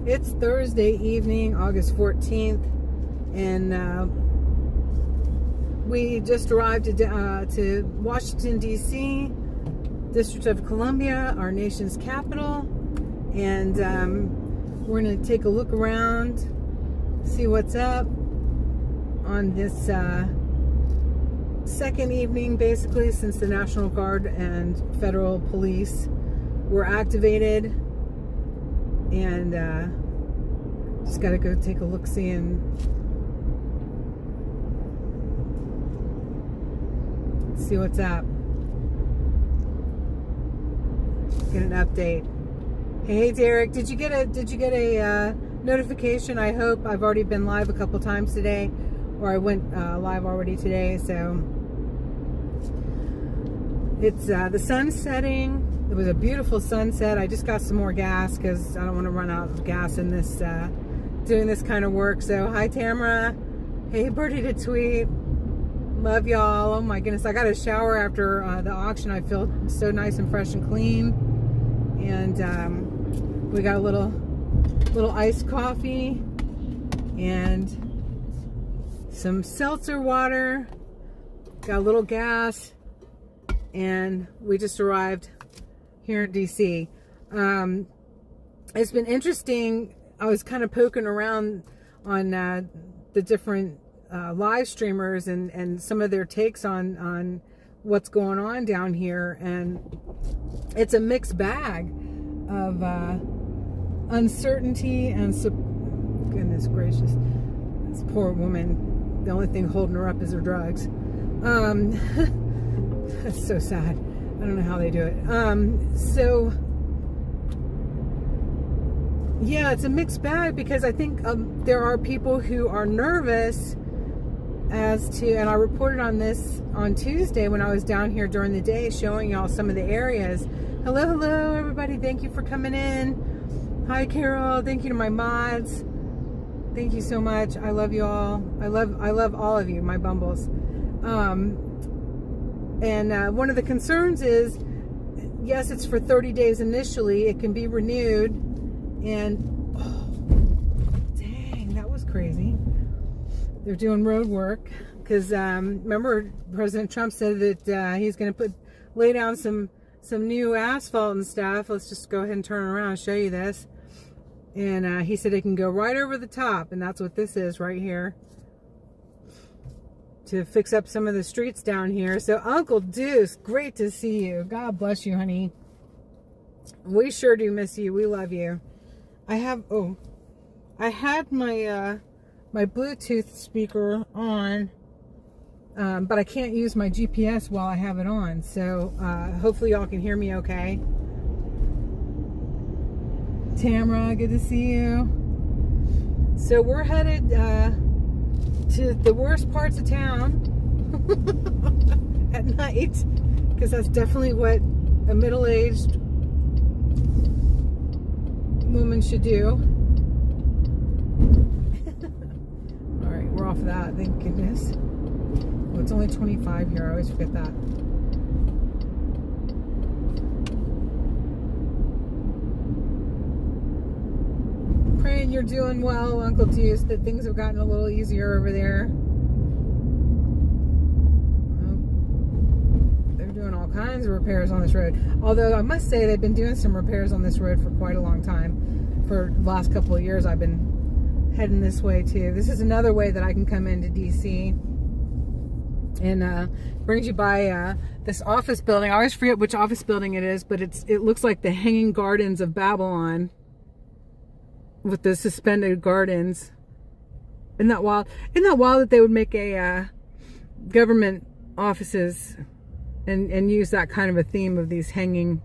It's Thursday evening, August 14th, and we just arrived to Washington, D.C., District of Columbia, our nation's capital, and we're going to take a look around, see what's up on this second evening, basically, since the National Guard and federal police were activated. And just got to go take a look-see and see what's up. Get an update. Hey Derek, did you get a notification? I hope. I've already been live a couple times today, or I went live already today. So it's the sun's setting. It was a beautiful sunset. I just got some more gas because I don't want to run out of gas in this doing this kind of work. So hi Tamara. Hey Birdie to Tweet. Love y'all. Oh my goodness, I got a shower after the auction. I feel so nice and fresh and clean. And we got a little iced coffee and some seltzer water. Got a little gas, and we just arrived here in DC. It's been interesting. I was kind of poking around on the different live streamers and some of their takes on what's going on down here, and it's a mixed bag of uncertainty and goodness gracious, this poor woman, the only thing holding her up is her drugs. That's so sad. I don't know how they do it. So yeah, it's a mixed bag because I think there are people who are nervous as to, and I reported on this on Tuesday when I was down here during the day showing y'all some of the areas. Hello everybody, thank you for coming in. Hi Carol, thank you to my mods. Thank you so much. I love you all. I love all of you, my bumbles. And one of the concerns is, yes, it's for 30 days initially. It can be renewed. And, oh, dang, that was crazy. They're doing road work. Because, remember, President Trump said that he's going to lay down some new asphalt and stuff. Let's just go ahead and turn around and show you this. And he said it can go right over the top. And that's what this is right here, to fix up some of the streets down here. So Uncle Deuce, great to see you. God bless you, honey. We sure do miss you. We love you. I had my my Bluetooth speaker on, but I can't use my GPS while I have it on. So hopefully y'all can hear me okay. Tamara, good to see you. So we're headed to the worst parts of town at night, because that's definitely what a middle-aged woman should do. All right, we're off of that, thank goodness. Oh, it's only 25 here. I always forget that. Praying you're doing well, Uncle Deuce, that things have gotten a little easier over there. Well, they're doing all kinds of repairs on this road. Although I must say they've been doing some repairs on this road for quite a long time. For the last couple of years I've been heading this way too. This is another way that I can come into DC. And brings you by this office building. I always forget which office building it is, but it looks like the Hanging Gardens of Babylon, with the suspended gardens. Isn't that wild? Isn't that wild that they would make a government offices and use that kind of a theme of these hanging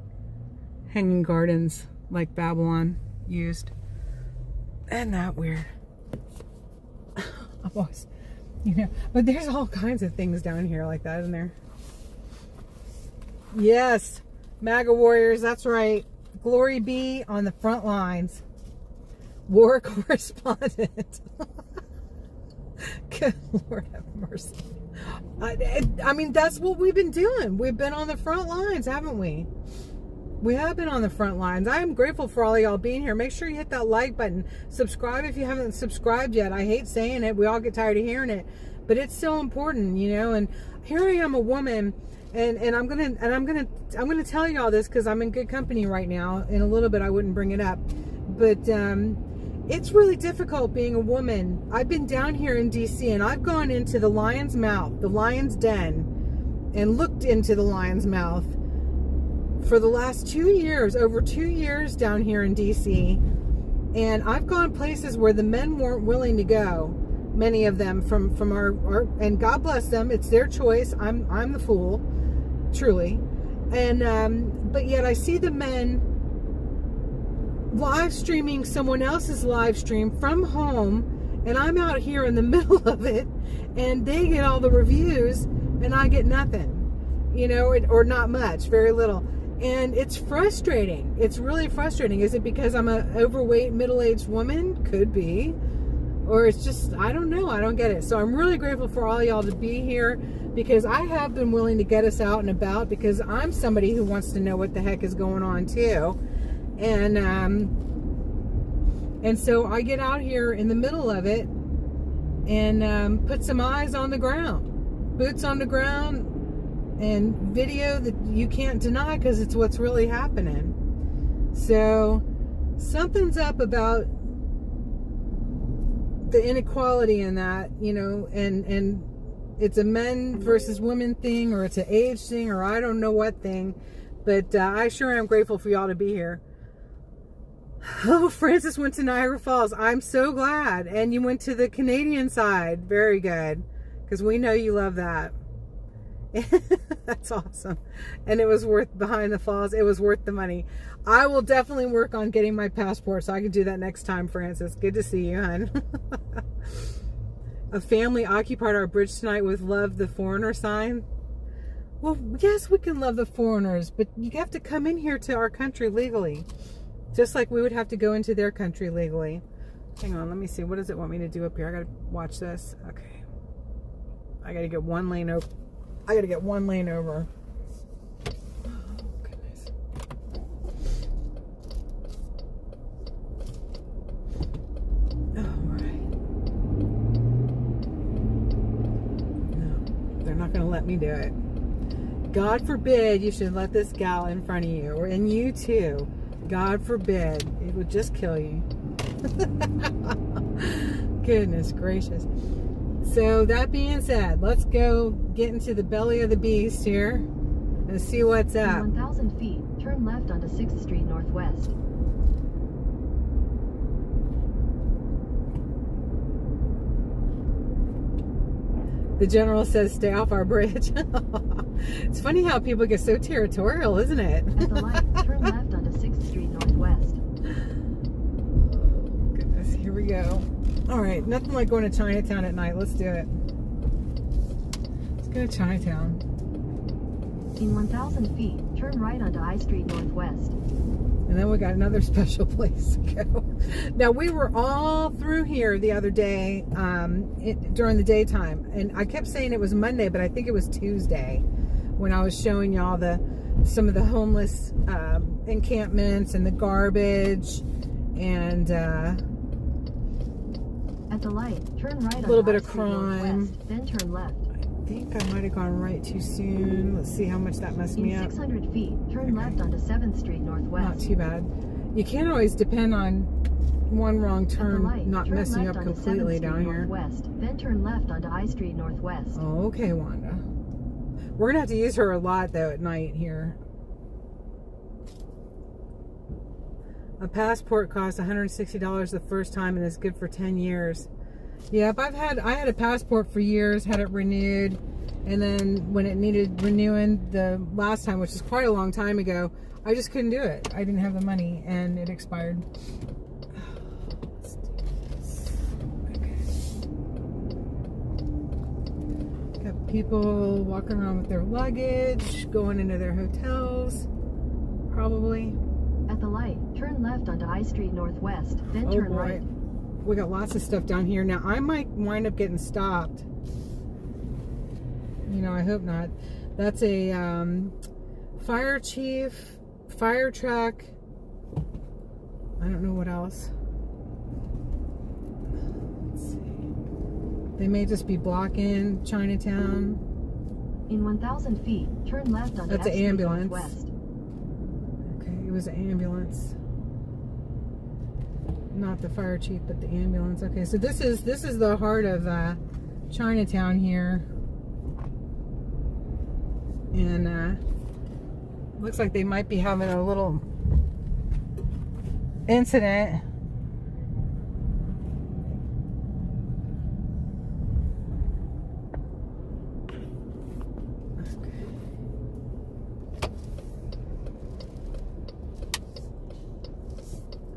gardens like Babylon used? Isn't that weird? I've always, but there's all kinds of things down here like that, isn't there? Yes, MAGA warriors, that's right. GloryBee on the front lines. War correspondent. Good Lord have mercy. I mean, that's what we've been doing. We've been on the front lines, haven't we? We have been on the front lines. I am grateful for all y'all being here. Make sure you hit that like button. Subscribe if you haven't subscribed yet. I hate saying it. We all get tired of hearing it, but it's so important, you know. And here I am, a woman, and I'm gonna tell y'all this because I'm in good company right now. In a little bit, I wouldn't bring it up, but it's really difficult being a woman. I've been down here in DC, and I've gone into the lion's mouth, the lion's den, and looked into the lion's mouth for the last 2 years, over 2 years down here in DC. And I've gone places where the men weren't willing to go, many of them from our and God bless them, it's their choice. I'm the fool, truly. And but yet I see the men live streaming someone else's live stream from home, and I'm out here in the middle of it, and they get all the reviews and I get nothing, you know, or not much, very little. And it's frustrating. It's really frustrating. Is it because I'm an overweight, middle-aged woman? Could be. Or it's just, I don't know. I don't get it. So I'm really grateful for all y'all to be here, because I have been willing to get us out and about, because I'm somebody who wants to know what the heck is going on too. And so I get out here in the middle of it and put some eyes on the ground, boots on the ground, and video that you can't deny because it's what's really happening. So something's up about the inequality in that, you know, and it's a men versus women thing, or it's an age thing, or I don't know what thing, but I sure am grateful for y'all to be here. Oh, Francis went to Niagara Falls. I'm so glad. And you went to the Canadian side. Very good, because we know you love that. That's awesome. And it was worth, behind the falls, it was worth the money. I will definitely work on getting my passport so I can do that next time, Francis. Good to see you, hon. A family occupied our bridge tonight with "Love the Foreigner" sign. Well, yes, we can love the foreigners, but you have to come in here to our country legally, just like we would have to go into their country legally. Hang on, let me see. What does it want me to do up here? I gotta watch this. Okay, I gotta get one lane over. I gotta get one lane over. Oh, goodness. All right. No, they're not gonna let me do it. God forbid you should let this gal in front of you, or in you too. God forbid. It would just kill you. Goodness gracious. So that being said, let's go get into the belly of the beast here and see what's up. In 1,000 feet, turn left onto 6th Street Northwest. The general says stay off our bridge. It's funny how people get so territorial, isn't it? At the light, turn left onto 6th Street Northwest. Oh, goodness, here we go. All right, nothing like going to Chinatown at night. Let's do it. Let's go to Chinatown. In 1,000 feet, turn right onto I Street Northwest. And then we got another special place to go. Now, we were all through here the other day during the daytime. And I kept saying it was Monday, but I think it was Tuesday when I was showing y'all some of the homeless encampments and the garbage and... At the light, turn right a little bit I of Street crime. Northwest, then turn left. I think I might have gone right too soon. Let's see how much that messed me In up. 600 feet, turn left onto 7th Street Northwest. Not too bad. You can't always depend on one wrong turn light, not turn messing you left up onto completely 7th down Street here. Northwest, then turn left onto I Street Northwest. Oh, okay, Wanda. We're gonna have to use her a lot though at night here. A passport costs $160 the first time and is good for 10 years. Yep, I had a passport for years, had it renewed, and then when it needed renewing the last time, which is quite a long time ago, I just couldn't do it. I didn't have the money and it expired. Let's do this. Okay. Got people walking around with their luggage, going into their hotels, probably. At the light, turn left onto I Street Northwest, then turn right. We got lots of stuff down here. Now, I might wind up getting stopped. You know, I hope not. That's a fire chief fire truck. I don't know what else. Let's see. They may just be blocking Chinatown. In 1,000 feet, turn left onto That's an ambulance. West. Okay, it was an ambulance. Not the fire chief, but the ambulance. Okay, so this is the heart of Chinatown here, and looks like they might be having a little incident.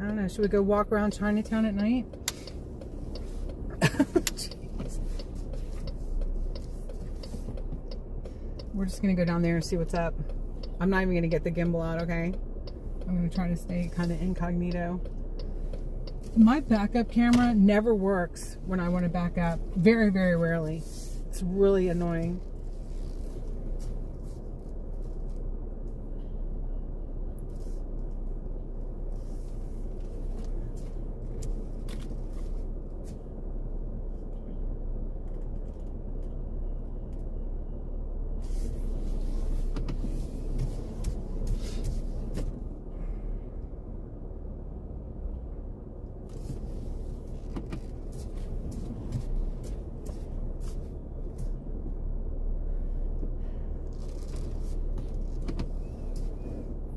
I don't know. Should we go walk around Chinatown at night? Jeez. We're just going to go down there and see what's up. I'm not even going to get the gimbal out, okay? I'm going to try to stay kind of incognito. My backup camera never works when I want to back up. Very, very rarely. It's really annoying.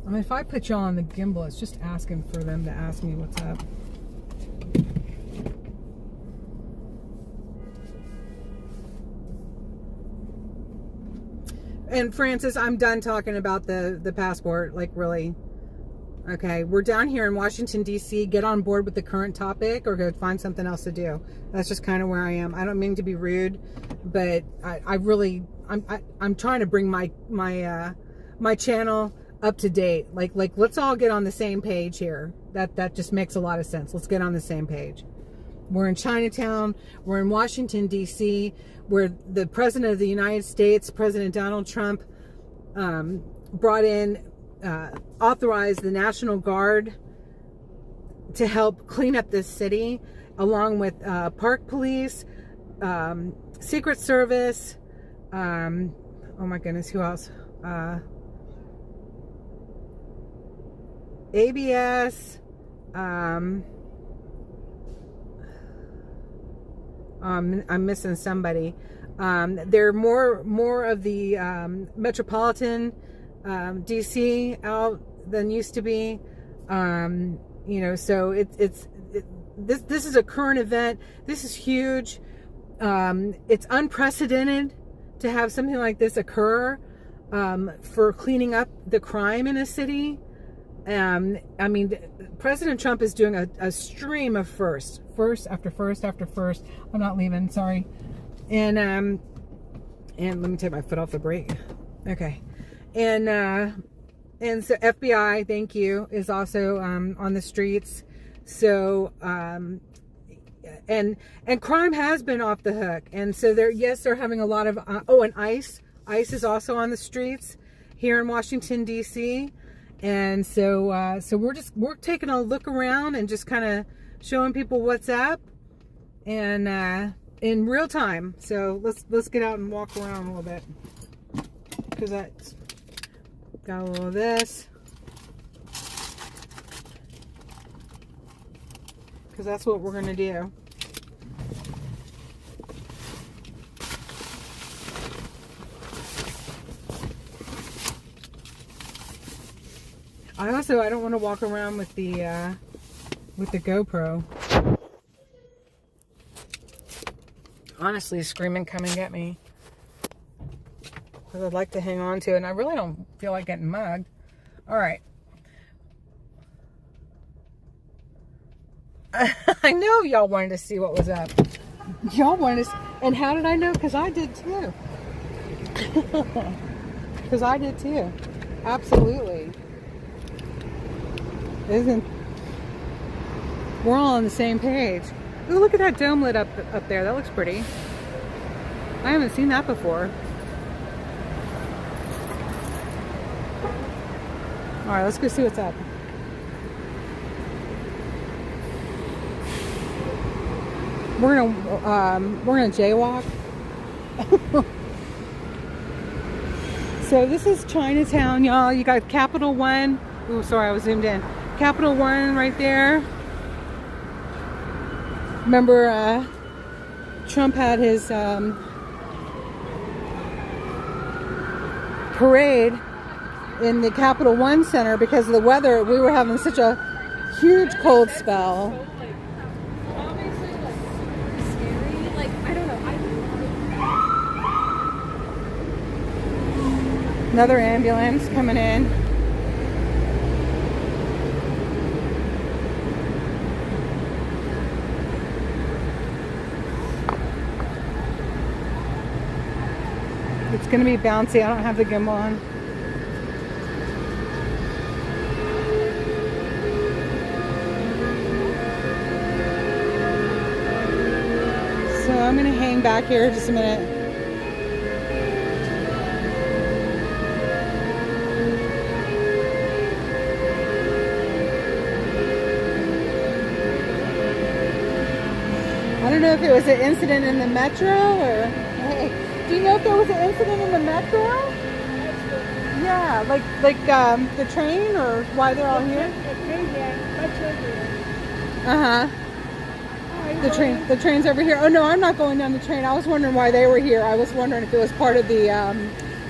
I mean, if I put y'all on the gimbal, it's just asking for them to ask me what's up. And Francis, I'm done talking about the passport, like really. Okay, we're down here in Washington, D.C. Get on board with the current topic or go find something else to do. That's just kind of where I am. I don't mean to be rude, but I'm trying to bring my channel up to date. Like let's all get on the same page here. That just makes a lot of sense. Let's get on the same page. We're in Chinatown. We're in Washington, D.C., where the President of the United States, President Donald Trump, authorized the National Guard to help clean up this city, along with Park Police, Secret Service, oh my goodness, who else? ABS, I'm missing somebody. There are more of the metropolitan DC out than used to be. You know, so this is a current event. This is huge. It's unprecedented to have something like this occur for cleaning up the crime in a city. I mean, President Trump is doing a stream of first after first after first. I'm not leaving, sorry. And let me take my foot off the brake. Okay. And so FBI, thank you, is also on the streets. So and crime has been off the hook. And so they're having a lot of and ICE is also on the streets here in Washington, D.C. And so we're taking a look around and just kind of showing people what's up, and in real time. So let's get out and walk around a little bit, because that's got a little of this, because that's what we're gonna do. I don't want to walk around with the GoPro. Honestly, screaming, come and get me. Because I'd like to hang on to it, and I really don't feel like getting mugged. All right. I know y'all wanted to see what was up. Y'all wanted to, and how did I know? Because I did too. Because I did too. Absolutely. We're all on the same page. Ooh, look at that dome lit up there. That looks pretty. I haven't seen that before. All right, let's go see what's up. We're gonna jaywalk. So this is Chinatown, y'all. You got Capital One. Oh, sorry, I was zoomed in. Capital One right there. Remember, Trump had his parade in the Capital One Center because of the weather. We were having such a huge cold spell. Another ambulance coming in. It's gonna be bouncy. I don't have the gimbal on. So I'm gonna hang back here just a minute. I don't know if it was an incident in the metro or, hey, do you know if there was an incident in the metro? Yeah, like the train or why they're all here? The train's over here. Oh no, I'm not going down the train. I was wondering why they were here. I was wondering if it was part of the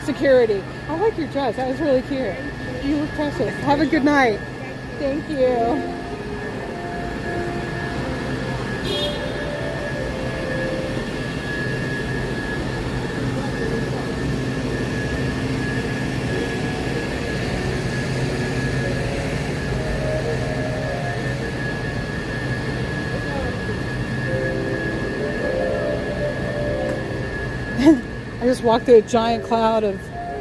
security. I like your dress. That was really cute. You look precious. Have a good night. Thank you. I just walked through a giant cloud of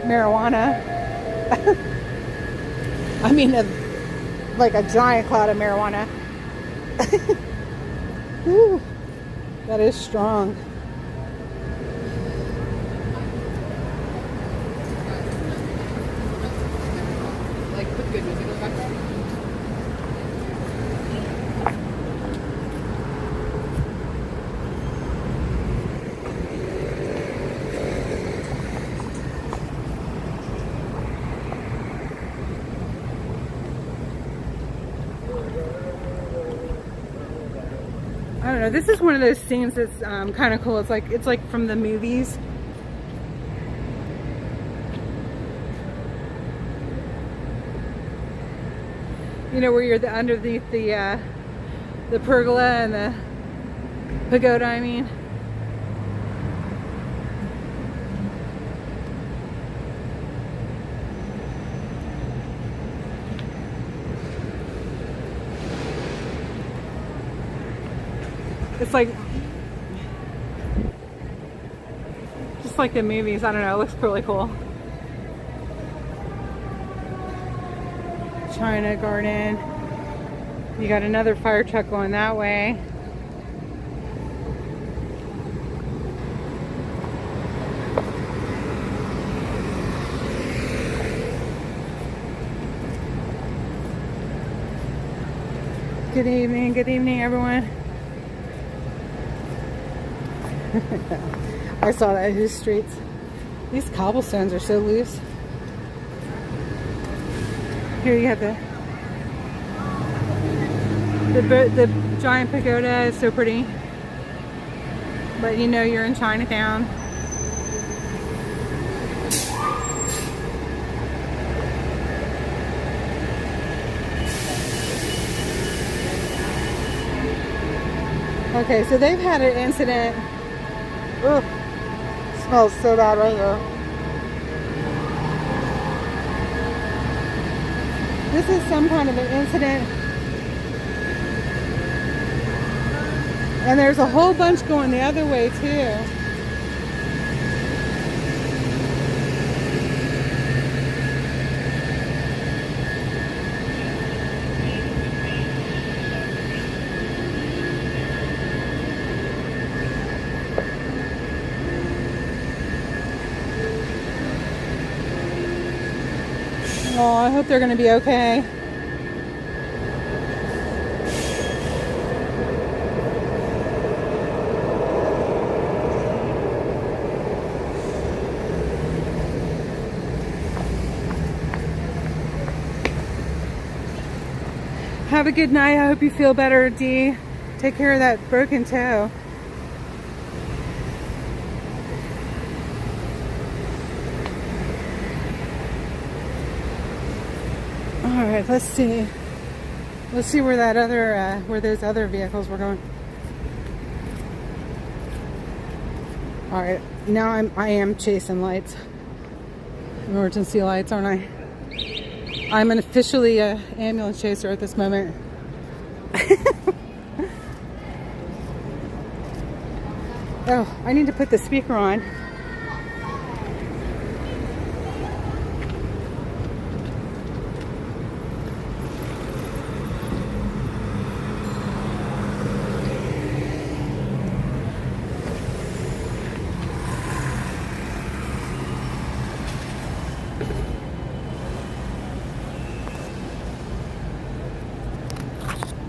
marijuana. I mean, like a giant cloud of marijuana. Whew, that is strong. Like, put good music on back. I don't know. This is one of those scenes that's kind of cool. It's like from the movies. You know, where you're underneath the pergola and the pagoda. I mean. It's like, just like the movies. I don't know. It looks really cool. China Garden. You got another fire truck going that way. Good evening, everyone. I saw that in these streets. These cobblestones are so loose. Here you have the giant pagoda. Is so pretty. But you know you're in Chinatown. Okay, so they've had an incident. Ugh, smells so bad right here. This is some kind of an incident. And there's a whole bunch going the other way too. Oh, I hope they're going to be okay. Have a good night. I hope you feel better, Dee. Take care of that broken toe. All right, let's see. Let's see where that other, where those other vehicles were going. All right, now I am chasing lights, emergency lights, aren't I? I'm an officially ambulance chaser at this moment. Oh, I need to put the speaker on.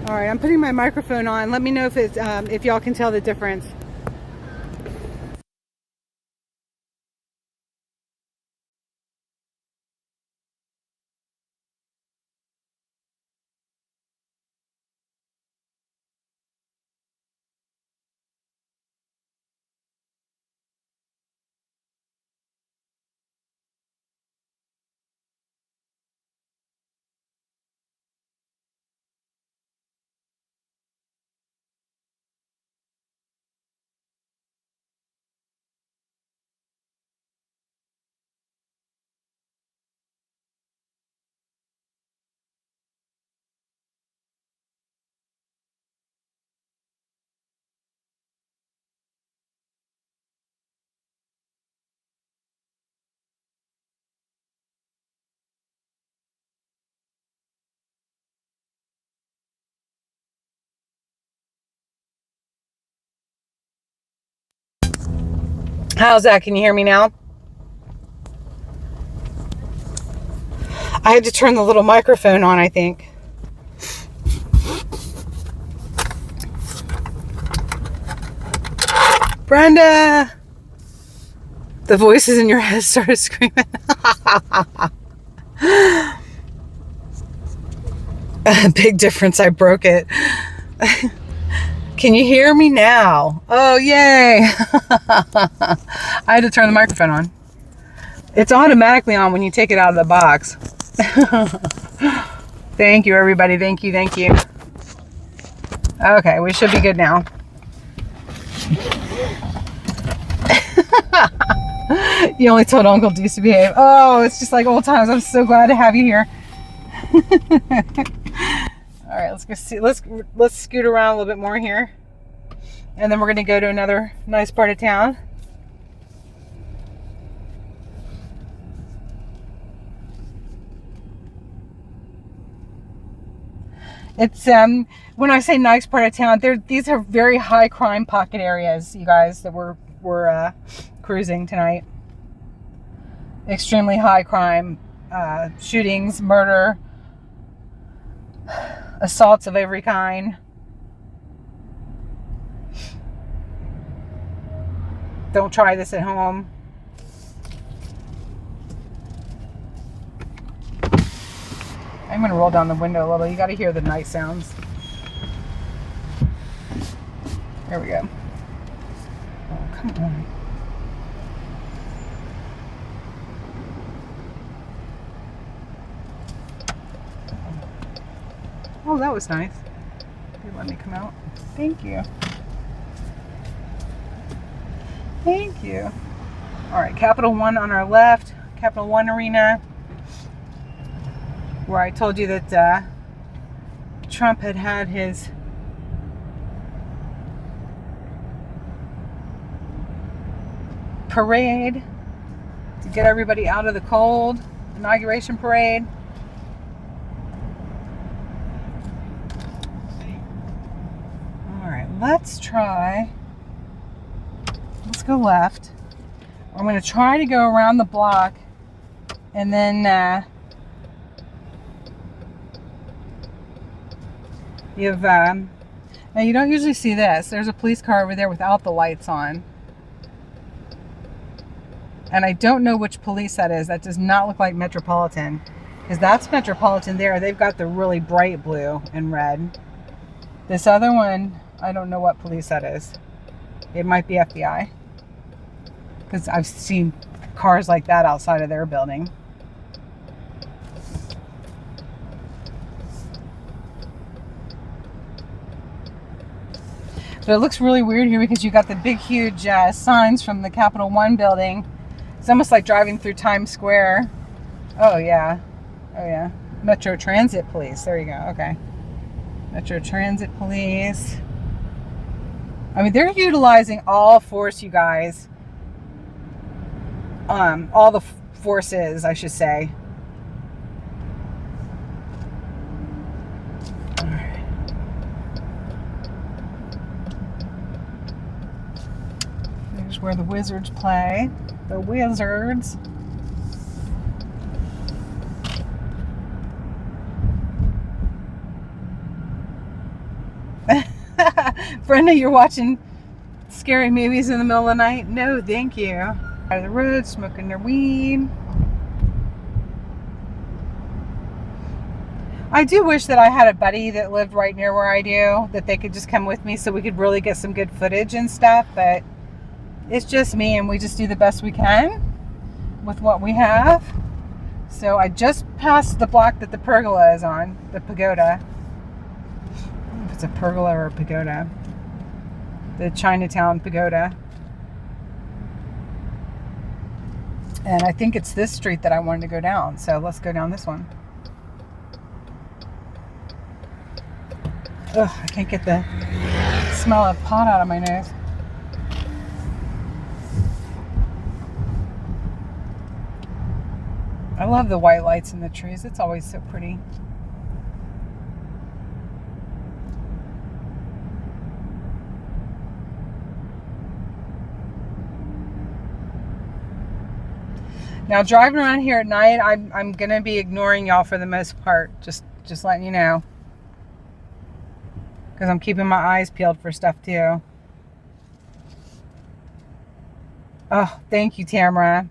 All right, I'm putting my microphone on. Let me know if it's if y'all can tell the difference. How's that? Can you hear me now? I had to turn the little microphone on, I think. Brenda! The voices in your head started screaming. Big difference, I broke it. Can you hear me now? Oh, yay! I had to turn the microphone on. It's automatically on when you take it out of the box. Thank you, everybody. Thank you, thank you. Okay, we should be good now. You only told Uncle Deuce to behave. Oh, it's just like old times. I'm so glad to have you here. All right, let's go see. Let's scoot around a little bit more here, and then we're gonna go to another nice part of town. It's when I say nice part of town, these are very high crime pocket areas, you guys, that we're cruising tonight. Extremely high crime, shootings, murder, assaults of every kind. Don't try this at home. I'm going to roll down the window a little. You got to hear the night sounds. There we go. Oh, come on. Oh, that was nice. You let me come out. Thank you. Thank you. All right, Capital One on our left. Capital One Arena, where I told you that Trump had his parade to get everybody out of the cold. Inauguration parade. All right, let's go left. I'm going to try to go around the block and then You've now you don't usually see this. There's a police car over there without the lights on. And I don't know which police that is. That does not look like Metropolitan. Because that's Metropolitan there. They've got the really bright blue and red. This other one, I don't know what police that is. It might be FBI. Because I've seen cars like that outside of their building. But it looks really weird here because you got the big, huge signs from the Capital One building. It's almost like driving through Times Square. Oh, yeah. Oh, yeah. Metro Transit Police. There you go. Okay. Metro Transit Police. I mean, they're utilizing all force, you guys. All the forces, I should say. Where the Wizards play. The Wizards. Brenda, you're watching scary movies in the middle of the night? No, thank you. Out of the road, smoking their weed. I do wish that I had a buddy that lived right near where I do, that they could just come with me so we could really get some good footage and stuff, but it's just me, and we just do the best we can with what we have. So I just passed the block that the pergola is on, the pagoda. I don't know if it's a pergola or a pagoda. The Chinatown pagoda. And I think it's this street that I wanted to go down. So let's go down this one. Ugh, I can't get the smell of pot out of my nose. I love the white lights in the trees. It's always so pretty. Now driving around here at night, I'm gonna be ignoring y'all for the most part. Just letting you know, because I'm keeping my eyes peeled for stuff too. Oh, thank you, Tamara.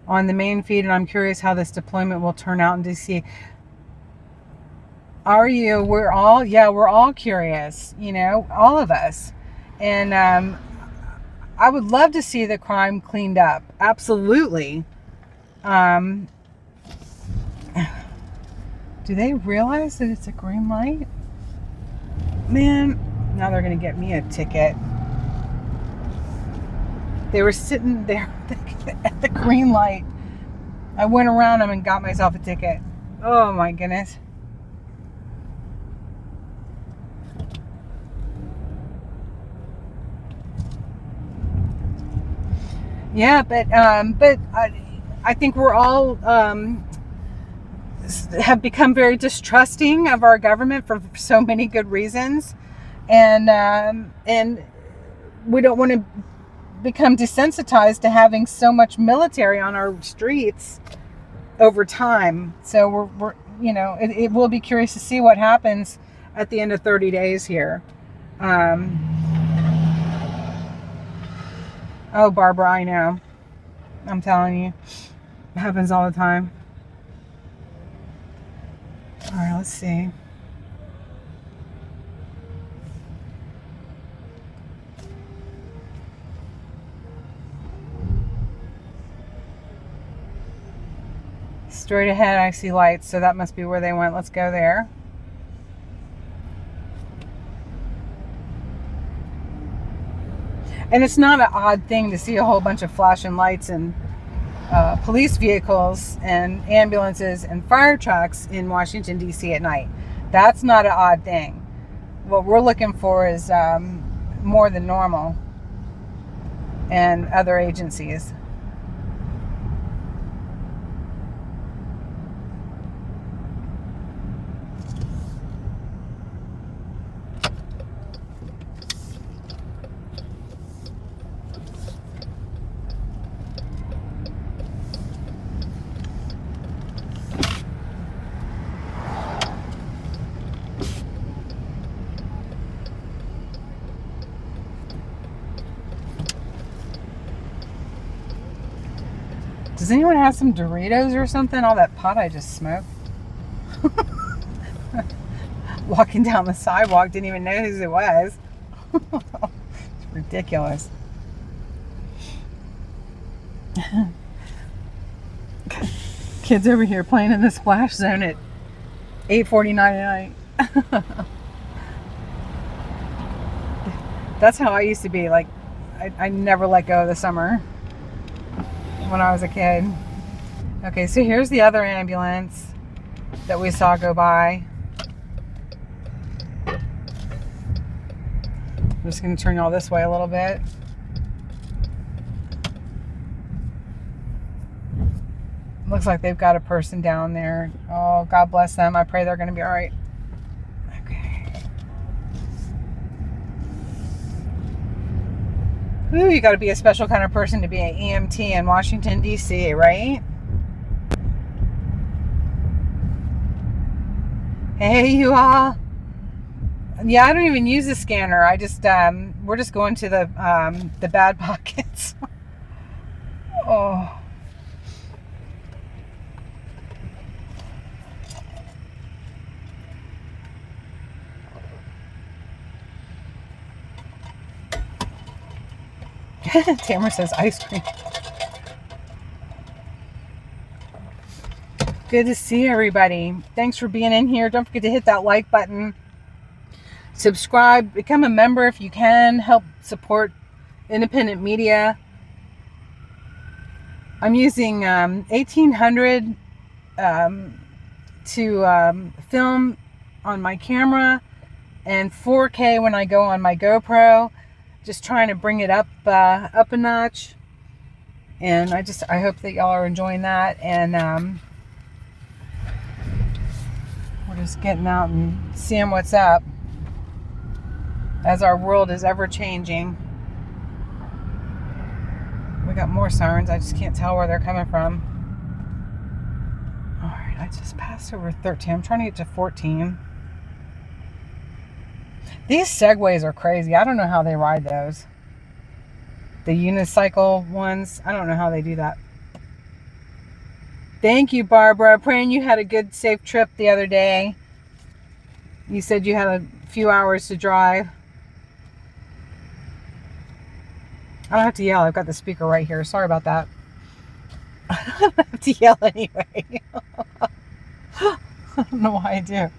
On the main feed, and I'm curious how this deployment will turn out in DC. Are you? We're all curious, you know, all of us. And I would love to see the crime cleaned up. Absolutely. Do they realize that it's a green light? Man, now they're going to get me a ticket. They were sitting there at the green light. I went around them and got myself a ticket. Oh my goodness. Yeah, but I think we're all have become very distrusting of our government for so many good reasons, and we don't want to become desensitized to having so much military on our streets over time. So we're you know, it will be curious to see what happens at the end of 30 days here. Oh, Barbara, I know. I'm telling you, it happens all the time. All right, let's see. Straight ahead, I see lights, so that must be where they went. Let's go there. And it's not an odd thing to see a whole bunch of flashing lights and police vehicles and ambulances and fire trucks in Washington, D.C. at night. That's not an odd thing. What we're looking for is more than normal, and other agencies. Does anyone have some Doritos or something? All that pot I just smoked. Walking down the sidewalk, didn't even know whose it was. It's ridiculous. Kids over here playing in the splash zone at 8:49 at night. That's how I used to be. Like, I never let go of the summer when I was a kid. Okay, so here's the other ambulance that we saw go by. I'm just going to turn y'all this way a little bit. Looks like they've got a person down there. Oh, God bless them. I pray they're going to be all right. Okay. Ooh, you got to be a special kind of person to be an EMT in Washington, D.C., right? Hey, you all. Yeah, I don't even use the scanner. I just, we're just going to the bad pockets. Oh. Tamara says ice cream. Good to see everybody. Thanks for being in here. Don't forget to hit that like button. Subscribe. Become a member if you can. Help support independent media. I'm using 1800 to film on my camera and 4K when I go on my GoPro. Just trying to bring it up a notch, and I hope that y'all are enjoying that. And we're just getting out and seeing what's up as our world is ever changing. We got more sirens. I just can't tell where they're coming from. All right, I just passed over 13. I'm trying to get to 14. These Segways are crazy. I don't know how they ride those. The unicycle ones. I don't know how they do that. Thank you, Barbara. Praying you had a good, safe trip the other day. You said you had a few hours to drive. I don't have to yell. I've got the speaker right here. Sorry about that. I don't have to yell anyway. I don't know why I do.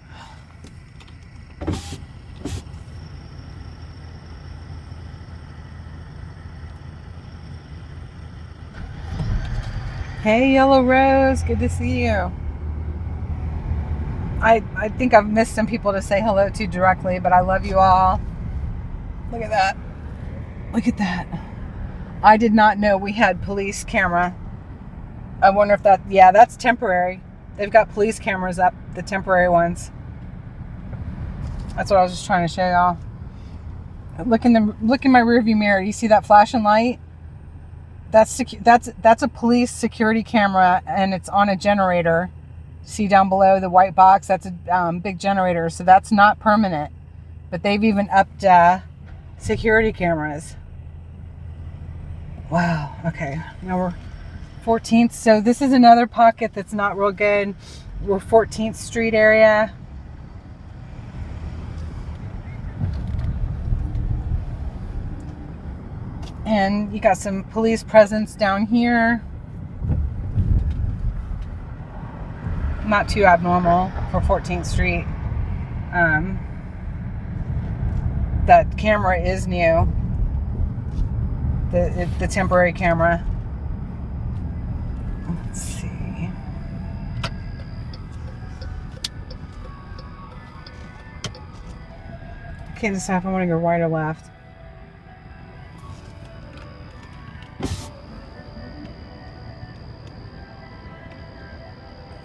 Hey, Yellow Rose, good to see you. I think I've missed some people to say hello to directly, but I love you all. Look at that. Look at that. I did not know we had police camera. I wonder if yeah, that's temporary. They've got police cameras up, the temporary ones. That's what I was just trying to show y'all. Look in my rearview mirror. You see that flashing light? That's a police security camera, and it's on a generator. See down below the white box? That's a big generator, so that's not permanent. But they've even upped security cameras. Wow. Okay. Now we're 14th. So this is another pocket that's not real good. We're 14th Street area. And you got some police presence down here. Not too abnormal for 14th Street. That camera is new. The temporary camera. Let's see. I can't decide if I want to go right or left.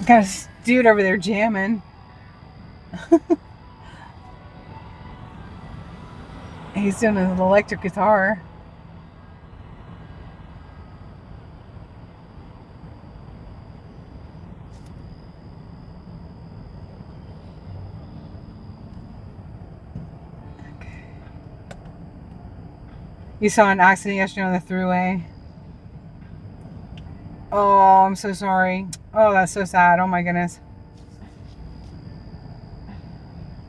Got a dude over there jamming. He's doing an electric guitar. Okay. You saw an accident yesterday on the thruway. Oh, I'm so sorry. Oh, that's so sad. Oh my goodness.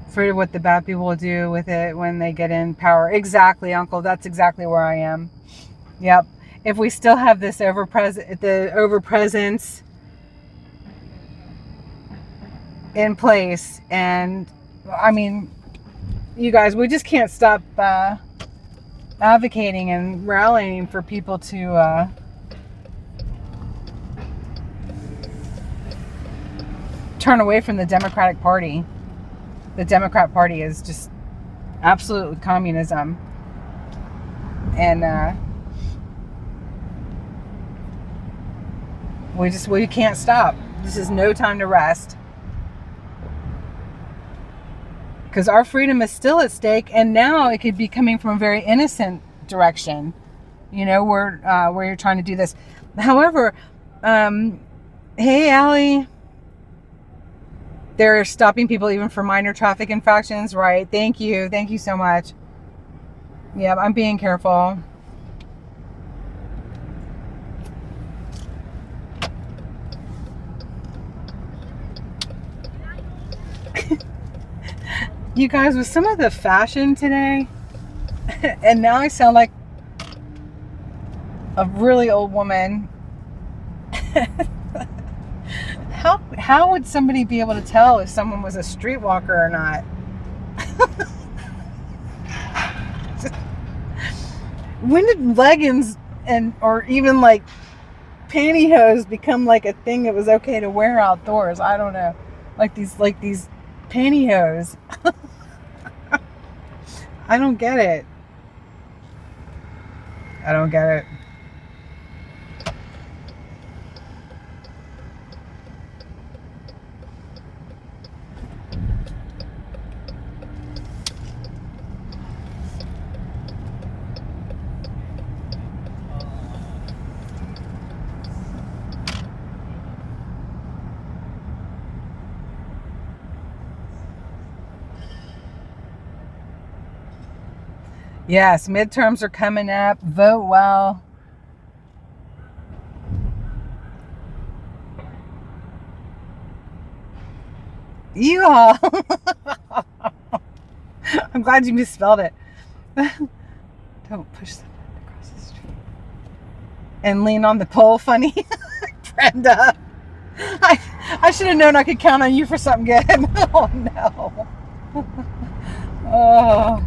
Afraid of what the bad people will do with it when they get in power. Exactly, Uncle. That's exactly where I am. Yep. If we still have this overpresence in place, and I mean, you guys, we just can't stop advocating and rallying for people to turn away from the Democratic Party. The Democrat Party is just absolute communism, and we can't stop. This is no time to rest, because our freedom is still at stake, and now it could be coming from a very innocent direction, you know, where you're trying to do this. However, hey Allie, they're stopping people even for minor traffic infractions, right? Thank you so much. Yeah, I'm being careful. You guys, with some of the fashion today, and now I sound like a really old woman. How would somebody be able to tell if someone was a streetwalker or not? When did leggings or even like pantyhose become like a thing that was okay to wear outdoors? I don't know. Like these pantyhose. I don't get it. I don't get it. Yes, midterms are coming up. Vote well. You all. I'm glad you misspelled it. Don't push the button across the street. And lean on the pole, funny. Brenda. I should have known I could count on you for something good. Oh, no. Oh.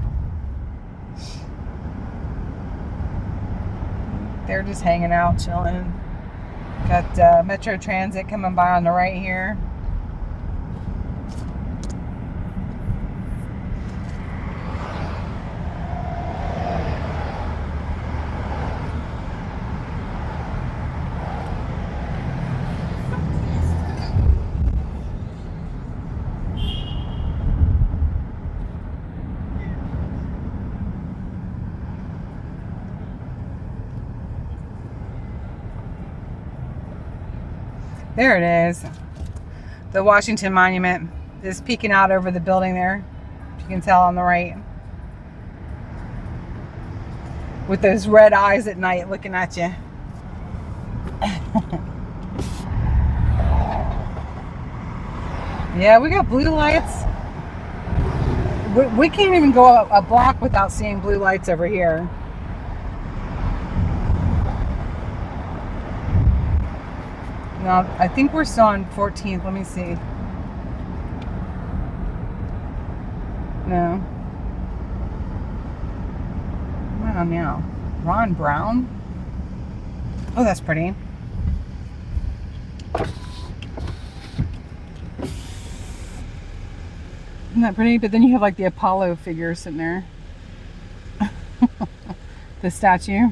They're just hanging out, chilling. Got Metro Transit coming by on the right here. There it is. The Washington Monument is peeking out over the building there. You can tell on the right. With those red eyes at night looking at you. Yeah, we got blue lights. We can't even go a block without seeing blue lights over here. No, I think we're still on 14th. Let me see. No. What am I on now? Ron Brown? Oh, that's pretty. Isn't that pretty? But then you have like the Apollo figure sitting there. The statue.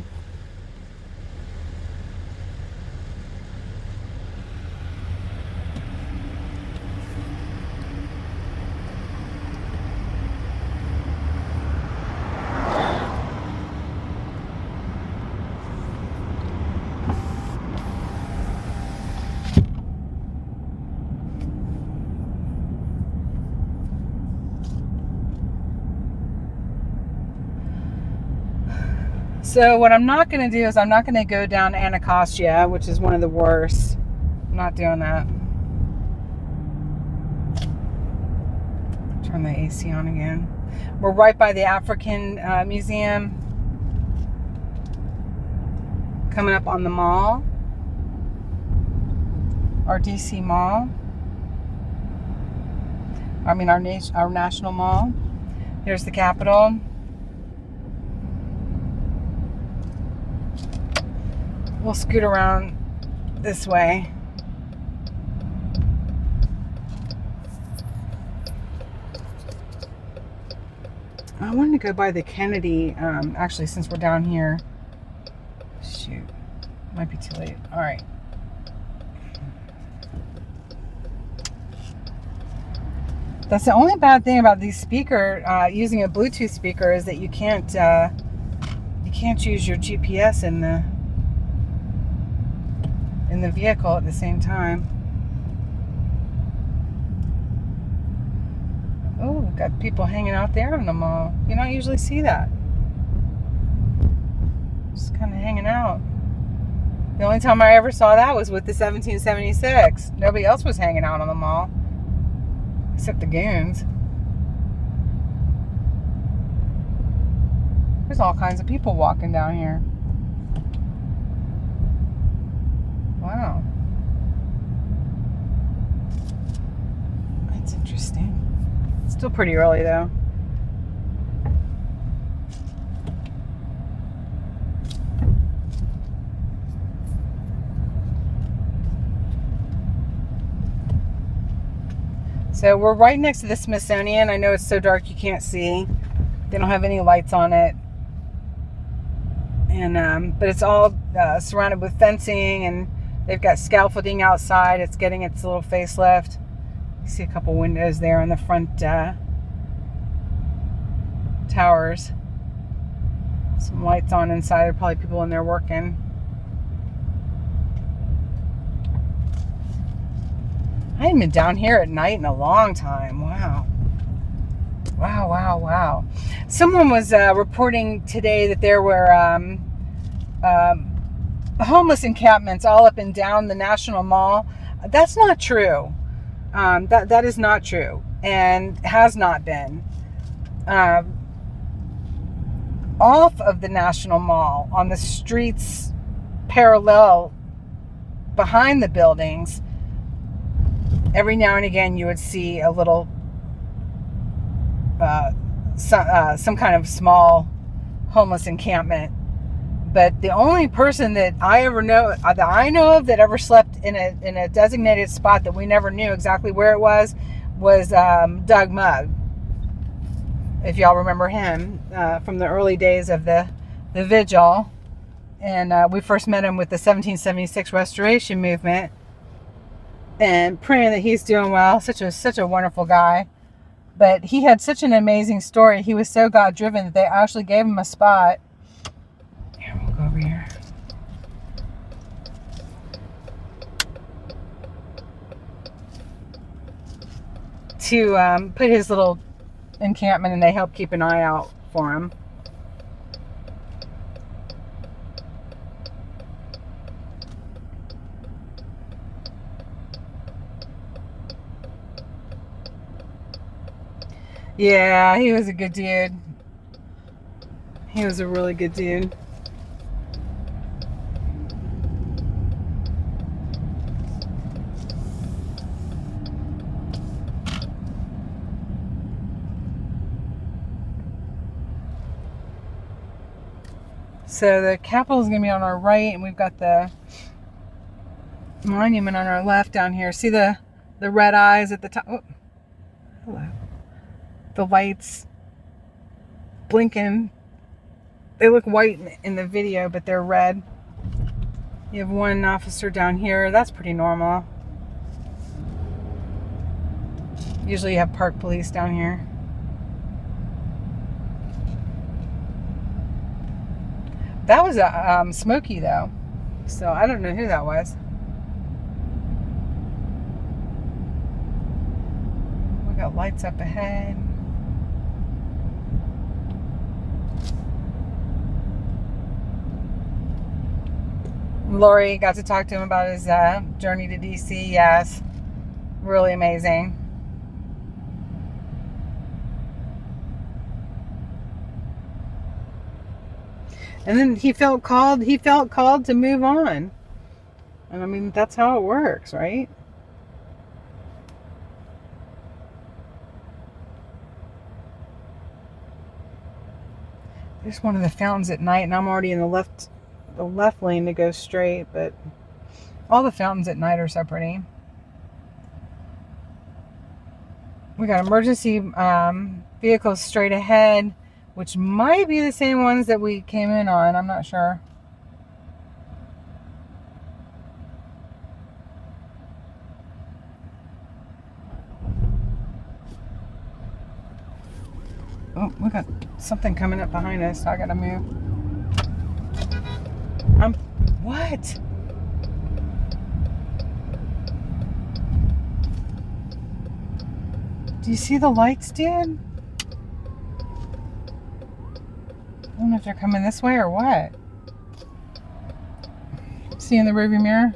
So what I'm not going to do is I'm not going to go down Anacostia, which is one of the worst. I'm not doing that. Turn the AC on again. We're right by the African Museum. Coming up on the mall. Our DC Mall. I mean our national mall. Here's the Capitol. We'll scoot around this way. I wanted to go by the Kennedy, actually, since we're down here. Shoot. Might be too late. All right. That's the only bad thing about these using a Bluetooth speaker is that you can't use your GPS in the vehicle at the same time. Oh, we've got people hanging out there in the mall. You don't usually see that. Just kind of hanging out. The only time I ever saw that was with the 1776. Nobody else was hanging out on the mall. Except the goons. There's all kinds of people walking down here. Wow. That's interesting. It's still pretty early though. So we're right next to the Smithsonian. I know it's so dark you can't see. They don't have any lights on it. And but it's all surrounded with fencing, and they've got scaffolding outside. It's getting its little facelift. You see a couple windows there on the front towers. Some lights on inside. There are probably people in there working. I haven't been down here at night in a long time. Wow. Wow, wow, wow. Someone was reporting today that there were homeless encampments all up and down the National Mall. That's not true. That is not true, and has not been. Off of the National Mall, on the streets parallel behind the buildings, every now and again you would see a little some kind of small homeless encampment. But the only person that I know of that ever slept in a designated spot that we never knew exactly where it was Doug Mugg. If y'all remember him from the early days of the vigil, and we first met him with the 1776 Restoration Movement. And praying that he's doing well. Such a wonderful guy. But he had such an amazing story. He was so God-driven that they actually gave him a spot. Here, we'll go over here. To put his little encampment, and they helped keep an eye out for him. Yeah, he was a good dude. He was a really good dude. So the Capitol is going to be on our right, and we've got the monument on our left down here. See the red eyes at the top? Oh, hello. The lights blinking. They look white in the video, but they're red. You have one officer down here. That's pretty normal. Usually you have park police down here. That was a Smokey though, so I don't know who that was. We got lights up ahead. Lori got to talk to him about his journey to DC. Yes, really amazing. And then he felt called to move on. And I mean, that's how it works, right? There's one of the fountains at night, and I'm already in the left lane to go straight, but all the fountains at night are so pretty. We got emergency vehicles straight ahead, which might be the same ones that we came in on. I'm not sure. Oh, we got something coming up behind us, so I gotta move. What? Do you see the lights, dude? I don't know if they're coming this way or what. See in the rearview mirror?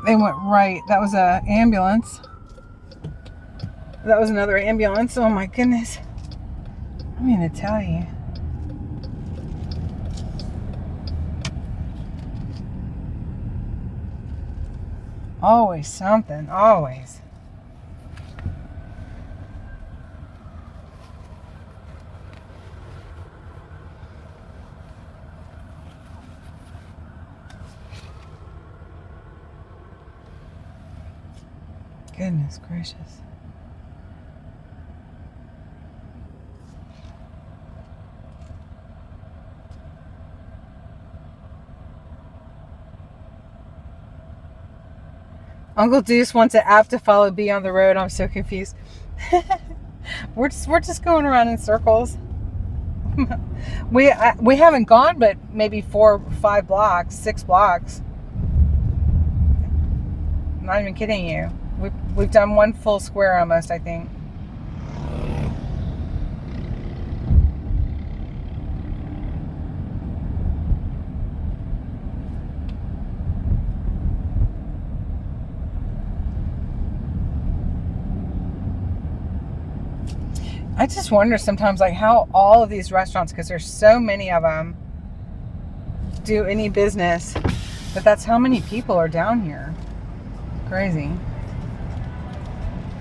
They went right. That was an ambulance. That was another ambulance. Oh my goodness. I mean to tell you. Always something. Always. Goodness gracious. Uncle Deuce wants an app to follow B on the road. I'm so confused. We're just going around in circles. We haven't gone but maybe 4 or 5 blocks, 6 blocks. I'm not even kidding you. We've done 1 full square almost, I think. I just wonder sometimes like how all of these restaurants, because there's so many of them, do any business. But that's how many people are down here. Crazy.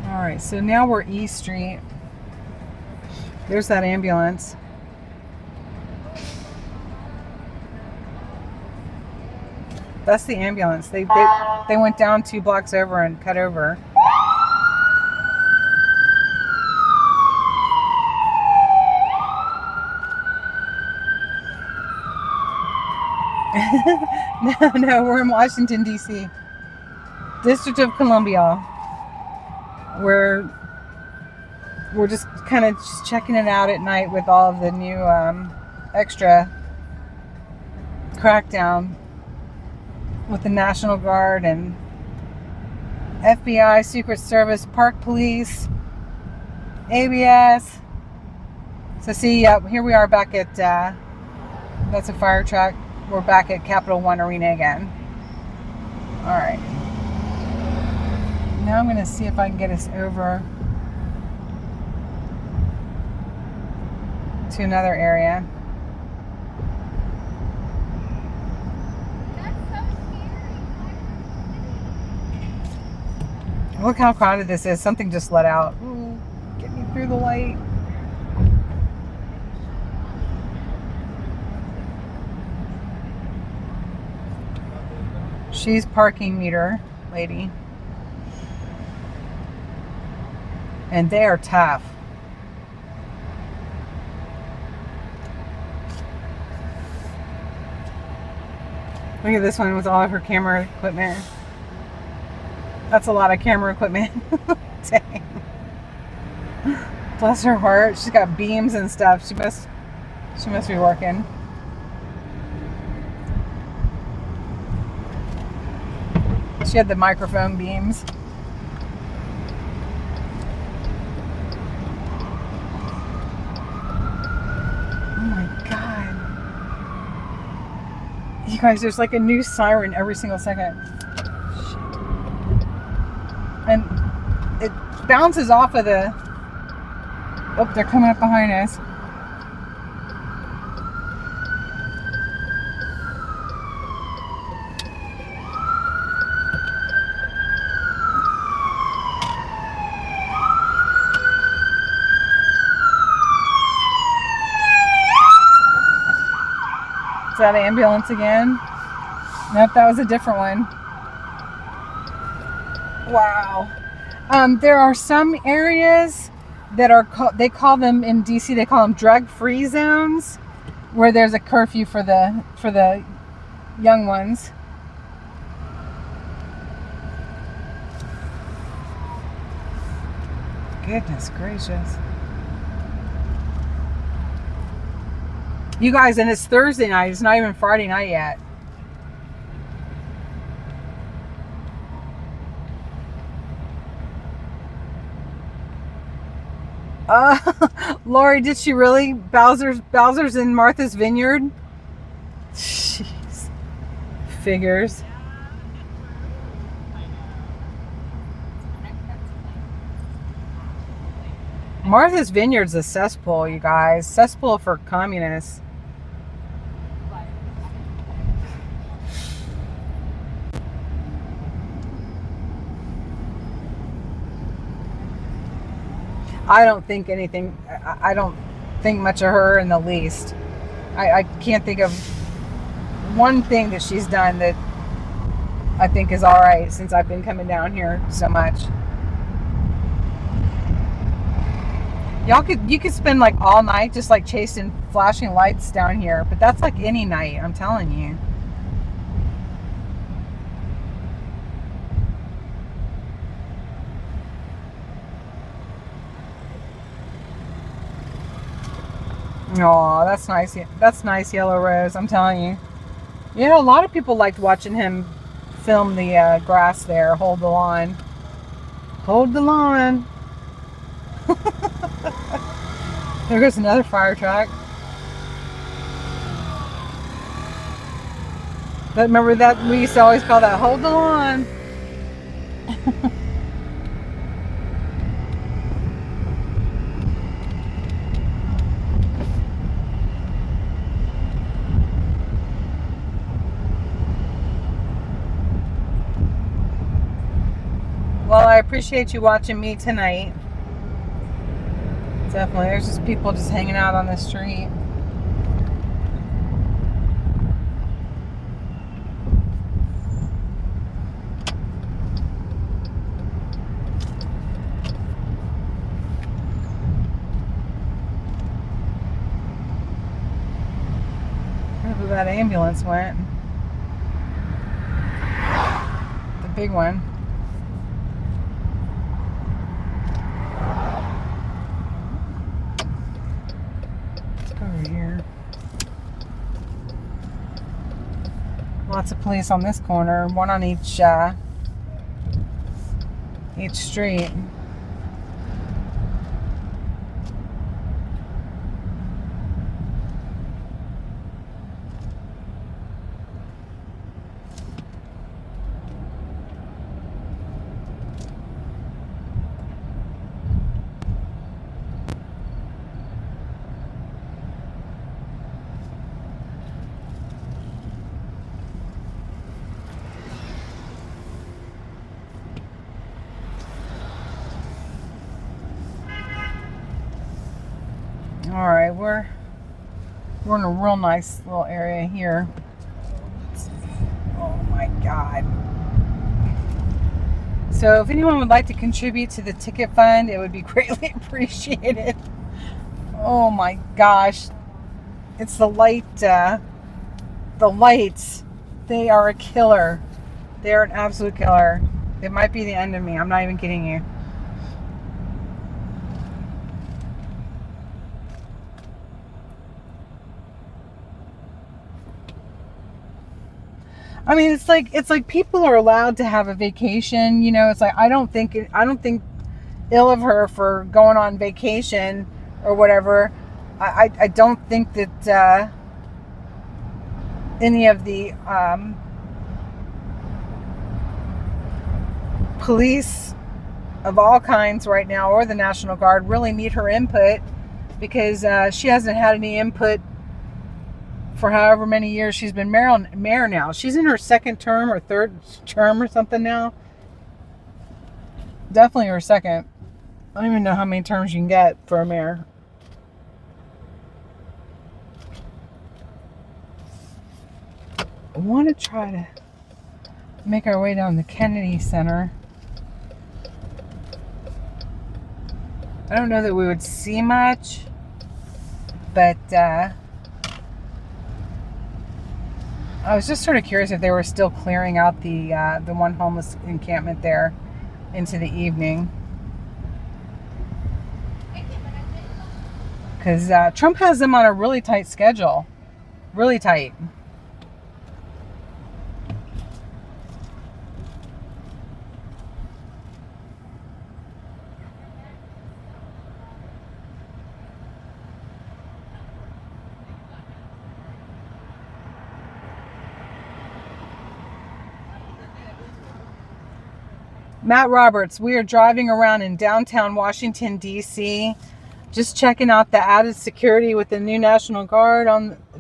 All right, so now we're East Street. There's that ambulance. That's the ambulance. They went down 2 blocks over and cut over. No, we're in Washington, D.C. District of Columbia. We're just kind of just checking it out at night with all of the new extra crackdown with the National Guard and FBI, Secret Service, Park Police, ABS. So see, here we are back at, that's a fire truck. We're back at Capital One Arena again. All right. Now I'm going to see if I can get us over to another area. That's so scary. Look how crowded this is. Something just let out. Ooh, get me through the light. She's parking meter lady. And they are tough. Look at this one with all of her camera equipment. That's a lot of camera equipment. Dang. Bless her heart. She's got beams and stuff. She must be working. She had the microphone beams. Oh my God. You guys, there's like a new siren every single second. And it bounces off of the... Oh, they're coming up behind us. Is that ambulance again? Nope, that was a different one. Wow. There are some areas that are they call them in DC, they call them drug-free zones, where there's a curfew for the young ones. Goodness gracious. You guys, and it's Thursday night. It's not even Friday night yet. Lori, did she really? Bowser's in Martha's Vineyard? Jeez. Figures. Martha's Vineyard's a cesspool, you guys. Cesspool for communists. I don't think anything, I don't think much of her in the least. I can't think of one thing that she's done that I think is all right since I've been coming down here so much. You could spend like all night just like chasing flashing lights down here, but that's like any night, I'm telling you. Oh, that's nice. That's nice, Yellow Rose. I'm telling you. You know, a lot of people liked watching him film the grass there. Hold the lawn. Hold the lawn. There goes another fire truck. But remember that we used to always call that hold the lawn. Well, I appreciate you watching me tonight. Definitely. There's just people just hanging out on the street. Where that ambulance went. The big one. Here. Lots of police on this corner, one on each street. All right, we're in a real nice little area here. Oh my God. So if anyone would like to contribute to the ticket fund, it would be greatly appreciated. Oh my gosh. It's the lights. They are a killer. They are an absolute killer. It might be the end of me. I'm not even kidding you. I mean, it's like people are allowed to have a vacation. You know, it's like I don't think ill of her for going on vacation or whatever. I don't think that any of the police of all kinds right now, or the National Guard, really need her input, because she hasn't had any input for however many years she's been mayor now. She's in her second term or third term or something now. Definitely her second. I don't even know how many terms you can get for a mayor. I want to try to make our way down the Kennedy Center. I don't know that we would see much, but I was just sort of curious if they were still clearing out the one homeless encampment there into the evening. Because Trump has them on a really tight schedule. Really tight. Matt Roberts, we are driving around in downtown Washington, D.C., just checking out the added security with the new National Guard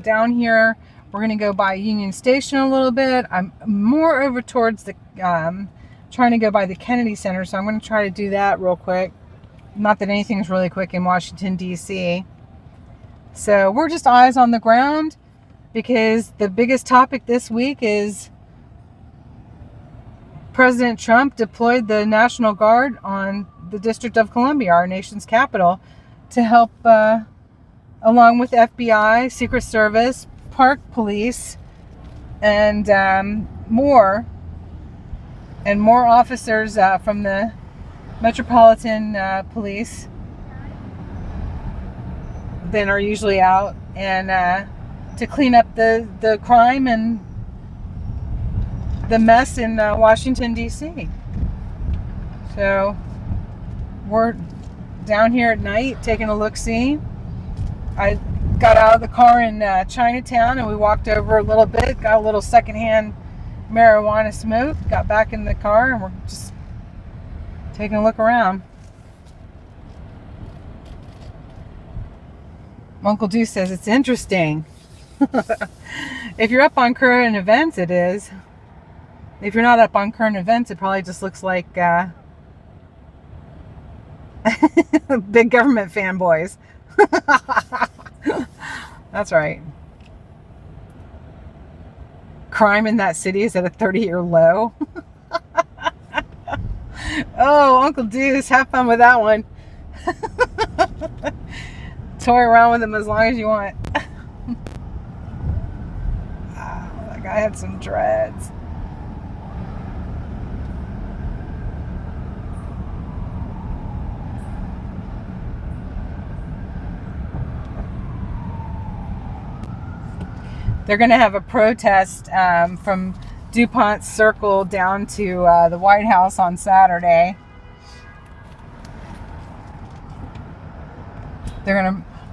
down here. We're going to go by Union Station a little bit. I'm more over towards the, trying to go by the Kennedy Center, so I'm going to try to do that real quick. Not that anything's really quick in Washington, D.C. So we're just eyes on the ground, because the biggest topic this week is President Trump deployed the National Guard on the District of Columbia, our nation's capital, to help, along with FBI, Secret Service, Park Police, and more officers from the Metropolitan Police than are usually out, and to clean up the crime and the mess in Washington, D.C. So we're down here at night taking a look-see. I got out of the car in Chinatown, and we walked over a little bit, got a little secondhand marijuana smoke, got back in the car, and we're just taking a look around. Uncle Deuce says it's interesting. If you're up on current events, it is. If you're not up on current events, it probably just looks like big government fanboys. That's right. Crime in that city is at a 30-year low. Oh, Uncle Deuce, have fun with that one. Toy around with them as long as you want. Wow, that guy had some dreads. They're going to have a protest from DuPont Circle down to the White House on Saturday. They're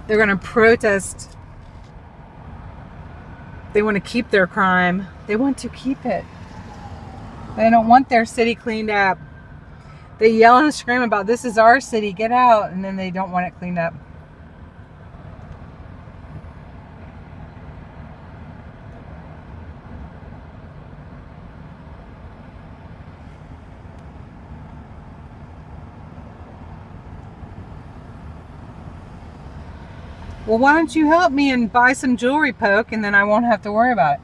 gonna protest. They want to keep their crime. They want to keep it. They don't want their city cleaned up. They yell and scream about, "This is our city, get out," and then they don't want it cleaned up. Well, why don't you help me and buy some jewelry, Poke, and then I won't have to worry about it.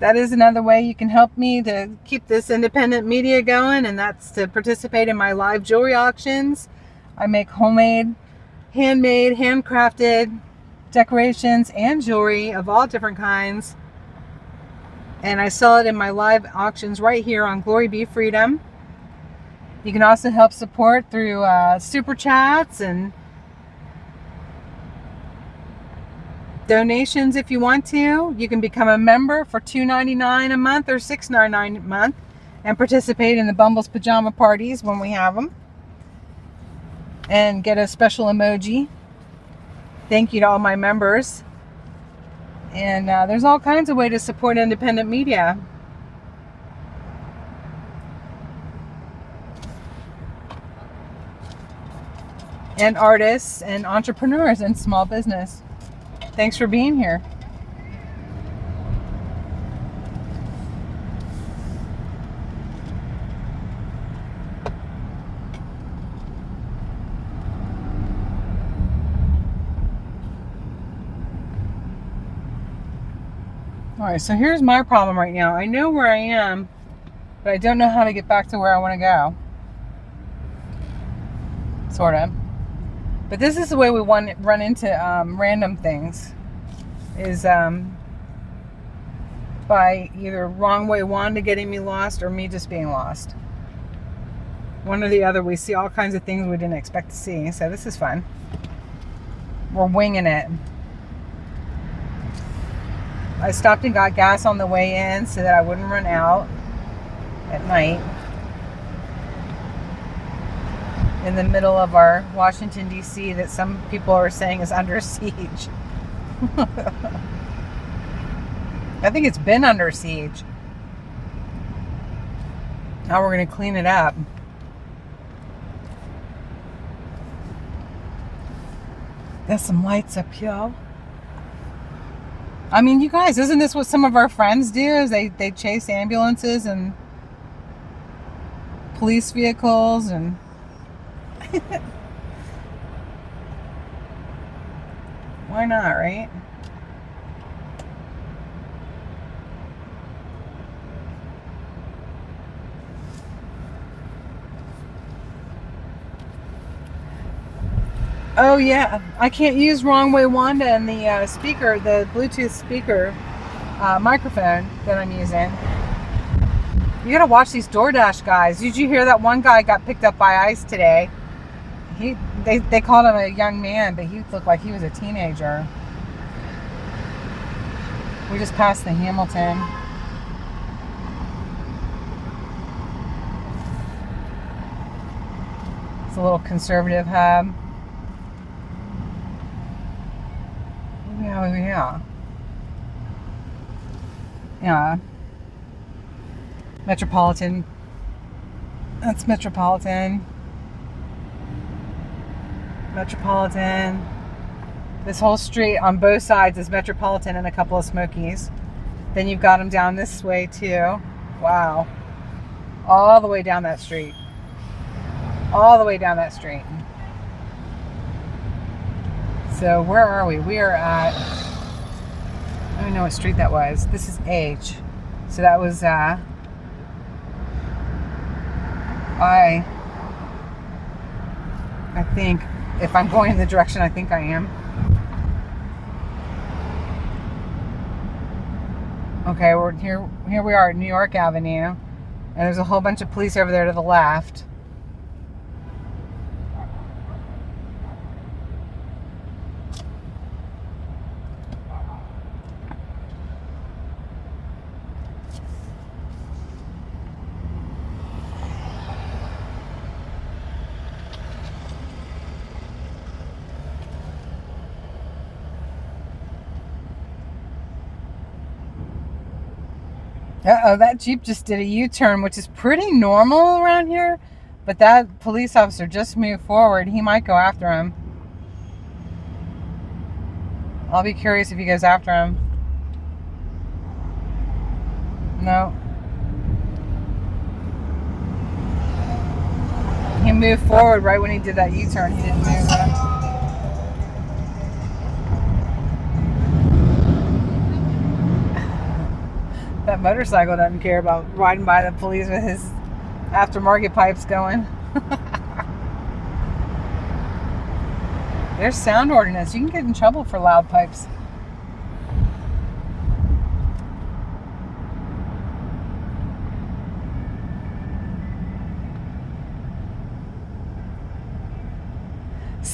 That is another way you can help me to keep this independent media going, and that's to participate in my live jewelry auctions. I make homemade, handmade, handcrafted decorations and jewelry of all different kinds, and I sell it in my live auctions right here on GloryBeeFreedom. You can also help support through super chats and donations if you want to. You can become a member for $2.99 a month or $6.99 a month and participate in the Bumbles pajama parties when we have them. And get a special emoji. Thank you to all my members. And there's all kinds of ways to support independent media. And artists and entrepreneurs and small business. Thanks for being here. Alright, so here's my problem right now. I know where I am, but I don't know how to get back to where I want to go. Sort of. But this is the way we run into random things. Is by either wrong way Wanda getting me lost or me just being lost. One or the other. We see all kinds of things we didn't expect to see. So this is fun. We're winging it. I stopped and got gas on the way in so that I wouldn't run out at night in the middle of our Washington, D.C. that some people are saying is under siege. I think it's been under siege. Now we're going to clean it up. Got some lights up here. I mean, you guys, isn't this what some of our friends do? Is they chase ambulances and police vehicles and why not, right? Oh yeah, I can't use Wrong Way Wanda in the speaker, the Bluetooth speaker microphone that I'm using. You gotta watch these DoorDash guys. Did you hear that one guy got picked up by ICE today? They called him a young man, but he looked like he was a teenager. We just passed the Hamilton. It's a little conservative hub. Yeah. Metropolitan. That's Metropolitan. Metropolitan. This whole street on both sides is Metropolitan and a couple of Smokies. Then you've got them down this way too. Wow. All the way down that street. All the way down that street. So where are we? We are at, I don't even know what street that was. This is H. So that was, I think, if I'm going in the direction I think I am. Okay, we're here we are at New York Avenue. And there's a whole bunch of police over there to the left. Uh-oh, that Jeep just did a U-turn, which is pretty normal around here. But that police officer just moved forward. He might go after him. I'll be curious if he goes after him. No. He moved forward right when he did that U-turn. He didn't move up. That motorcycle doesn't care about riding by the police with his aftermarket pipes going. There's sound ordinance. You can get in trouble for loud pipes.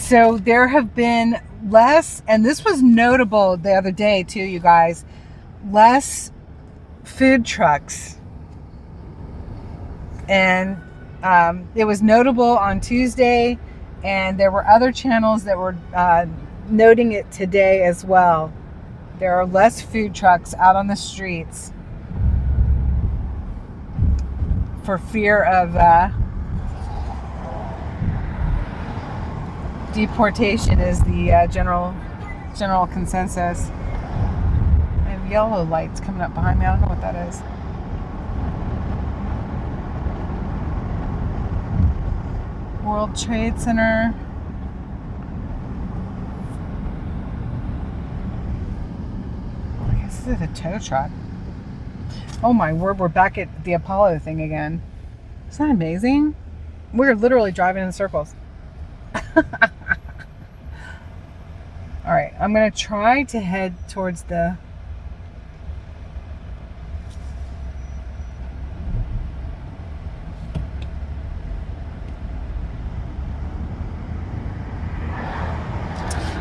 So there have been less, and this was notable the other day too, you guys, less food trucks. And it was notable on Tuesday, and there were other channels that were noting it today as well. There are less food trucks out on the streets for fear of deportation is the general consensus. I have yellow lights coming up behind me. I don't know what that is. World Trade Center. I guess this is a tow truck. Oh my word, we're back at the Apollo thing again. Isn't that amazing? We're literally driving in circles. All right, I'm gonna try to head towards the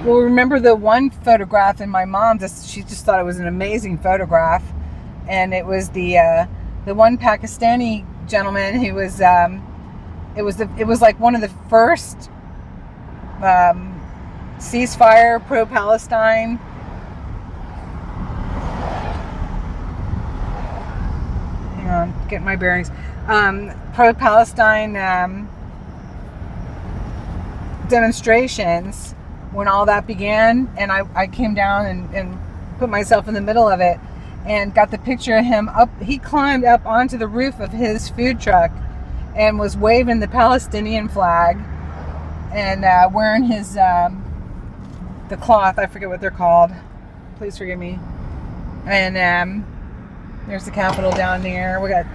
well, remember the one photograph in my mom's, she just thought it was an amazing photograph, and it was the one Pakistani gentleman who was it was like one of the first ceasefire pro-Palestine hang on, get my bearings, pro-Palestine demonstrations when all that began, and I came down and put myself in the middle of it and got the picture of him up. He climbed up onto the roof of his food truck and was waving the Palestinian flag and wearing his the cloth, I forget what they're called, please forgive me. And there's the Capitol down there. We got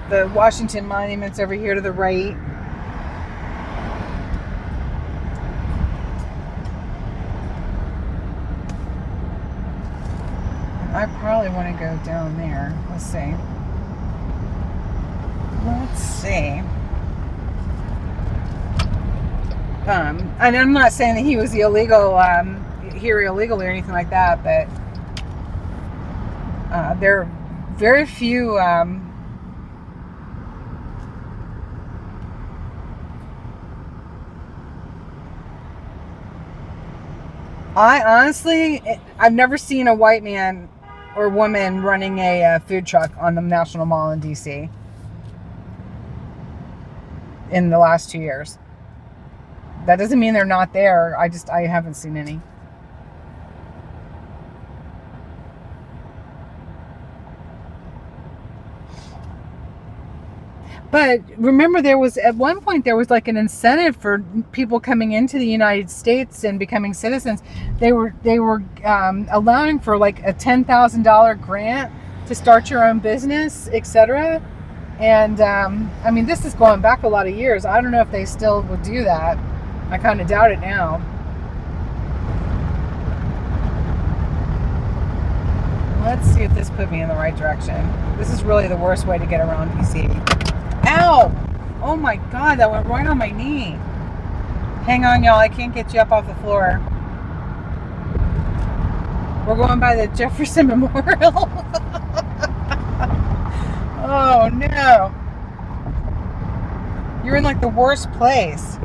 the Washington monuments over here to the right. I probably want to go down there. Let's see. And I'm not saying that he was illegal, here illegally or anything like that, but there are very few I've never seen a white man or woman running a food truck on the National Mall in DC in the last 2 years. That doesn't mean they're not there. I haven't seen any. But remember, there was at one point there was like an incentive for people coming into the United States and becoming citizens. They were allowing for like a $10,000 grant to start your own business, etc. And I mean, this is going back a lot of years. I don't know if they still would do that. I kind of doubt it now. Let's see if this put me in the right direction. This is really the worst way to get around DC. Ow! Oh my God, that went right on my knee. Hang on, y'all. I can't get you up off the floor. We're going by the Jefferson Memorial. Oh no. You're in like the worst place.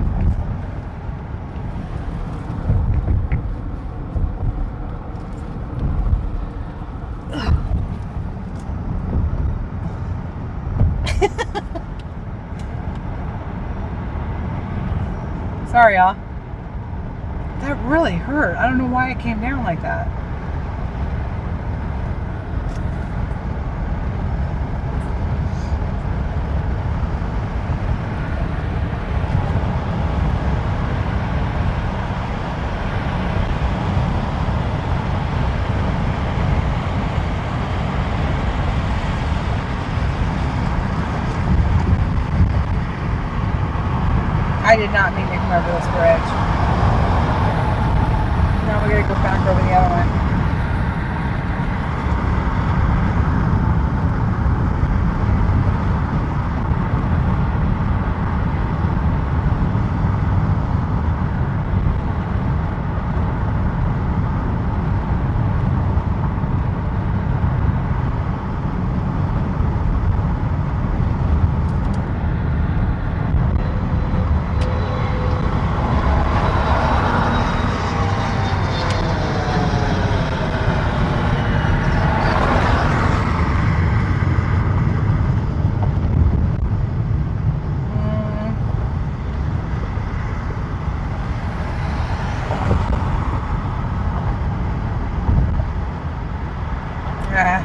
Sorry, y'all. That really hurt. I don't know why it came down like that. I did not mean to come over this bridge. Now we gotta go back over the other one. I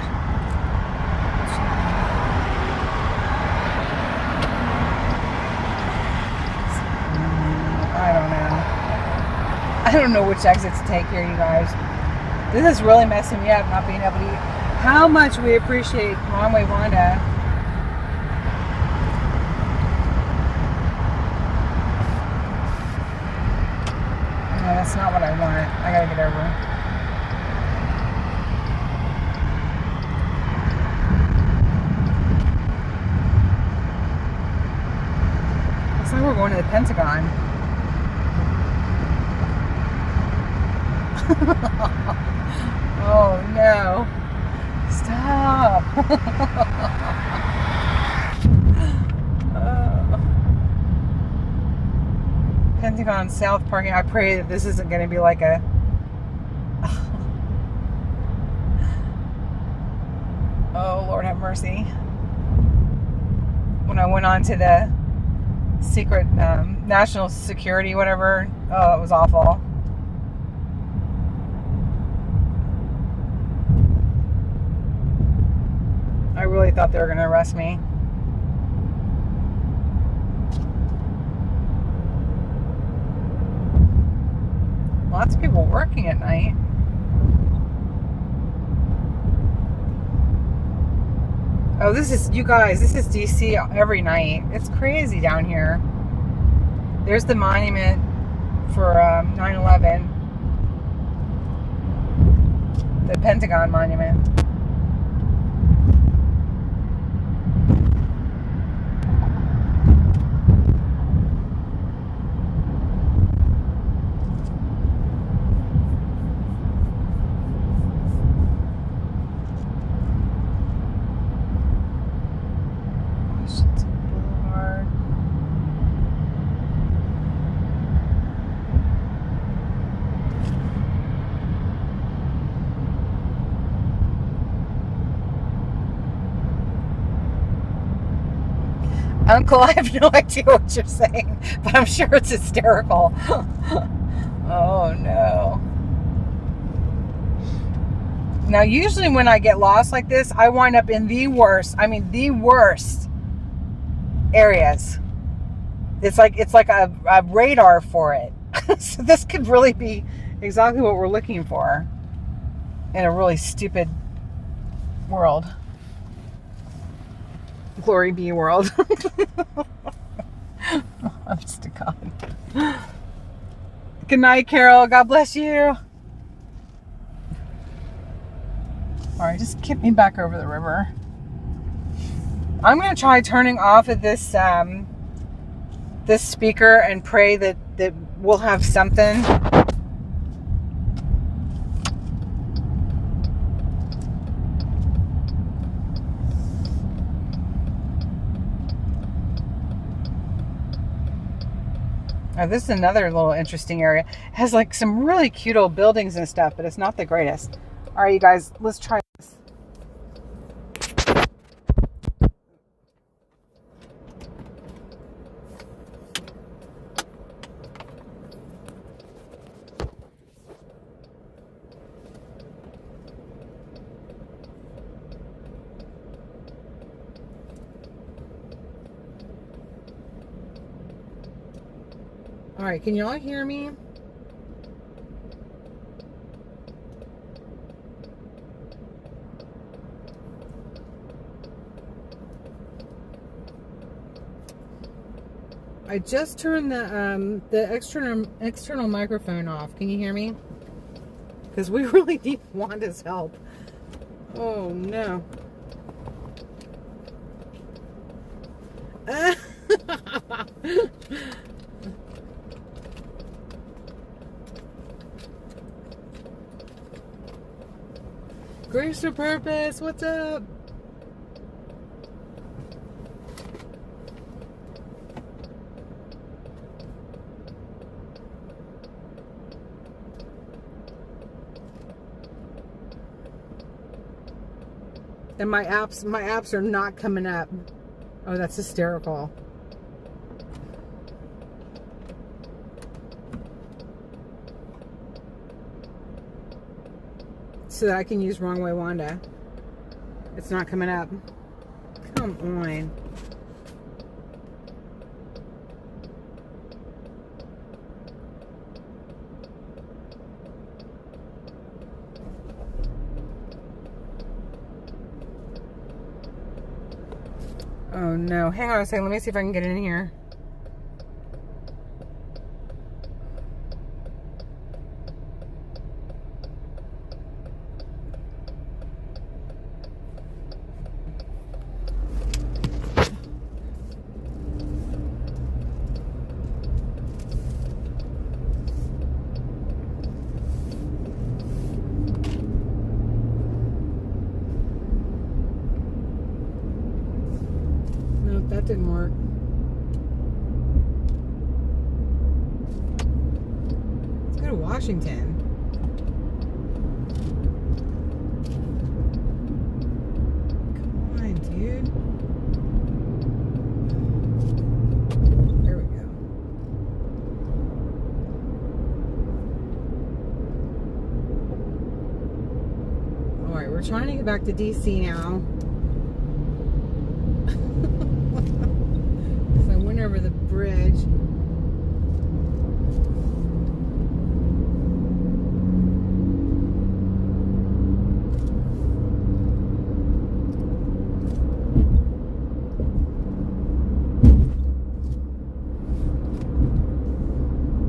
don't know which exit to take here, you guys. This is really messing me up, not being able to eat. How much we appreciate Wrong Way Wanda. No, that's not what I want. I gotta get over. Looks like we're going to the Pentagon. Oh no. Stop. Pentagon South parking. I pray that this isn't going to be like a... Oh, Lord have mercy. When I went on to the secret national security, whatever, oh, it was awful. I really thought they were going to arrest me. Lots of people working at night. Oh, this is, you guys, this is DC every night. It's crazy down here. There's the monument for 9/11. The Pentagon monument. Uncle, I have no idea what you're saying, but I'm sure it's hysterical. Oh no. Now usually when I get lost like this, I wind up in the worst areas. It's like a radar for it. So this could really be exactly what we're looking for in a really stupid world. GloryBee world. Honest to God. Good night, Carol. God bless you. Alright, just get me back over the river. I'm going to try turning off of this this speaker and pray that we'll have something. Oh, this is another little interesting area. It has like some really cute old buildings and stuff, but it's not the greatest. All right, you guys, let's try this. All right, can y'all hear me? I just turned the external microphone off. Can you hear me? Because we really need Wanda's help. Oh no. Grace to Purpose, what's up? And my apps are not coming up. Oh, that's hysterical. So that I can use Wrong Way Wanda. It's not coming up. Come on. Oh no. Hang on a second. Let me see if I can get in here. That didn't work. Let's go to Washington. Come on, dude. There we go. Alright, we're trying to get back to DC now. Over the bridge.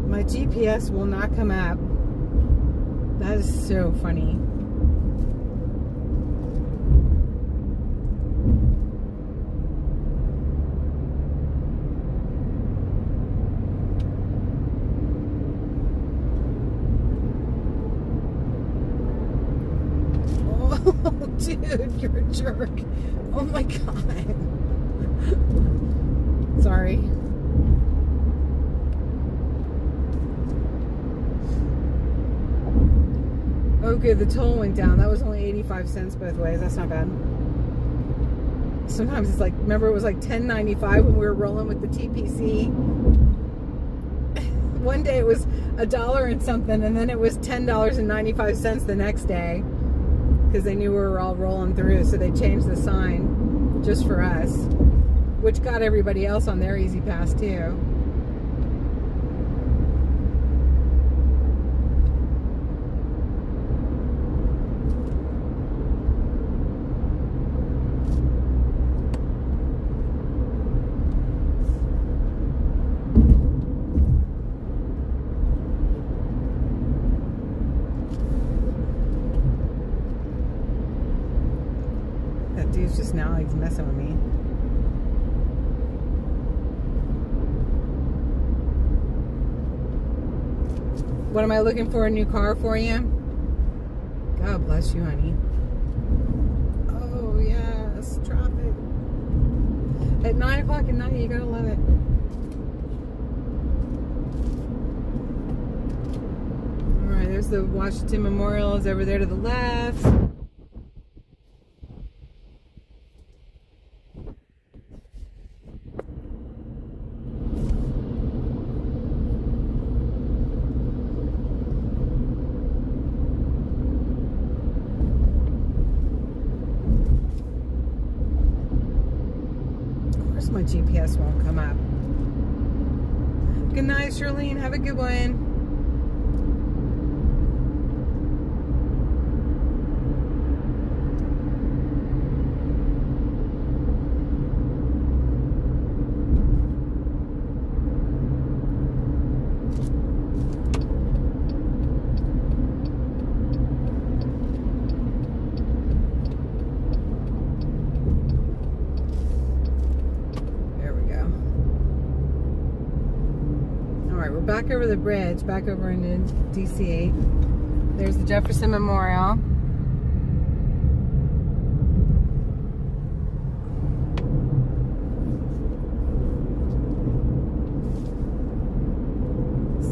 My GPS will not come up. That is so funny. Dude, you're a jerk. Oh my god. Sorry. Okay, the toll went down. That was only 85 cents both ways. That's not bad. Sometimes it's like, remember it was like $10.95 when we were rolling with the TPC? One day it was $1 and something, and then it was $10.95 the next day. Because they knew we were all rolling through, so they changed the sign just for us, which got everybody else on their easy pass too. Dude's just now like messing with me. What am I looking for? A new car for you? God bless you, honey. Oh yes, traffic. At 9 o'clock at night, you gotta love it. All right, there's the Washington Memorial. Is over there to the left. My GPS won't come up. Good night, Shirlene. Have a good one. We're back over the bridge, back over into DC. There's the Jefferson Memorial.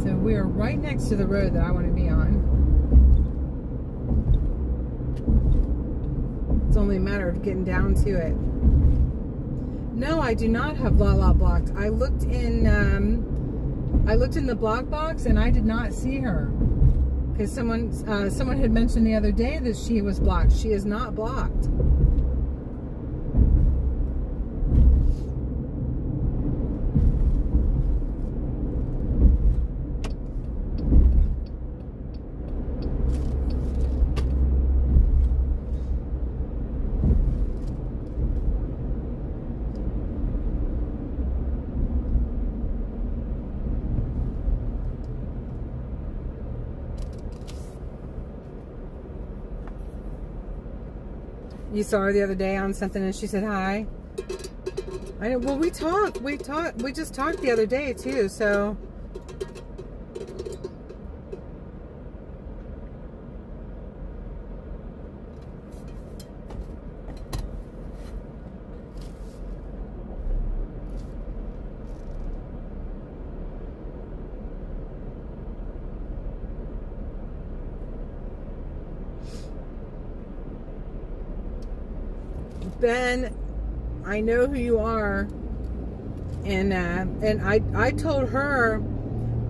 So we are right next to the road that I want to be on. It's only a matter of getting down to it. No, I do not have Lala blocked. I looked in the block box and I did not see her because someone had mentioned the other day that she was blocked. She is not blocked. You saw her the other day on something and she said hi. I know. Well, we just talked the other day too, so. Ben, I know who you are, and I told her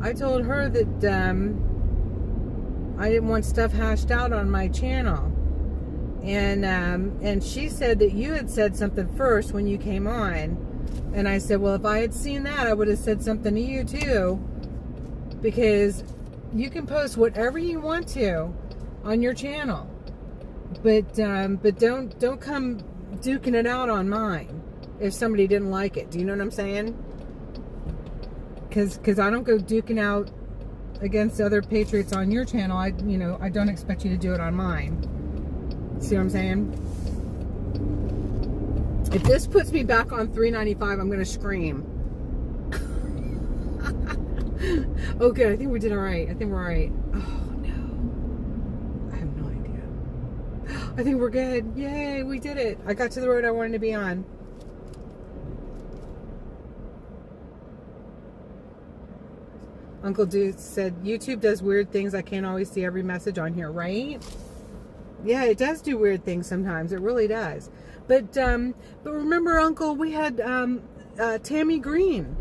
that I didn't want stuff hashed out on my channel, and she said that you had said something first when you came on, and I said, well, if I had seen that, I would have said something to you too, because you can post whatever you want to on your channel, but don't come duking it out on mine if somebody didn't like it. Do you know what I'm saying? Because I don't go duking out against other patriots on your channel. I don't expect you to do it on mine. See what I'm saying? If this puts me back on $3.95, I'm gonna scream. Okay, I think we did all right. I think we're all right. Oh no, I have no idea. I think we're good. Yay, we did it. I got to the road I wanted to be on. Uncle Dude said, YouTube does weird things. I can't always see every message on here, right? Yeah, it does do weird things sometimes. It really does. But remember, Uncle, we had Tammy Green.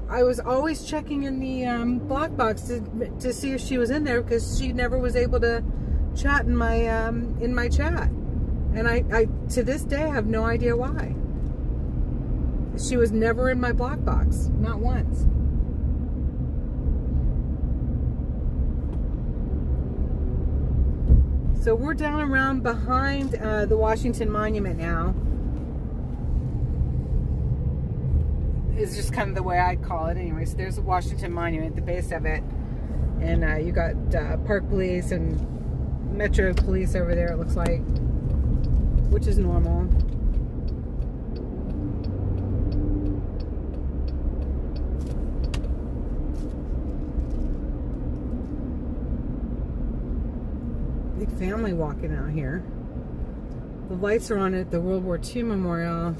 I was always checking in the block box to see if she was in there, because she never was able to chat in my chat, and I to this day have no idea why. She was never in my block box, not once. So we're down around behind the Washington Monument now. It's just kind of the way I'd call it anyway. So there's the Washington Monument at the base of it. And you got Park Police and Metro Police over there, it looks like. Which is normal. Big family walking out here. The lights are on at the World War II Memorial,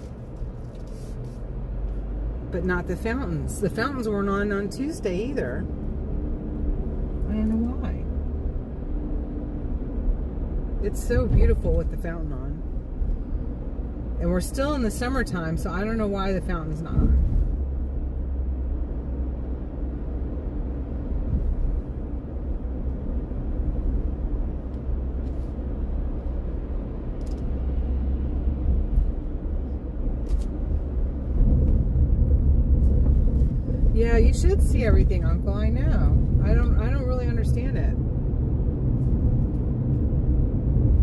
but not the fountains. The fountains weren't on Tuesday either. I don't know why. It's so beautiful with the fountain on. And we're still in the summertime, so I don't know why the fountain's not on. Yeah, you should see everything, Uncle. I know. I don't really understand it.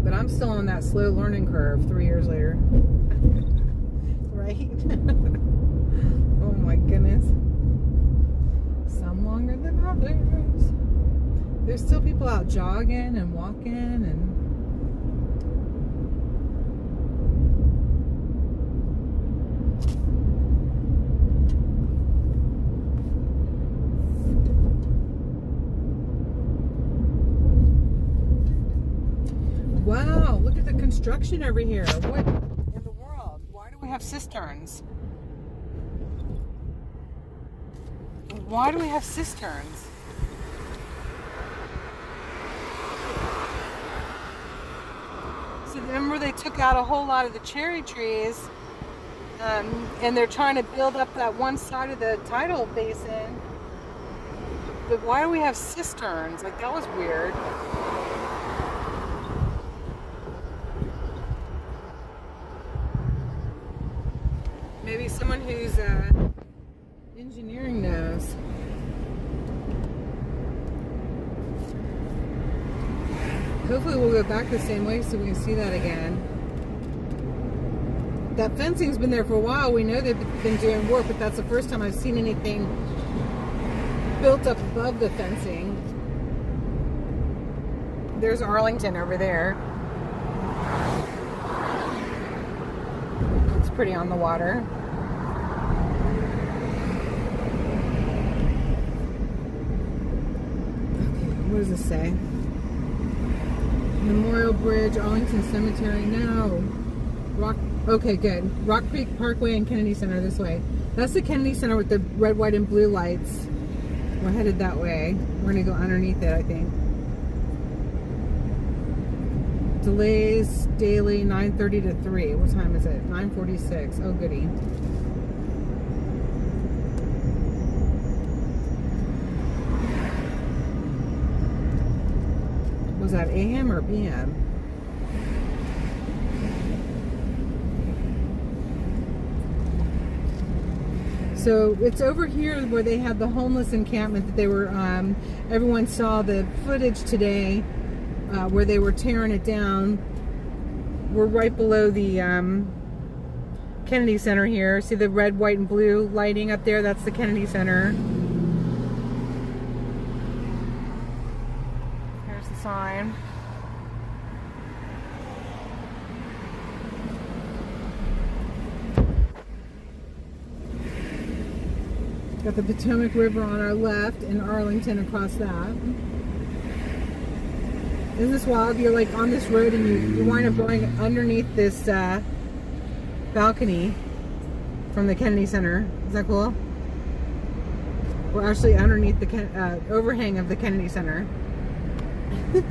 But I'm still on that slow learning curve 3 years later. Right? Oh my goodness. Some longer than others. There's still people out jogging and walking and wow, look at the construction over here. What in the world? Why do we have cisterns? Why do we have cisterns? So remember they took out a whole lot of the cherry trees, and they're trying to build up that one side of the tidal basin. But why do we have cisterns? Like, that was weird. Maybe someone who's engineering knows. Hopefully we'll go back the same way so we can see that again. That fencing's been there for a while. We know they've been doing work, but that's the first time I've seen anything built up above the fencing. There's Arlington over there. looks pretty on the water. Okay, what does this say? Memorial Bridge, Arlington Cemetery. No. Rock. Okay, good. Rock Creek Parkway and Kennedy Center this way. That's the Kennedy Center with the red, white, and blue lights. We're headed that way. We're going to go underneath it, I think. Delays daily 9:30 to 3. What time is it? 9:46. Oh, goody. Was that AM or PM? So it's over here where they had the homeless encampment that they were, everyone saw the footage today where they were tearing it down. We're right below the Kennedy Center here. See the red, white, and blue lighting up there? That's the Kennedy Center. Here's the sign. Got the Potomac River on our left and Arlington across that. Isn't this wild? You're like on this road and you wind up going underneath this balcony from the Kennedy Center. Is that cool? We're actually underneath the overhang of the Kennedy Center. Kind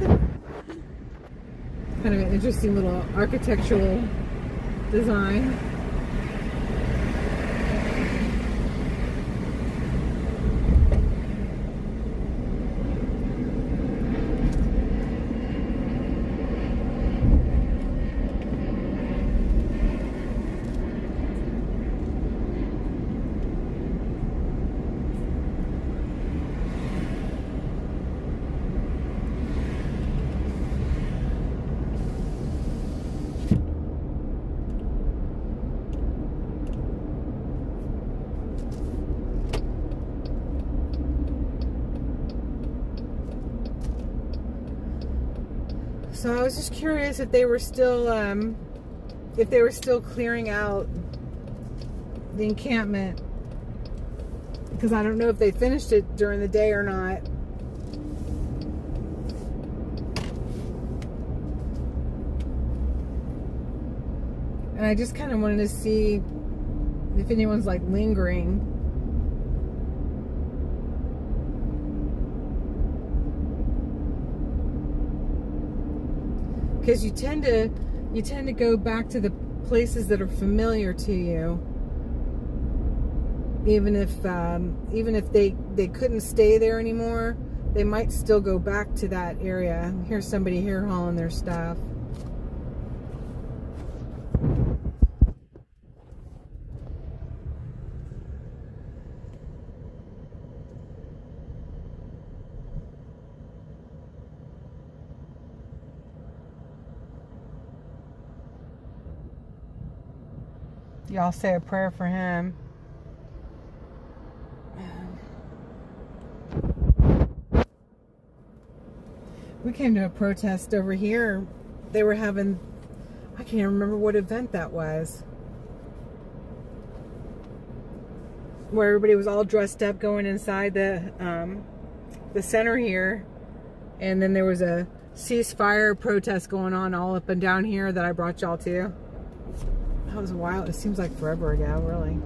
of an interesting little architectural design. So I was just curious if they were still clearing out the encampment, because I don't know if they finished it during the day or not. And I just kind of wanted to see if anyone's like lingering. Because you tend to go back to the places that are familiar to you, even if they couldn't stay there anymore, they might still go back to that area. Here's somebody here hauling their stuff. Y'all say a prayer for him. We came to a protest over here. They were having, I can't remember what event that was, where everybody was all dressed up going inside the center here, and then there was a ceasefire protest going on all up and down here that I brought y'all to. That was a while. It seems like forever ago, really.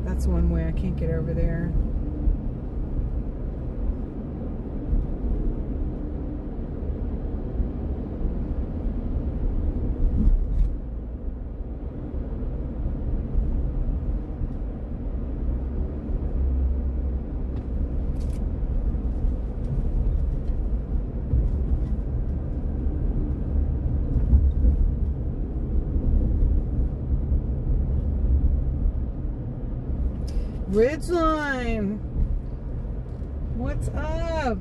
That's one way. I can't get over there. Ridgeline, what's up?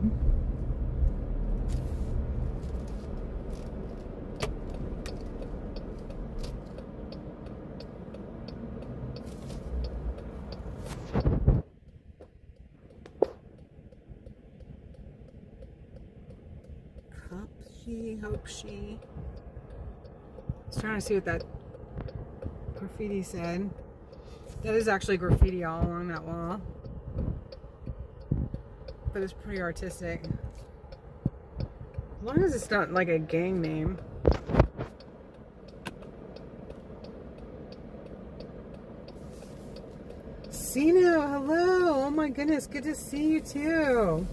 hope she. I was trying to see what that graffiti said. That is actually graffiti all along that wall. But it's pretty artistic. As long as it's not like a gang name. Sino, hello! Oh my goodness, good to see you too.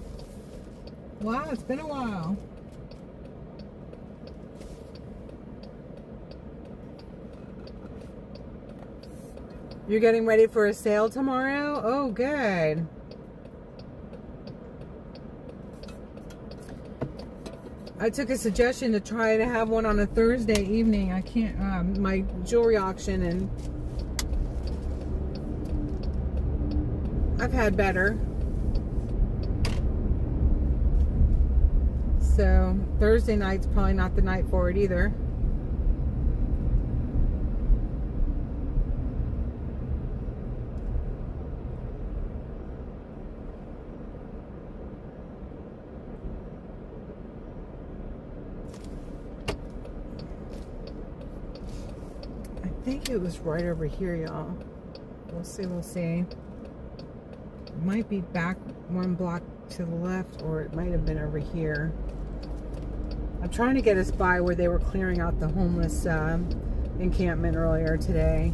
Wow, it's been a while. You're getting ready for a sale tomorrow? Oh, good. I took a suggestion to try to have one on a Thursday evening. I can't, my jewelry auction, and I've had better. So Thursday night's probably not the night for it either. I think it was right over here, y'all. We'll see, we'll see. It might be back one block to the left, or it might have been over here. I'm trying to get us by where they were clearing out the homeless encampment earlier today,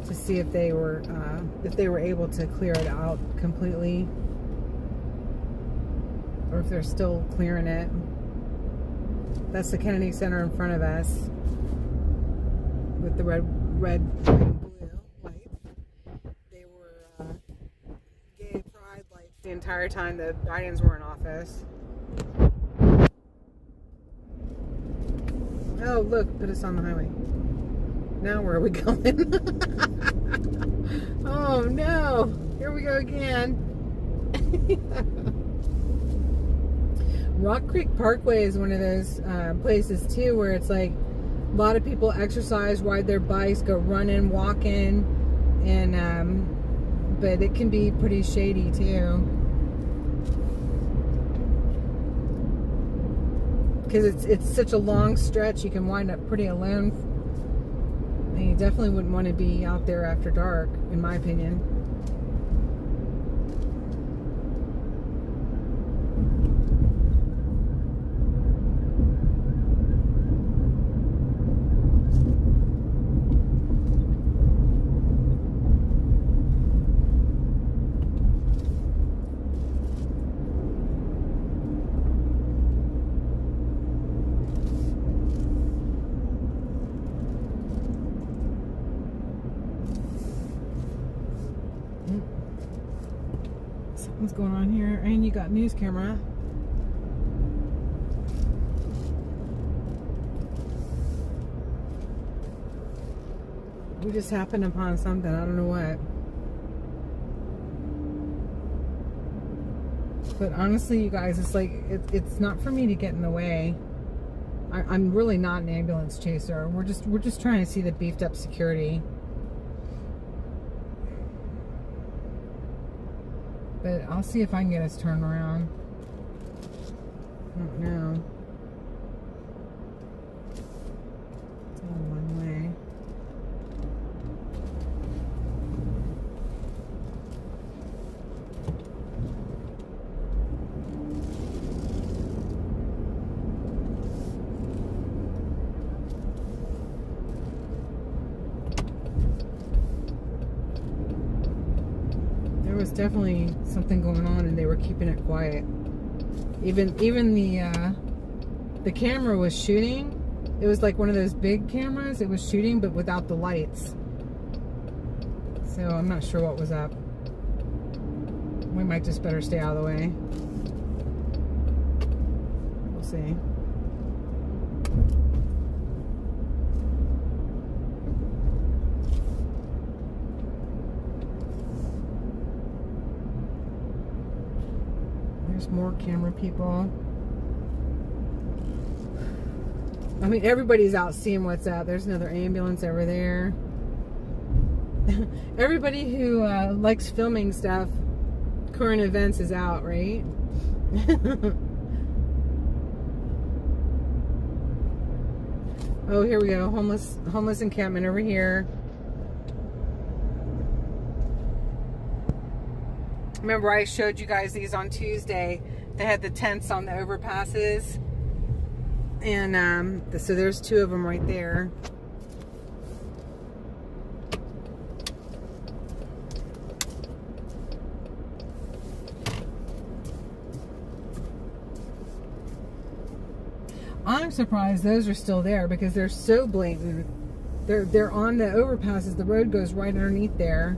to see if they were able to clear it out completely, or if they're still clearing it. That's the Kennedy Center in front of us with the red, blue lights. They were gay pride lights the entire time the Bidens were in office. Oh, look, put us on the highway. Now where are we going? Oh, no. Here we go again. Rock Creek Parkway is one of those places, too, where it's like a lot of people exercise, ride their bikes, go running, walking, and but it can be pretty shady, too. Because it's such a long stretch, you can wind up pretty alone. And you definitely wouldn't want to be out there after dark, in my opinion. Something's going on here, and you got news camera. We just happened upon something, I don't know what. But honestly, you guys, it's like, it's not for me to get in the way. I'm really not an ambulance chaser. We're just trying to see the beefed up security. But I'll see if I can get us turned around. I don't know. It's all one way. There was definitely something going on, and they were keeping it quiet. Even the camera was shooting. It was like one of those big cameras. It was shooting, but without the lights. So I'm not sure what was up. We might just better stay out of the way. We'll see. More camera people. I mean, everybody's out seeing what's out. There's another ambulance over there. Everybody who likes filming stuff, current events, is out, right? Oh, here we go. Homeless encampment over here. Remember I showed you guys these on Tuesday. They had the tents on the overpasses. And so there's 2 of them right there. I'm surprised those are still there because they're so blatant. They're on the overpasses. The road goes right underneath there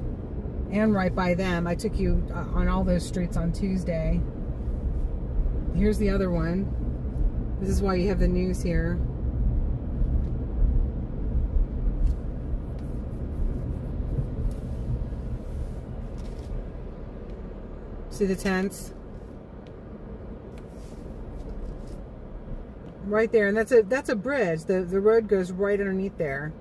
and right by them. I took you on all those streets on Tuesday. Here's the other one. This is why you have the news here. See the tents? Right there, and that's a bridge. The road goes right underneath there.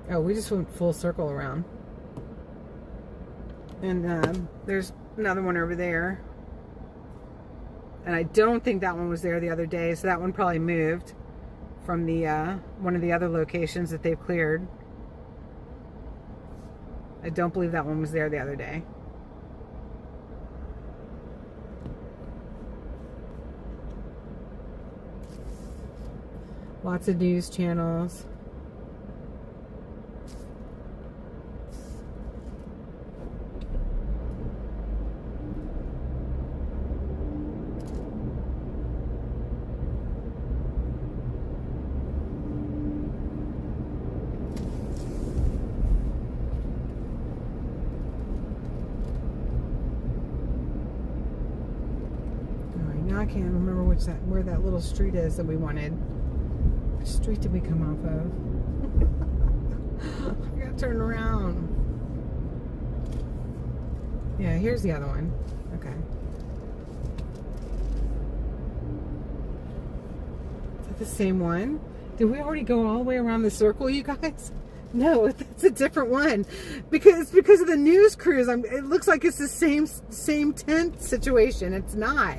Oh, we just went full circle around. And there's another one over there. And I don't think that one was there the other day, so that one probably moved from the one of the other locations that they've cleared. I don't believe that one was there the other day. Lots of news channels. I can't remember where that little street is that we wanted. Which street did we come off of? I gotta turn around. Yeah, here's the other one. Okay. Is that the same one? Did we already go all the way around the circle, you guys? No, that's a different one. Because of the news crews, it looks like it's the same tent situation. It's not.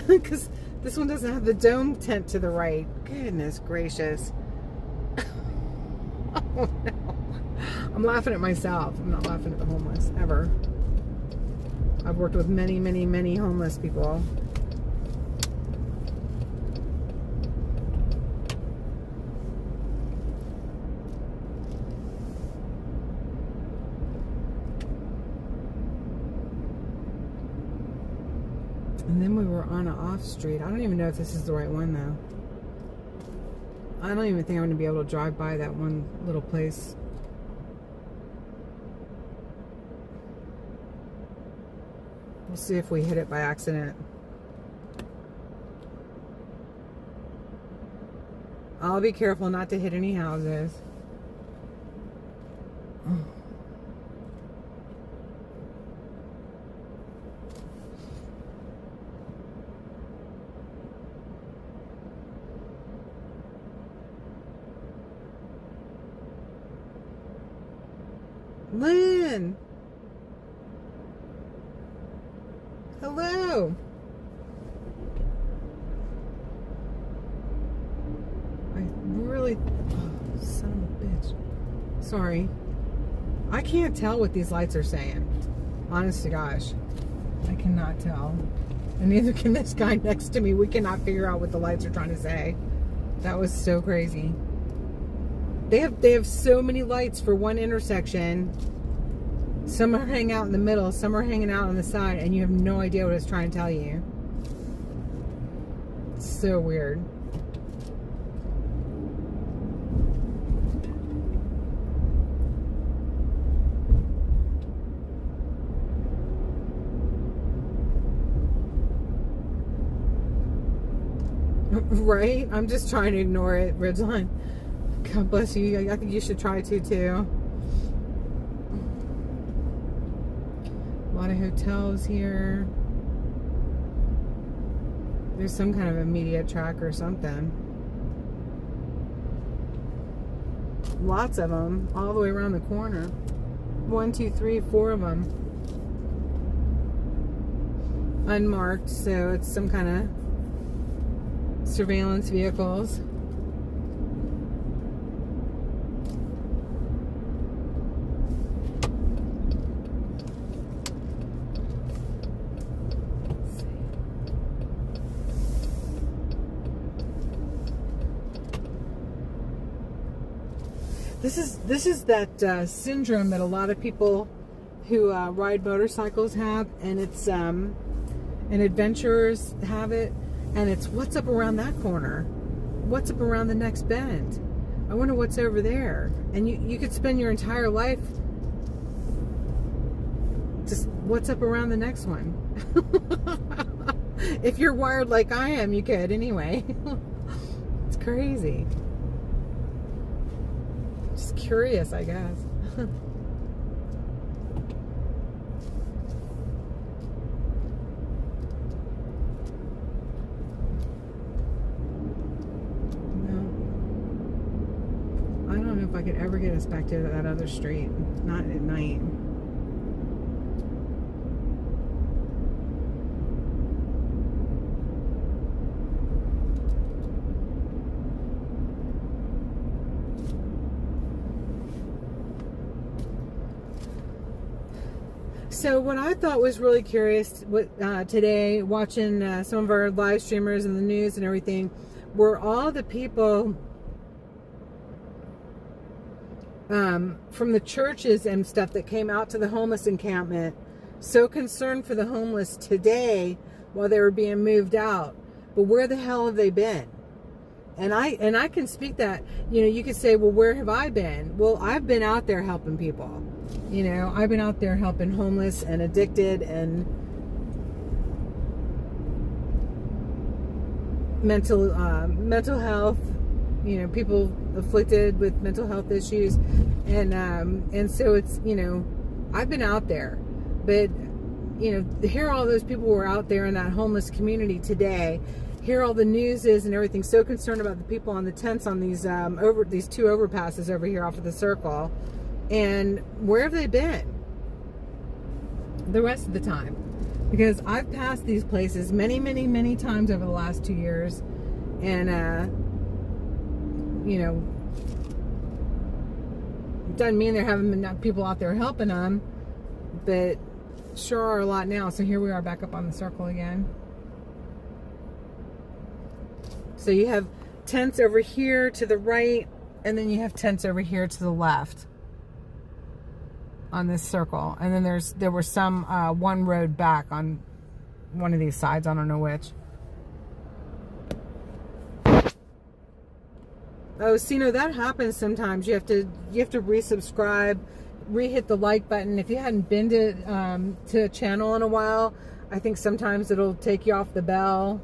Because this one doesn't have the dome tent to the right. Goodness gracious. Oh no. I'm laughing at myself. I'm not laughing at the homeless, ever. I've worked with many, many, many homeless people. And then we were on an off street. I don't even know if this is the right one though. I don't even think I'm going to be able to drive by that one little place. We'll see if we hit it by accident. I'll be careful not to hit any houses. Lynn! Hello! I really... Oh, son of a bitch. Sorry. I can't tell what these lights are saying. Honest to gosh. I cannot tell. And neither can this guy next to me. We cannot figure out what the lights are trying to say. That was so crazy. They have so many lights for one intersection. Some are hanging out in the middle, some are hanging out on the side, and you have no idea what it's trying to tell you. It's so weird. Right? I'm just trying to ignore it, Ridgeline. God bless you. I think you should try to too. A lot of hotels here. There's some kind of a media track or something. Lots of them all the way around the corner. 1, 2, 3, 4 of them unmarked, so it's some kind of surveillance vehicles. This is that syndrome that a lot of people who ride motorcycles have, and it's and adventurers have it, and it's what's up around that corner, what's up around the next bend, I wonder what's over there. And you could spend your entire life just what's up around the next one. If you're wired like I am, you could anyway. It's crazy. Just curious, I guess. I don't know if I could ever get us back to that other street. Not at night. So what I thought was really curious today, watching some of our live streamers and the news and everything, were all the people from the churches and stuff that came out to the homeless encampment, so concerned for the homeless today while they were being moved out. But where the hell have they been? And I can speak that, you know, you could say, well, where have I been? Well, I've been out there helping people. You know, I've been out there helping homeless and addicted and mental health, you know, people afflicted with mental health issues, and so it's, you know, I've been out there, but you know, here all those people were out there in that homeless community today. Here all the news is and everything, so concerned about the people on the tents on these these two overpasses over here off of the circle. And where have they been the rest of the time? Because I've passed these places many, many, many times over the last 2 years, and you know, doesn't mean there haven't been people out there helping them, but sure are a lot now. So here we are back up on the circle again. So you have tents over here to the right, and then you have tents over here to the left on this circle. And then there were some one road back on one of these sides, I don't know which. Oh, see, no, that happens sometimes. You have to resubscribe, re-hit the like button. If you hadn't been to a channel in a while, I think sometimes it'll take you off the bell.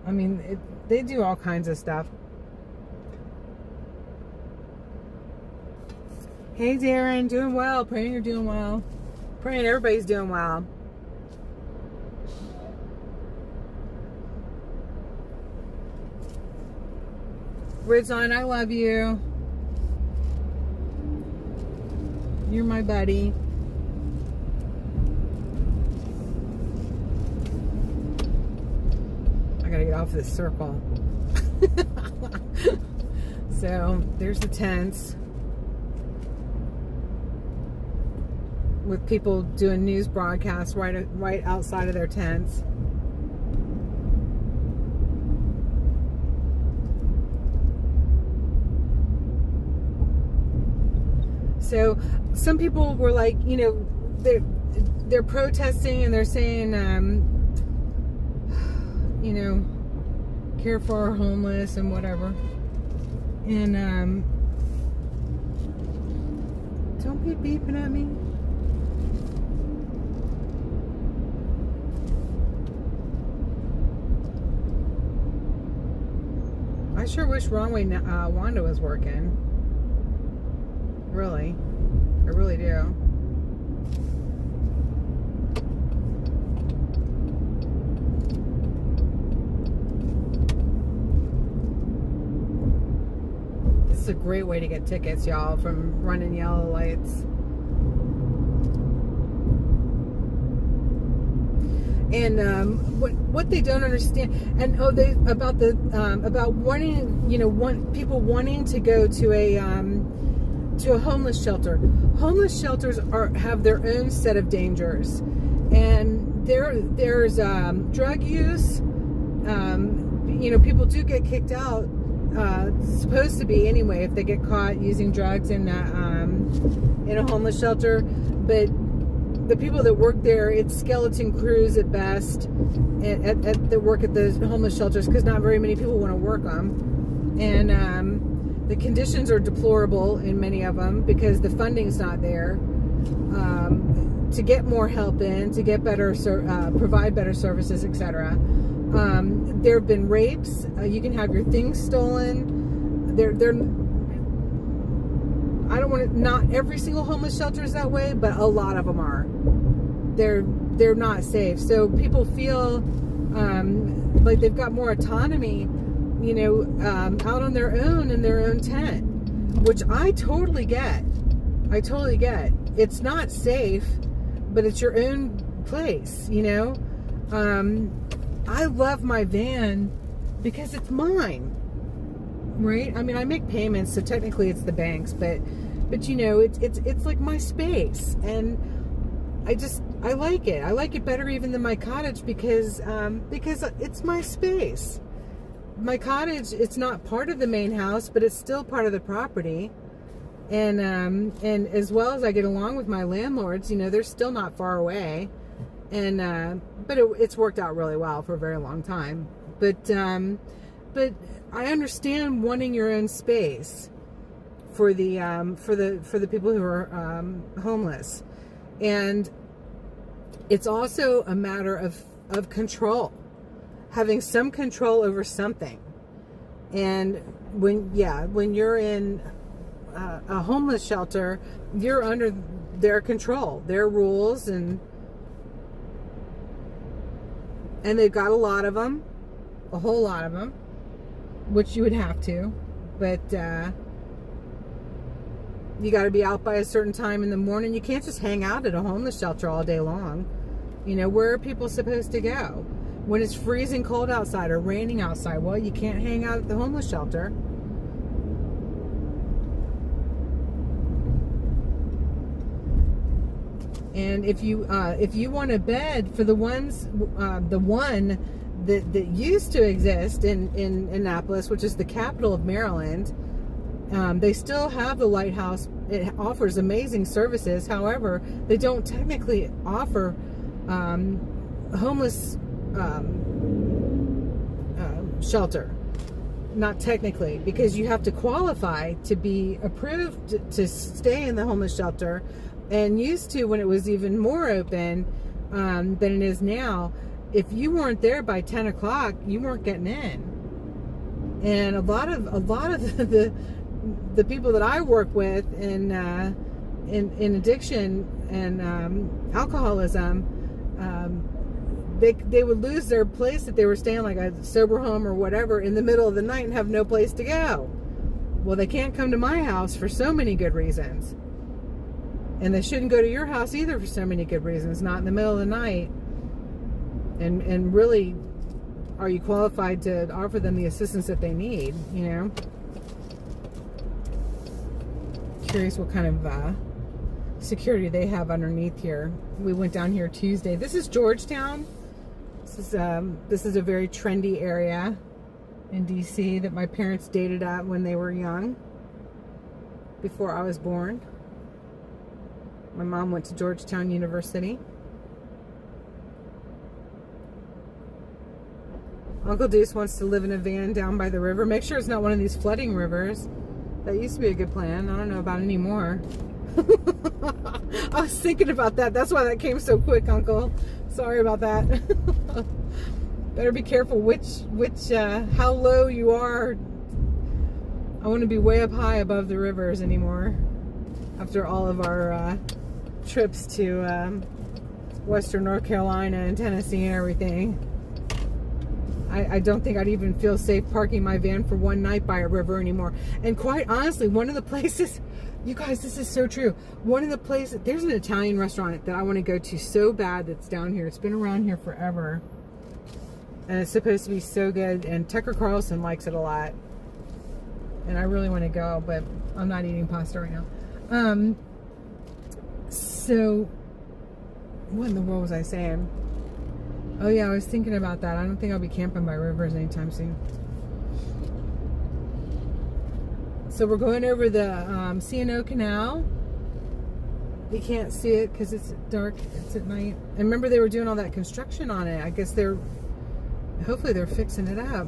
I mean, they do all kinds of stuff. Hey, Darren, doing well. Praying you're doing well. Praying everybody's doing well. Ridgeline, I love you. You're my buddy. I gotta get off this circle. So there's the tents with people doing news broadcasts right outside of their tents. So some people were like, you know, they're protesting and they're saying, you know, care for our homeless and whatever. And don't be beeping at me. I sure wish Wrongway Wanda was working. Really. I really do. This is a great way to get tickets, y'all, from running yellow lights. And what they don't understand, and about wanting, people wanting to go to a homeless shelter. Homeless shelters have their own set of dangers, and there's drug use. People do get kicked out. Supposed to be anyway if they get caught using drugs in a homeless shelter, but the people that work there, it's skeleton crews at best that work at the homeless shelters, because not very many people want to work them, and the conditions are deplorable in many of them because the funding's not there to get more help in, to get better provide better services, etc. There have been rapes. You can have your things stolen. I don't want to. Not every single homeless shelter is that way, but a lot of them are. They're not safe. So people feel like they've got more autonomy, out on their own in their own tent, which I totally get. It's not safe, but it's your own place, I love my van because it's mine, right? I mean, I make payments, so technically it's the bank's, but it's like my space, and I like it. I like it better even than my cottage because it's my space. My cottage, it's not part of the main house, but it's still part of the property, and as well as I get along with my landlords, they're still not far away. And but it's worked out really well for a very long time. But I understand wanting your own space for the people who are homeless, and it's also a matter of control, having some control over something. And when you're in a homeless shelter, you're under their control, their rules, and they've got a lot of them, a whole lot of them, which you would have to, but you got to be out by a certain time in the morning. You can't just hang out at a homeless shelter all day long. Where are people supposed to go when it's freezing cold outside or raining outside? Well, you can't hang out at the homeless shelter. And if you want a bed for the one that used to exist in Annapolis, which is the capital of Maryland, they still have the Lighthouse. It offers amazing services. However, they don't technically offer homeless shelter. Not technically, because you have to qualify to be approved to stay in the homeless shelter. And used to, when it was even more open than it is now, if you weren't there by 10 o'clock, you weren't getting in. And a lot of the people that I work with in addiction and alcoholism, they would lose their place that they were staying, like a sober home or whatever, in the middle of the night and have no place to go. Well, they can't come to my house for so many good reasons. And they shouldn't go to your house either for so many good reasons, not in the middle of the night. And really, are you qualified to offer them the assistance that they need, Curious what kind of security they have underneath here. We went down here Tuesday. This is Georgetown. This is a very trendy area in DC that my parents dated at when they were young, before I was born. My mom went to Georgetown University. Uncle Deuce wants to live in a van down by the river. Make sure it's not one of these flooding rivers. That used to be a good plan. I don't know about anymore. I was thinking about that. That's why that came so quick, Uncle. Sorry about that. Better be careful how low you are. I want to be way up high above the rivers anymore. After all of our trips to Western North Carolina and Tennessee and everything. I don't think I'd even feel safe parking my van for one night by a river anymore. And quite honestly, one of the places, you guys, this is so true. One of the places, there's an Italian restaurant that I want to go to so bad that's down here. It's been around here forever. And it's supposed to be so good. And Tucker Carlson likes it a lot. And I really want to go, but I'm not eating pasta right now. So, what in the world was I saying? Oh yeah, I was thinking about that. I don't think I'll be camping by rivers anytime soon. So we're going over the C&O Canal. You can't see it because it's dark. It's at night. And remember, they were doing all that construction on it. I guess hopefully they're fixing it up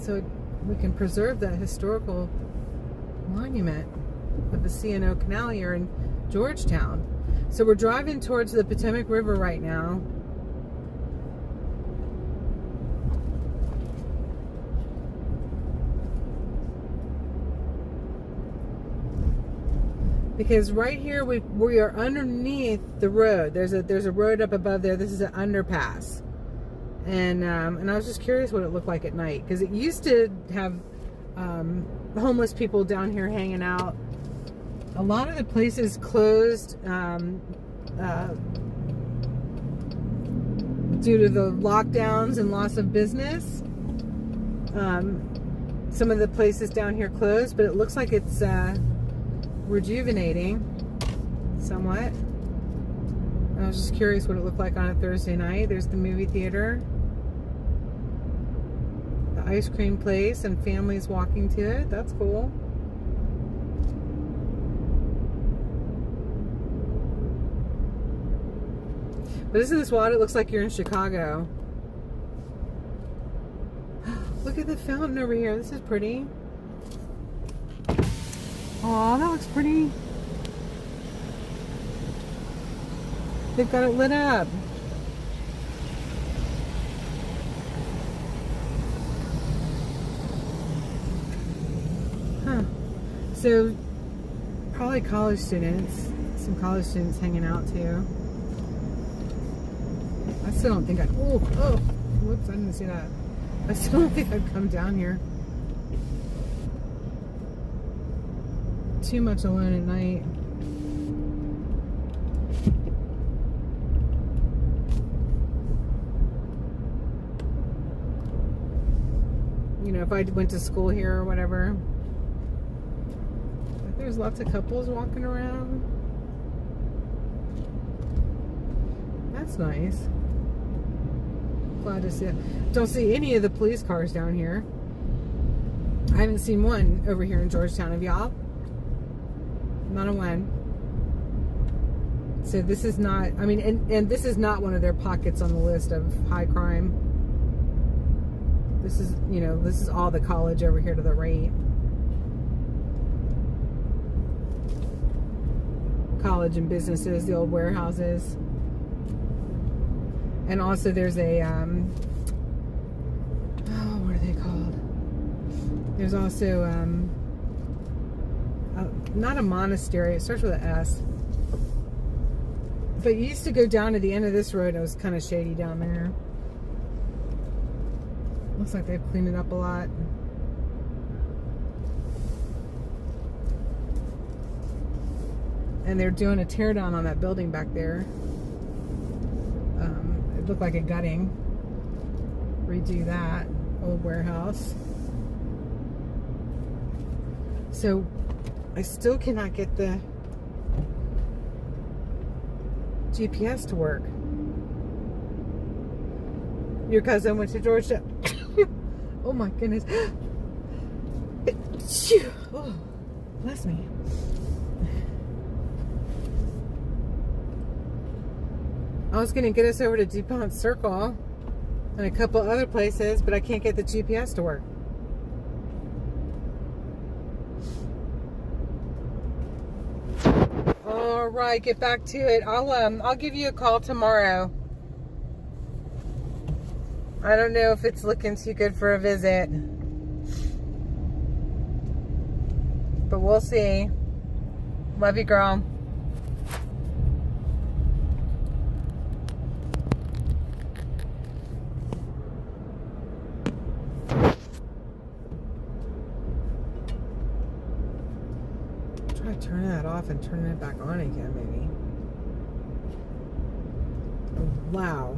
so we can preserve that historical monument of the C&O Canal here in Georgetown. So we're driving towards the Potomac River right now. Because right here we are underneath the road. There's a road up above there. This is an underpass. And I was just curious what it looked like at night, because it used to have homeless people down here hanging out. A lot of the places closed due to the lockdowns and loss of business. Some of the places down here closed, but it looks like it's rejuvenating somewhat. I was just curious what it looked like on a Thursday night. There's the movie theater, the ice cream place, and families walking to it. That's cool. But isn't this wild? It looks like you're in Chicago. Look at the fountain over here. This is pretty. Oh, that looks pretty. They've got it lit up. Huh. So, probably college students. Some college students hanging out too. I still don't think I'd... Oh, whoops, I didn't see that. I still don't think I'd come down here. Too much alone at night. You know, if I went to school here or whatever. But there's lots of couples walking around. That's nice. Glad to see it. Don't see any of the police cars down here. I haven't seen one over here in Georgetown. Have y'all? Not a one. So this is not, I mean, and this is not one of their pockets on the list of high crime. This is, you know, this is all the college over here to the right. College and businesses, the old warehouses. And also there's a, what are they called? There's also, not a monastery, it starts with an S. But you used to go down to the end of this road, and it was kind of shady down there. Looks like they've cleaned it up a lot. And they're doing a teardown on that building back there. It looked like a gutting. Redo that old warehouse. So I still cannot get the GPS to work. Your cousin went to Georgia. Oh my goodness. Oh, bless me. I was going to get us over to DuPont Circle and a couple other places, but I can't get the GPS to work. All right, get back to it. I'll give you a call tomorrow. I don't know if it's looking too good for a visit, but we'll see. Love you, girl. Try turning that off and turning it back on again, maybe. Oh, wow.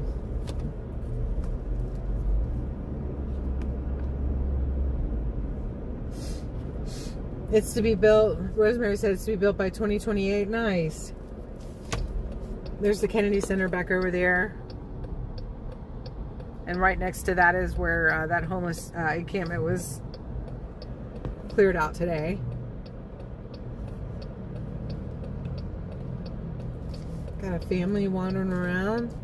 It's to be built, Rosemary said it's to be built by 2028. Nice. There's the Kennedy Center back over there. And right next to that is where that homeless encampment was cleared out today. Got a family wandering around.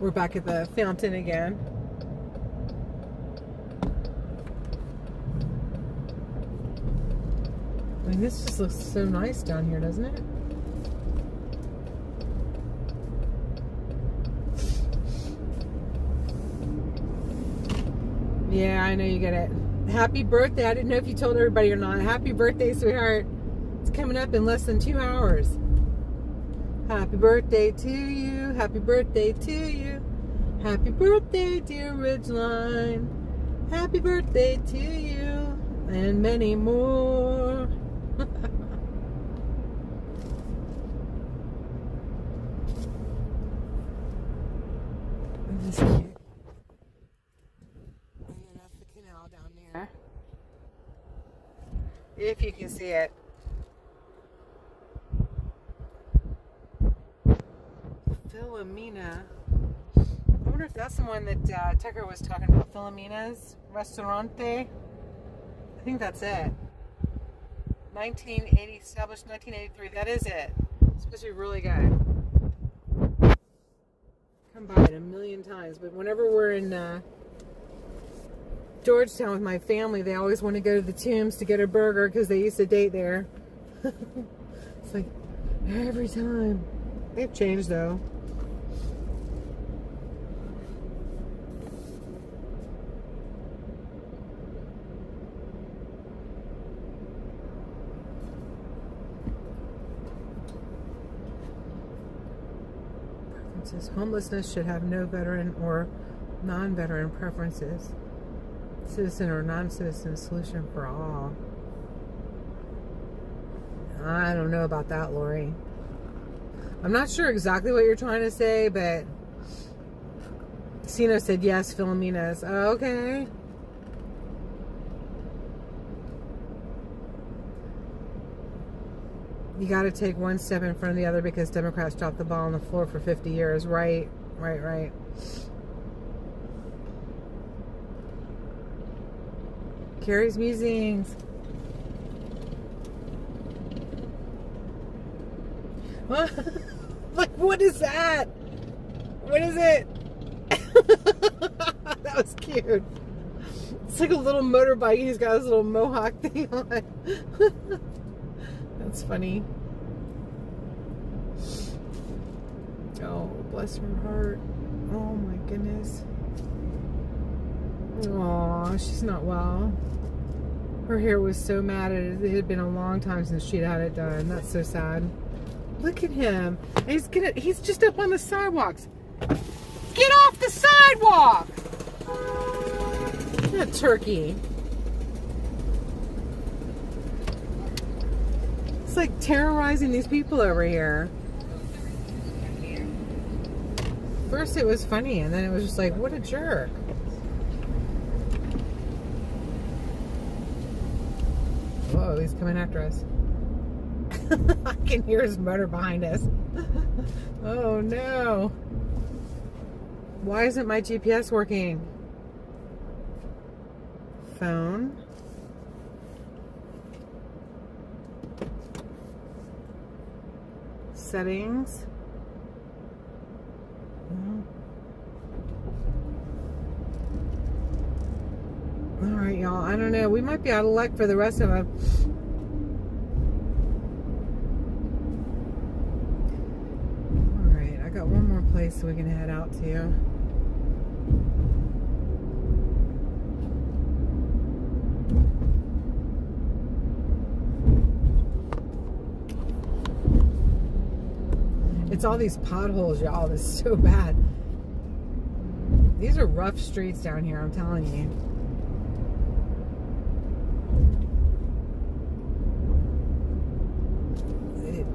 We're back at the fountain again. I mean, this just looks so nice down here, doesn't it? Yeah, I know you get it. Happy birthday. I didn't know if you told everybody or not. Happy birthday, sweetheart. It's coming up in less than 2 hours. Happy birthday to you. Happy birthday to you. Happy birthday, dear Ridgeline. Happy birthday to you. And many more. This is cute. And then that's the canal down there. If you can see it. Philomena. I wonder if that's the one that Tucker was talking about. Philomena's Restaurante. I think that's it. 1980, established 1983. That is it. It's supposed to be really good. Come by it a million times, but whenever we're in Georgetown with my family, they always want to go to the Tombs to get a burger because they used to date there. It's like every time. They've changed though. Says homelessness should have no veteran or non-veteran preferences. Citizen or non-citizen solution for all. I don't know about that, Lori. I'm not sure exactly what you're trying to say, but Sino said yes, Philomena's. Oh, okay. You got to take one step in front of the other because Democrats dropped the ball on the floor for 50 years. Right. Carrie's Musings. Like, what is that? What is it? That was cute. It's like a little motorbike. He's got his little mohawk thing on. That's funny. Oh, bless her heart. Oh my goodness. Aw, she's not well. Her hair was so matted. It had been a long time since she'd had it done. That's so sad. Look at him. He's just up on the sidewalks. Get off the sidewalk! That turkey. It's like terrorizing these people over here. First it was funny, and then it was just like, what a jerk. Whoa, he's coming after us. I can hear his motor behind us. Oh no. Why isn't my GPS working? Phone. Settings. Alright, y'all. I don't know. We might be out of luck for the rest of them. Alright, I got one more place we can head out to. It's all these potholes, y'all. This is so bad. These are rough streets down here, I'm telling you.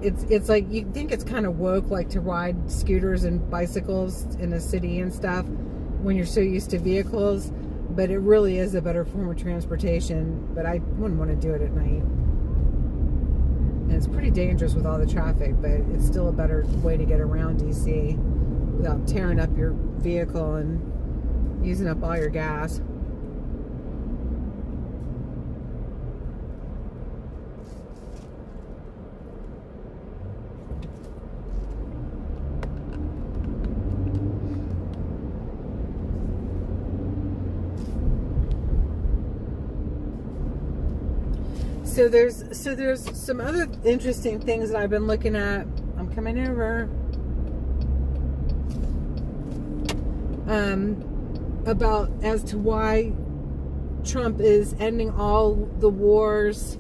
it's like you think it's kind of woke, like to ride scooters and bicycles in a city and stuff when you're so used to vehicles, but it really is a better form of transportation. But I wouldn't want to do it at night, and it's pretty dangerous with all the traffic, but it's still a better way to get around DC without tearing up your vehicle and using up all your gas. So there's some other interesting things that I've been looking at. I'm coming over. About as to why Trump is ending all the wars,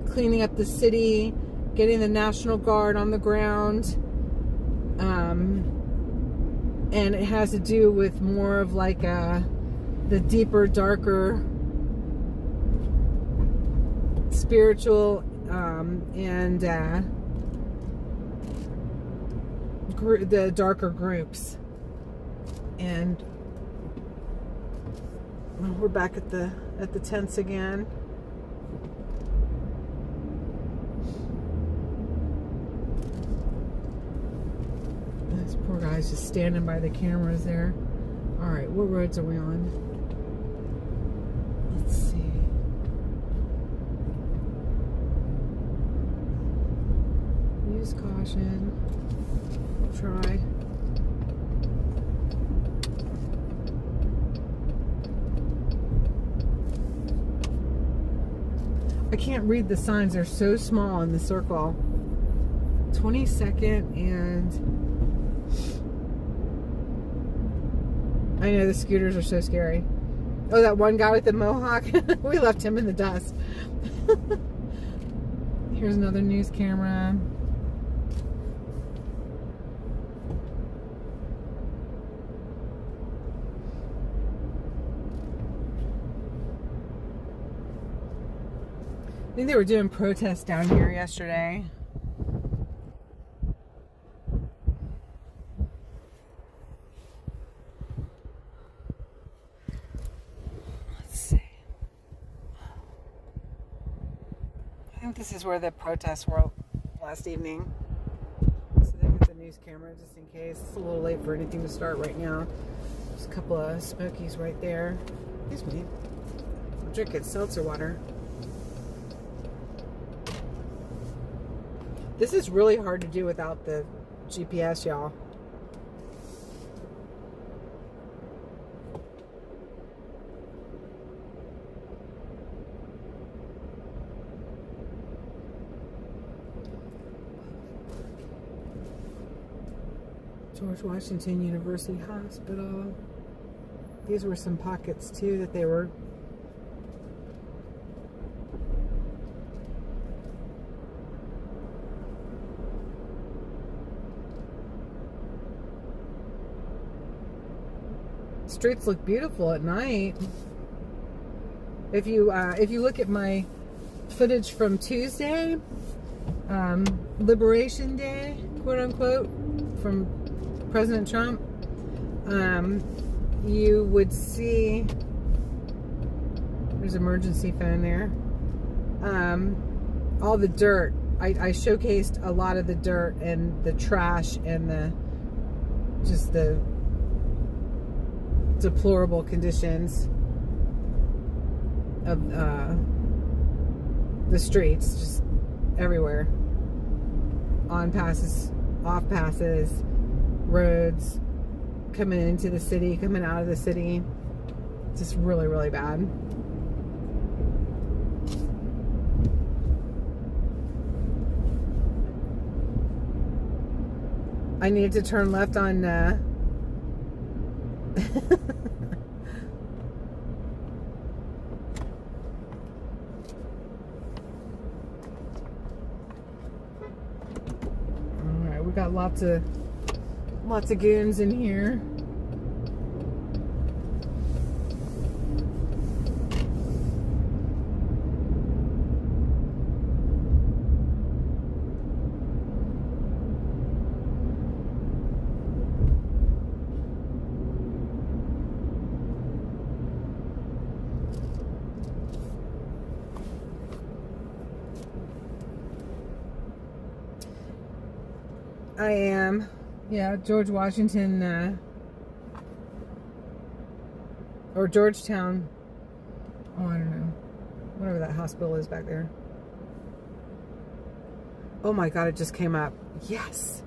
cleaning up the city, getting the National Guard on the ground. And it has to do with more of like the deeper, darker spiritual and the darker groups. And we're back at the tents again. This poor guy's just standing by the cameras there. All right, what roads are we on? Let's see. Use caution. We'll try. I can't read the signs. They're so small in the circle. 22nd and... I know the scooters are so scary. Oh, that one guy with the mohawk. We left him in the dust. Here's another news camera. I think they were doing protests down here yesterday. Let's see. I think this is where the protests were last evening. So they put the news camera just in case. It's a little late for anything to start right now. There's a couple of Smokies right there. Excuse me. I'm drinking seltzer water. This is really hard to do without the GPS, y'all. George Washington University Hospital. These were some pockets too that they were streets look beautiful at night. If you look at my footage from Tuesday, Liberation Day, quote unquote, from President Trump, you would see there's emergency phone there. All the dirt. I showcased a lot of the dirt and the trash and the deplorable conditions of the streets, just everywhere. On passes, off passes, roads, coming into the city, coming out of the city. Just really, really bad. I needed to turn left on Alright, we got lots of goons in here. I am. Yeah, George Washington, or Georgetown. Oh, I don't know. Whatever that hospital is back there. Oh my God, it just came up. Yes.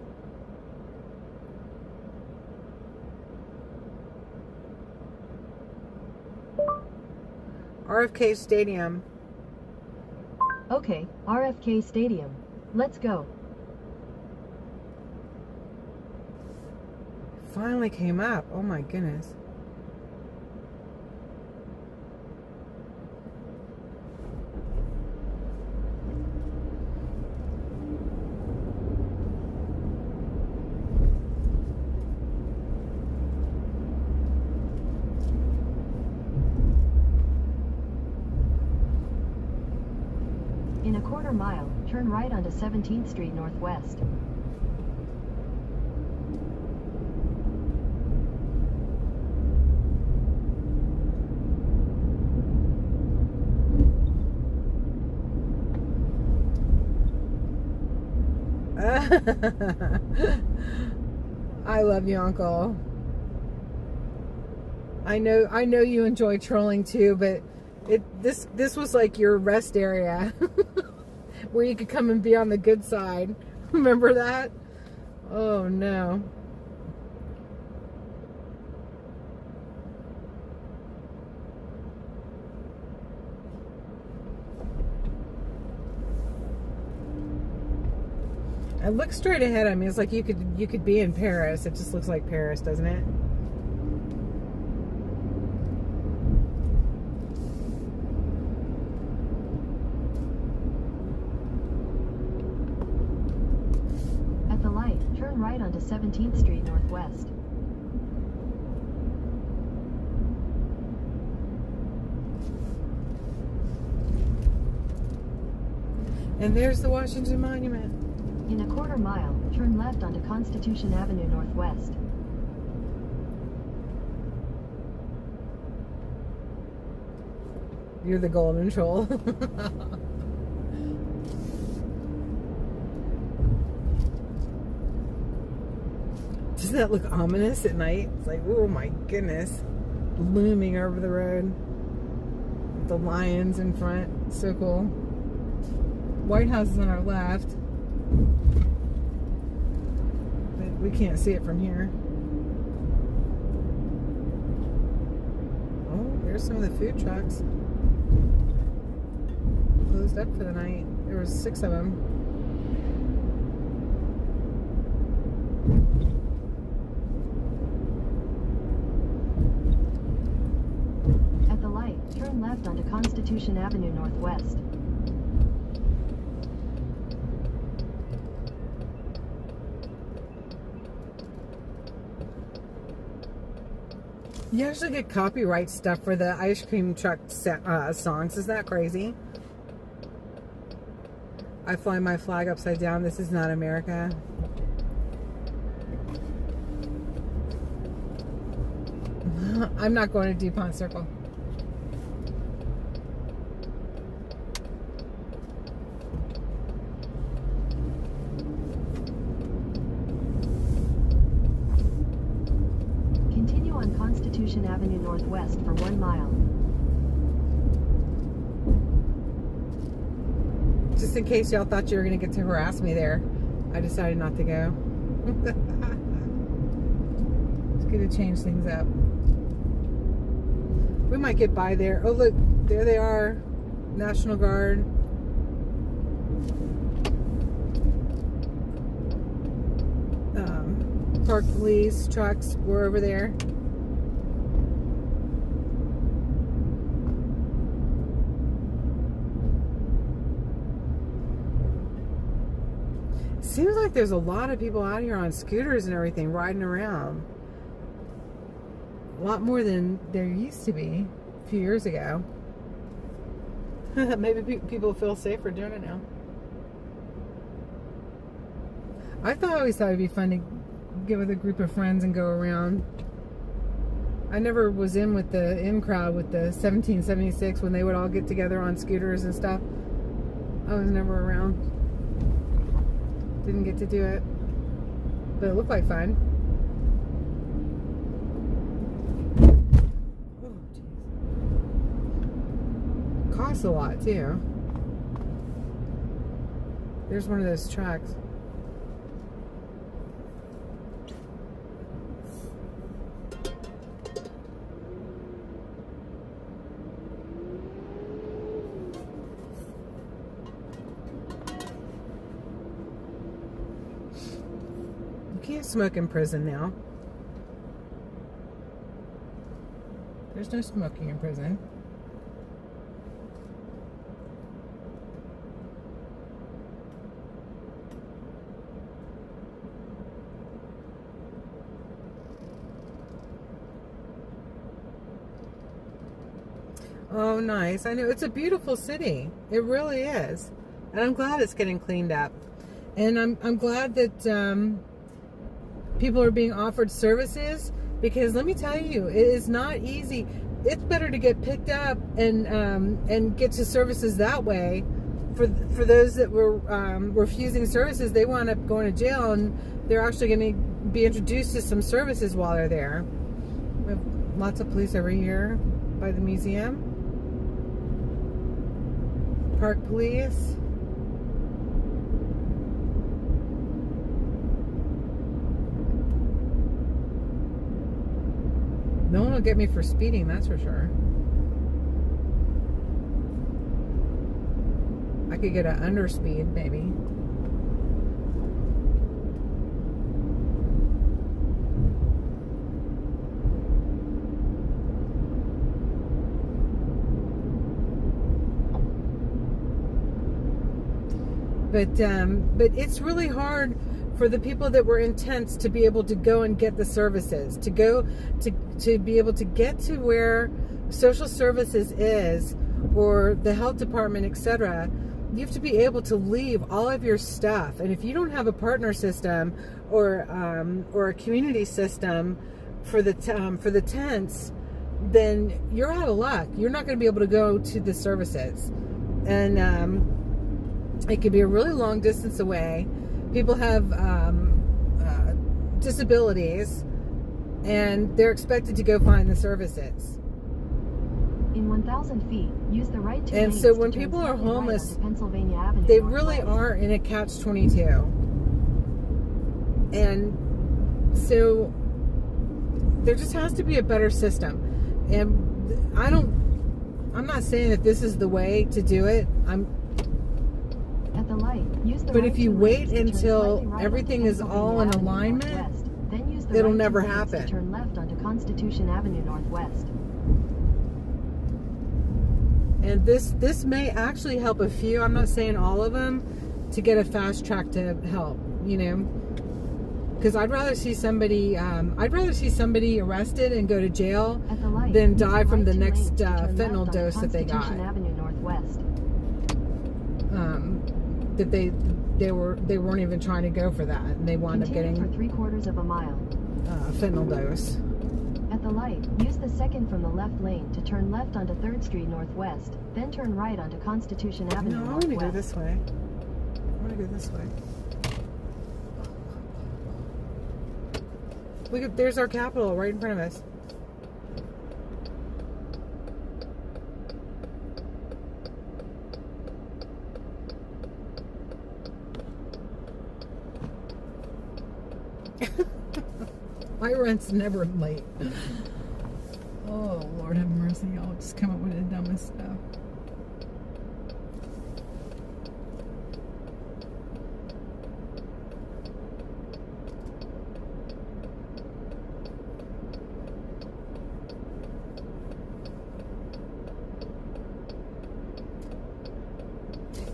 RFK Stadium. Okay, RFK Stadium. Let's go. Finally came up. Oh my goodness. In a quarter mile, turn right onto 17th Street Northwest. I love you, Uncle. I know you enjoy trolling too, but this was like your rest area where you could come and be on the good side. Remember that? Oh no. I look straight ahead. I mean, it's like you could be in Paris. It just looks like Paris, doesn't it? At the light, turn right onto 17th Street Northwest. And there's the Washington Monument. In a quarter mile, turn left onto Constitution Avenue Northwest. You're the golden troll. Doesn't that look ominous at night? It's like, oh my goodness. Looming over the road. The lions in front. So cool. White House is on our left. But we can't see it from here. Oh, there's some of the food trucks. Closed up for the night. There was 6 of them. At the light, turn left onto Constitution Avenue Northwest. You actually get copyright stuff for the ice cream truck songs. Isn't that crazy? I fly my flag upside down. This is not America. I'm not going to DuPont Circle. Continue on Constitution Avenue Northwest for 1 mile. Just in case y'all thought you were going to get to harass me there, I decided not to go. It's going to change things up. We might get by there. Oh, look, there they are. National Guard. Park police, trucks, we're over there. Seems like there's a lot of people out here on scooters and everything riding around. A lot more than there used to be a few years ago. Maybe people feel safer doing it now. I always thought it'd be fun to get with a group of friends and go around. I never was in crowd with the 1776 when they would all get together on scooters and stuff. I was never around. Didn't get to do it. but it looked like fun. Oh, jeez. Costs a lot too. There's one of those trucks. You can't smoke in prison now. There's no smoking in prison. Oh, nice. I know, it's a beautiful city. It really is. And I'm glad it's getting cleaned up. And I'm glad that people are being offered services, because let me tell you, it is not easy. It's better to get picked up and get to services that way. For those that were refusing services, they wound up going to jail, and they're actually going to be introduced to some services while they're there. We have lots of police over here by the museum. Park police. No one will get me for speeding, that's for sure. I could get an underspeed, maybe. But it's really hard for the people that were intense to be able to go and get the services, to go to be able to get to where social services is, or the health department, etc. You have to be able to leave all of your stuff, and if you don't have a partner system or a community system for the tents, then you're out of luck. You're not going to be able to go to the services, and it could be a really long distance away. People have disabilities, and they're expected to go find the services. In 1,000 feet, use the right two And lanes so when to turn people are slightly right homeless, onto Pennsylvania Avenue they Northwest. really are in a catch-22. And so there just has to be a better system. And I'm not saying that this is the way to do it. At the light, use the But right if you two wait lanes to turn until slightly right everything onto is all in Pennsylvania Avenue alignment, Northwest. Then use the it'll right never two lanes happen. to turn left onto Constitution Avenue Northwest. And this may actually help a few, I'm not saying all of them, to get a fast track to help, you know, because I'd rather see somebody arrested and go to jail At the light, than use die from right the two next lanes to turn left fentanyl onto dose that they got. Constitution Avenue Northwest. That they weren't even trying to go for that, and they wound up Continue getting for 3/4 of a mile. fentanyl dose. At the light, use the second from the left lane to turn left onto 3rd Street Northwest, then turn right onto Constitution Avenue No, I want to Northwest. go this way. I want to go this way. Look at, there's our Capitol right in front of us. My rent's never late. Oh, Lord have mercy. I'll just come up with the dumbest stuff.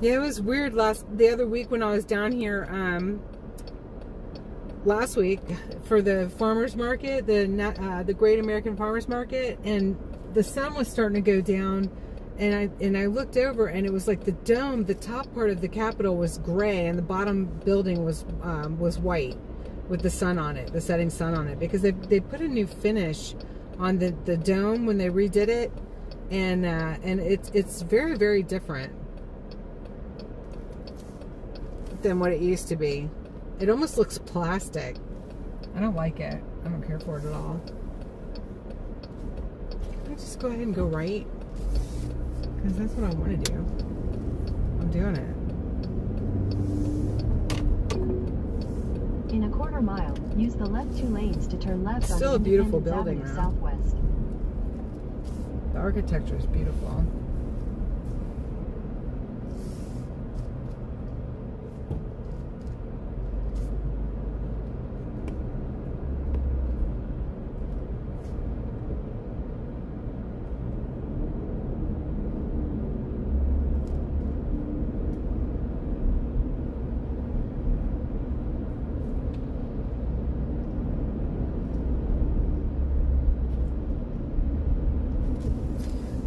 Yeah, it was weird the other week when I was down here, last week for the farmers market, the Great American Farmers Market, and the sun was starting to go down, and I looked over, and it was like the dome, the top part of the Capitol was gray, and the bottom building was white with the sun on it, the setting sun on it, because they put a new finish on the dome when they redid it, and it's very, very different than what it used to be. It almost looks plastic. I don't like it. I don't care for it at all. Can I just go ahead and go right? Because that's what I want to do. I'm doing it. In a quarter mile, use the left 2 lanes to turn left Still onto a beautiful Independence building, Avenue though. Southwest. The architecture is beautiful.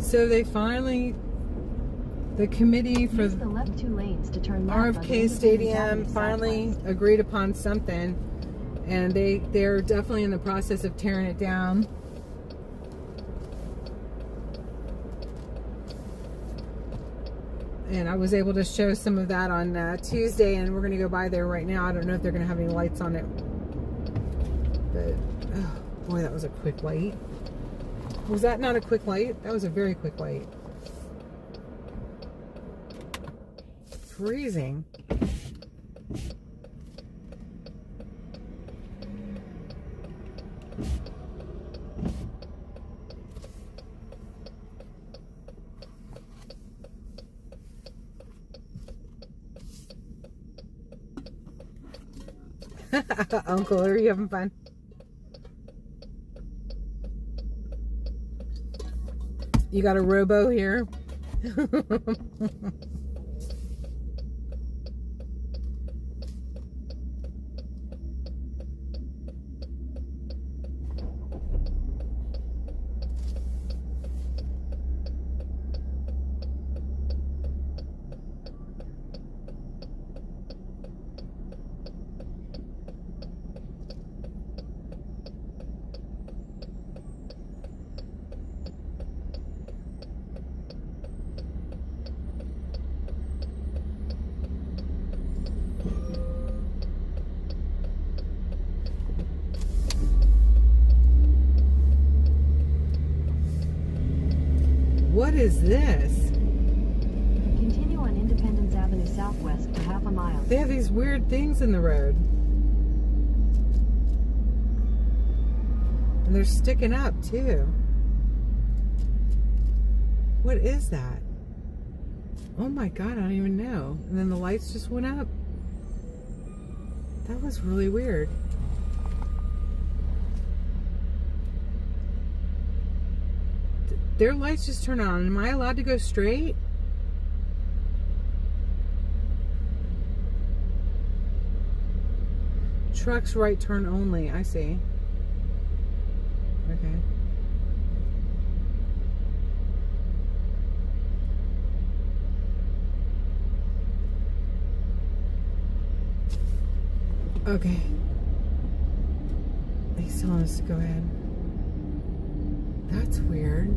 So they finally, the committee for Use the left 2 lanes to turn left onto RFK Independence Stadium Avenue finally Southwest. agreed upon something, and they're definitely in the process of tearing it down. And I was able to show some of that on Tuesday, and we're going to go by there right now. I don't know if they're going to have any lights on it, but oh boy, that was a quick light. Was that not a quick light? That was a very quick light. Freezing. Uncle, are you having fun? You got a robo here? What is this? Continue on Independence Avenue Southwest for half a mile. They have these weird things in the road. And they're sticking up too. What is that? Oh my God, I don't even know. And then the lights just went up. That was really weird. Their lights just turn on. Am I allowed to go straight? Trucks right turn only. I see. Okay. Okay. He's telling us to go ahead. That's weird.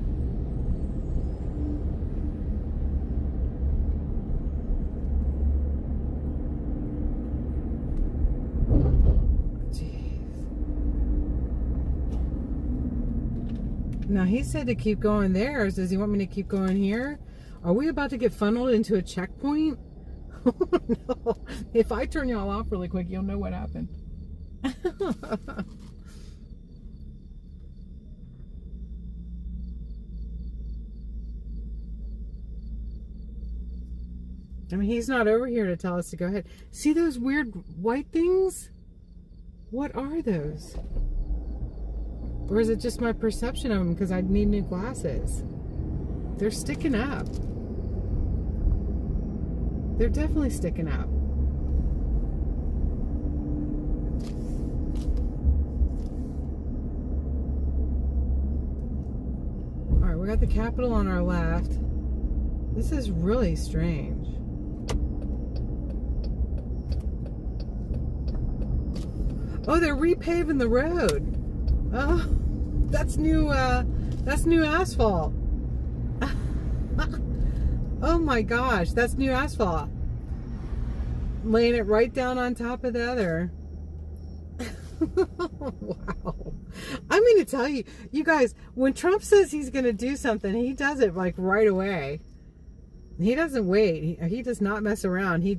Now he said to keep going there. Does he want me to keep going here? Are we about to get funneled into a checkpoint? Oh no. If I turn y'all off really quick, you'll know what happened. I mean, he's not over here to tell us to go ahead. See those weird white things? What are those? Or is it just my perception of them because I need new glasses? They're sticking up. They're definitely sticking up. All right, we got the Capitol on our left. This is really strange. Oh, they're repaving the road. Oh, that's new asphalt. Oh my gosh, that's new asphalt. Laying it right down on top of the other. Wow. I'm going to tell you, you guys, when Trump says he's going to do something, he does it like right away. He doesn't wait. He does not mess around. He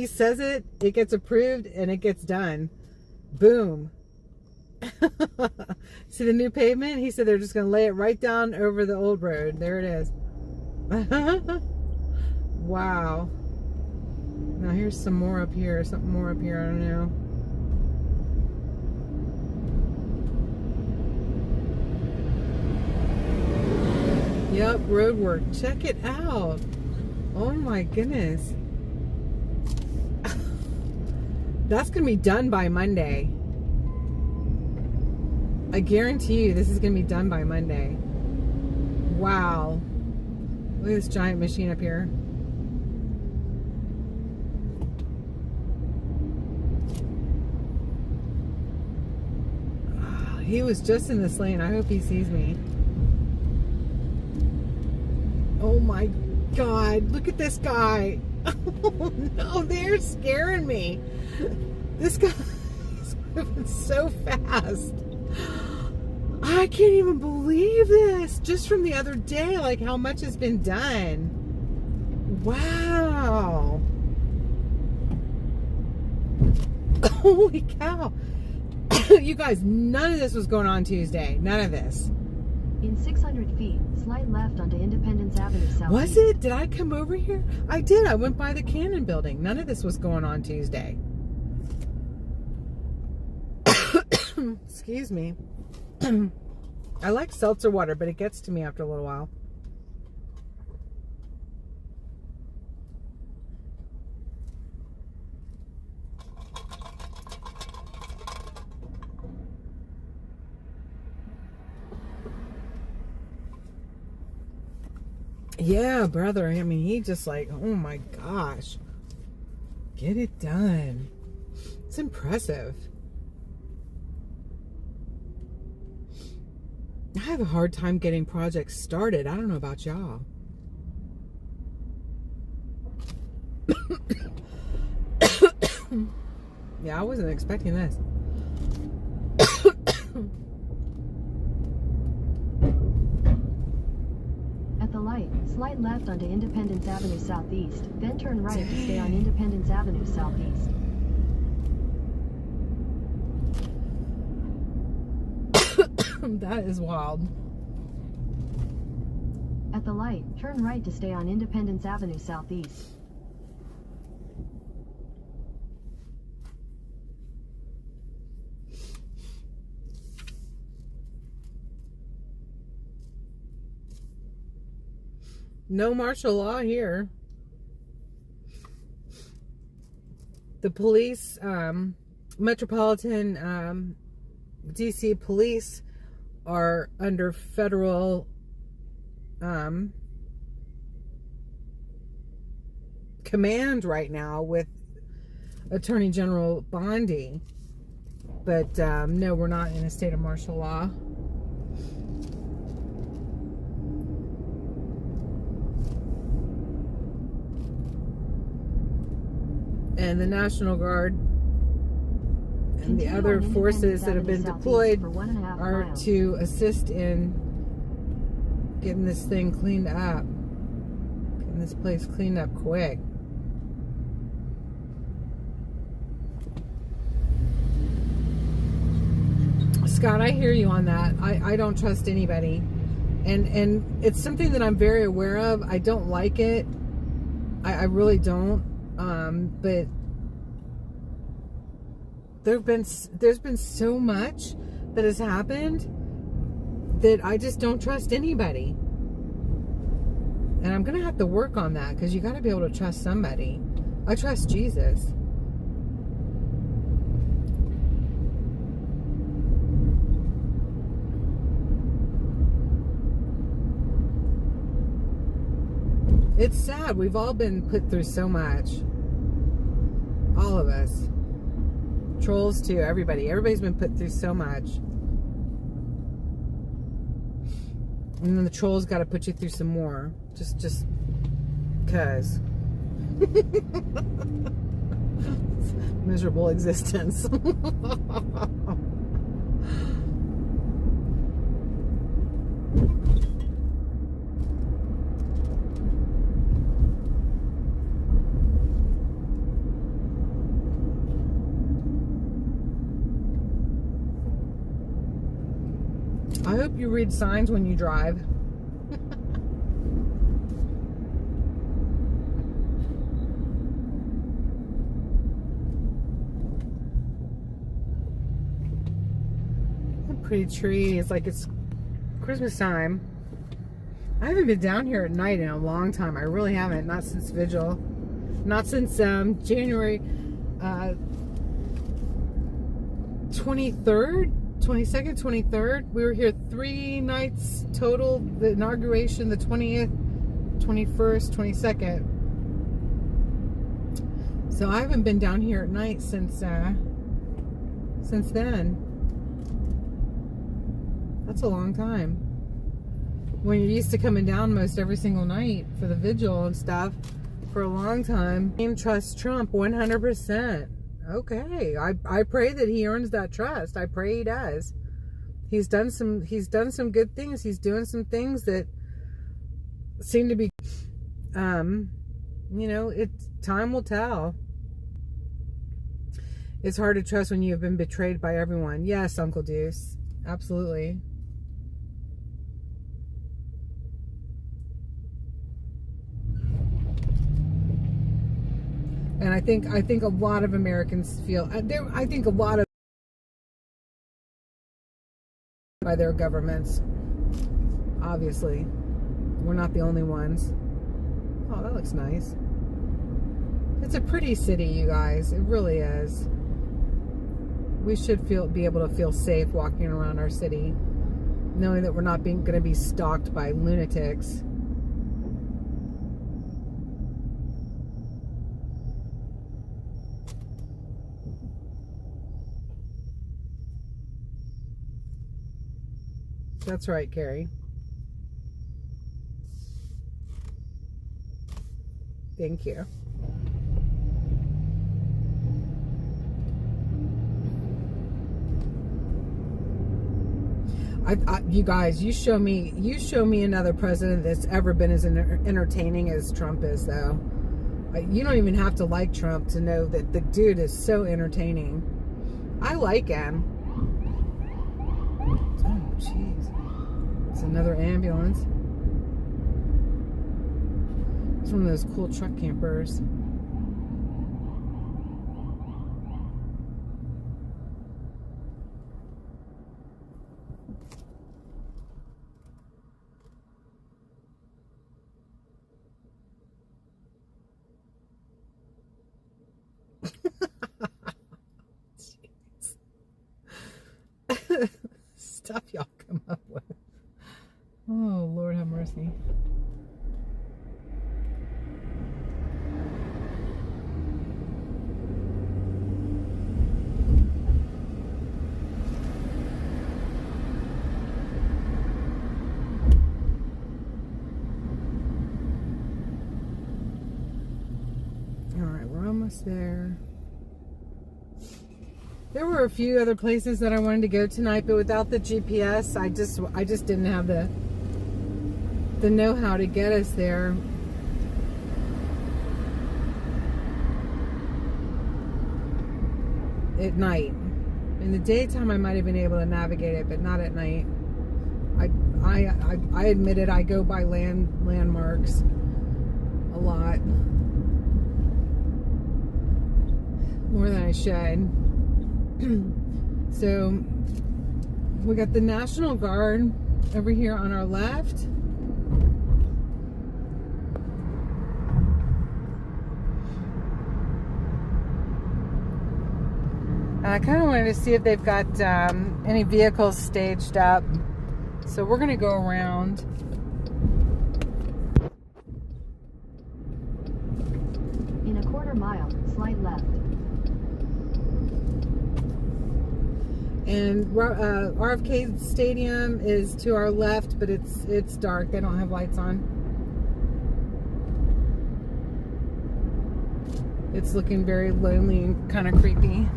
says it, it gets approved, and it gets done. Boom. See the new pavement? He said they're just going to lay it right down over the old road. There it is. Wow. Now here's some more up here. Something more up here. I don't know. Yep, road work. Check it out. Oh my goodness. That's going to be done by Monday. I guarantee you this is going to be done by Monday. Wow. Look at this giant machine up here. He was just in this lane. I hope he sees me. Oh my God, look at this guy. Oh no, they're scaring me. This guy is moving so fast. I can't even believe this. Just from the other day, like how much has been done. Wow. Holy cow. You guys, none of this was going on Tuesday. None of this. In 600 feet, slide left onto Independence Avenue South. Was it? Did I come over here? I did. I went by the Cannon building. None of this was going on Tuesday. Excuse me. I like seltzer water, but it gets to me after a little while. Yeah, brother. I mean, he just like, oh my gosh. Get it done. It's impressive. I have a hard time getting projects started. I don't know about y'all. Yeah, I wasn't expecting this. At the light, slide left onto Independence Avenue Southeast, then turn right to stay on Independence Avenue Southeast. That is wild. At the light, turn right to stay on Independence Avenue Southeast. No martial law here. The police, Metropolitan DC police are under federal command right now with Attorney General Bondi. But no, we're not in a state of martial law. And the National Guard and the other forces that have been deployed are to assist in getting this thing cleaned up. Getting this place cleaned up quick. Scott, I hear you on that. I don't trust anybody. And it's something that I'm very aware of. I don't like it. I really don't. But there's been so much that has happened that I just don't trust anybody. And I'm gonna have to work on that, because you got to be able to trust somebody. I trust Jesus. It's sad. We've all been put through so much. All of us. Trolls too, everybody. Everybody's been put through so much. And then the trolls got to put you through some more. Just cause. Miserable existence. I hope you read signs when you drive. Pretty trees, like it's Christmas time. I haven't been down here at night in a long time. I really haven't, not since Vigil, not since January 23rd, 22nd, 23rd. We were here 3 nights total. The inauguration, the 20th, 21st, 22nd. So I haven't been down here at night since then. That's a long time. When you're used to coming down most every single night for the vigil and stuff for a long time. I trust Trump 100%. Okay. I pray that he earns that trust. I pray he does. He's done some good things. He's doing some things that seem to be you know, time will tell. It's hard to trust when you have been betrayed by everyone. Yes, Uncle Deuce. Absolutely. And I think a lot of Americans feel I think a lot of by their governments. Obviously, we're not the only ones. Oh, that looks nice. It's a pretty city, you guys. It really is. We should be able to feel safe walking around our city, knowing that we're not going to be stalked by lunatics. That's right, Carrie. Thank you. You guys, you show me another president that's ever been as entertaining as Trump is, though. You don't even have to like Trump to know that the dude is so entertaining. I like him. Oh, jeez. It's another ambulance. It's one of those cool truck campers. Stuff y'all come up with. Oh, Lord have mercy. All right, we're almost there. There were a few other places that I wanted to go tonight, but without the GPS, I just didn't have the know-how to get us there. At night. In the daytime, I might have been able to navigate it, but not at night. I admitted I go by landmarks a lot. More than I should. So we got the National Guard over here on our left. And I kind of wanted to see if they've got any vehicles staged up. So we're going to go around. In a quarter mile, slide left. And RFK Stadium is to our left, but it's dark. They don't have lights on. It's looking very lonely and kind of creepy.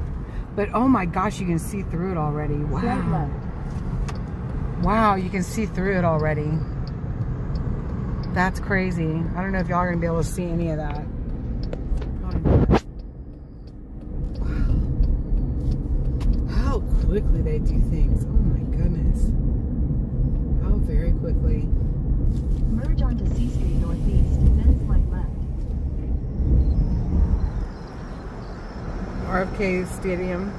But oh my gosh, you can see through it already. Wow. Wow, you can see through it already. That's crazy. I don't know if y'all are going to be able to see any of that. Wow. How quickly they do things. Oh my goodness. How very quickly. Merge onto C Street Northeast, then slide left. RFK Stadium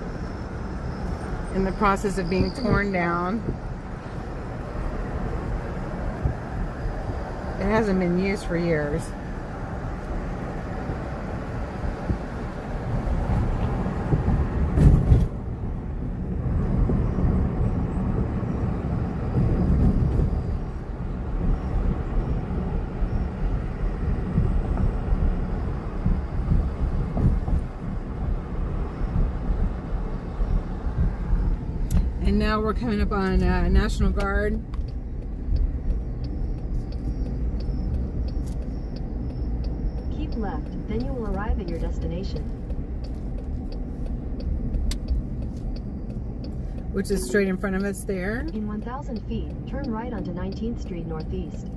in the process of being torn down. It hasn't been used for years. And now we're coming up on National Guard. Keep left, then you will arrive at your destination. Which is straight in front of us there. In 1,000 feet, turn right onto 19th Street Northeast.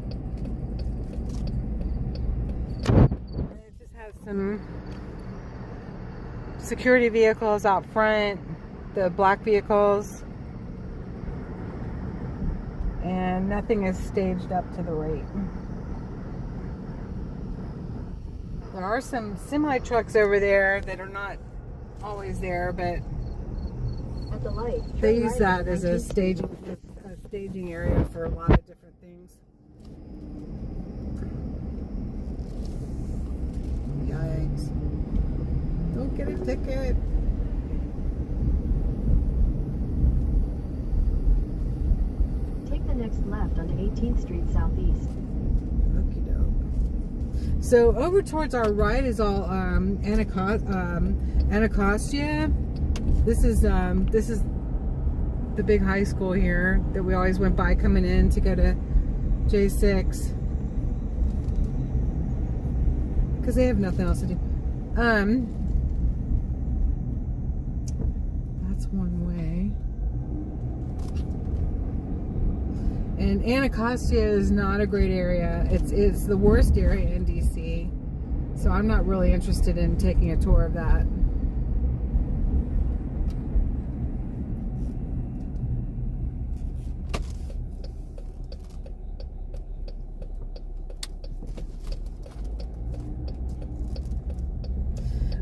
It just has some security vehicles out front, the black vehicles. And nothing is staged up to the rate. There are some semi trucks over there that are not always there, but At the light, they turn use right that onto as a 19th Street. staging area for a lot of different things. Yikes. Don't get a ticket. Take the next left onto 18th Street Southeast. Okie doke. So over towards our right is all Anacostia. This is the big high school here that we always went by coming in to go to J6 because they have nothing else to do. That's one way. And Anacostia is not a great area. It's the worst area in DC. So I'm not really interested in taking a tour of that.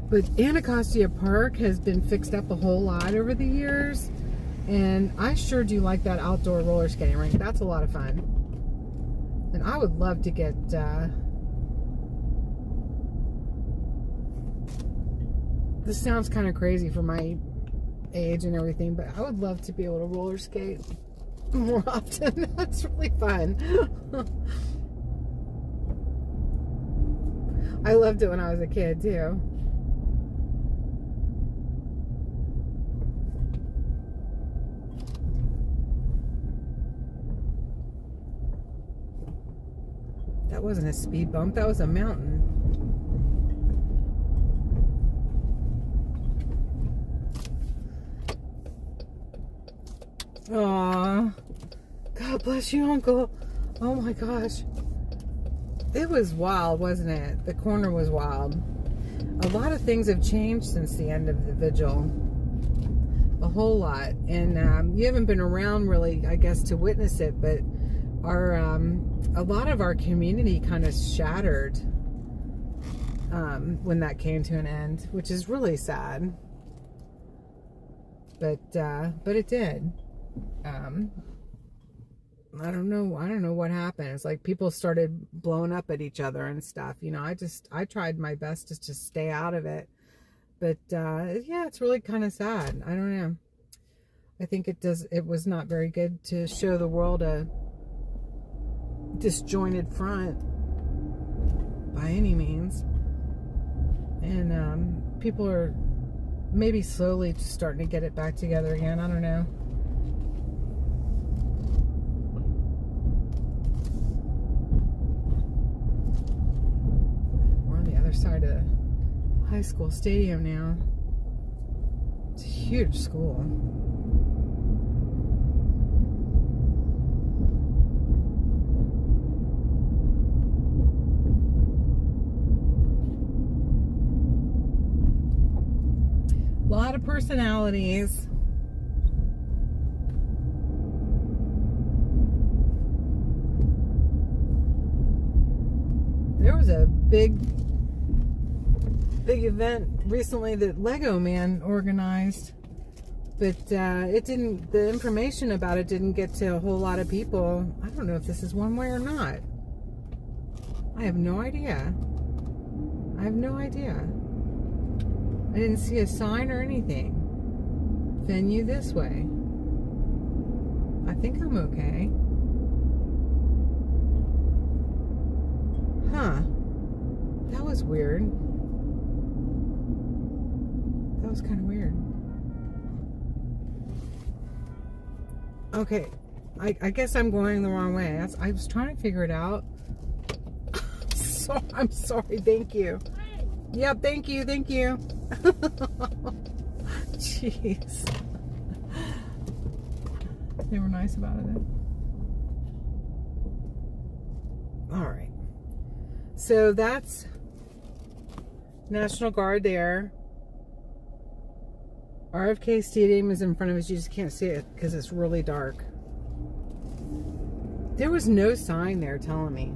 But Anacostia Park has been fixed up a whole lot over the years. And I sure do like that outdoor roller skating rink. That's a lot of fun. And I would love to get this sounds kind of crazy for my age and everything, but I would love to be able to roller skate more often. That's really fun. I loved it when I was a kid too. That wasn't a speed bump, that was a mountain. Aww. God bless you, Uncle. Oh my gosh. It was wild, wasn't it? The corner was wild. A lot of things have changed since the end of the vigil. A whole lot. And you haven't been around really, I guess, to witness it, but a lot of our community kind of shattered when that came to an end, which is really sad. But it did. I don't know what happened. It's like people started blowing up at each other and stuff. You know, I tried my best just to stay out of it. But yeah, it's really kind of sad. I don't know. I think it was not very good to show the world a disjointed front by any means. And people are maybe slowly just starting to get it back together again. I don't know. We're on the other side of high school stadium now. It's a huge school. A lot of personalities. There was a big event recently that Lego Man organized, but it didn't. The information about it didn't get to a whole lot of people. I don't know if this is one way or not. I have no idea. I have no idea. I didn't see a sign or anything. Venue this way. I think I'm okay. Huh. That was weird. That was kind of weird. Okay. I guess I'm going the wrong way. I was trying to figure it out. So I'm sorry. Thank you. Yep. Thank you. Thank you. Jeez. They were nice about it then. All right. So that's National Guard there. RFK Stadium is in front of us. You just can't see it because it's really dark. There was no sign there telling me.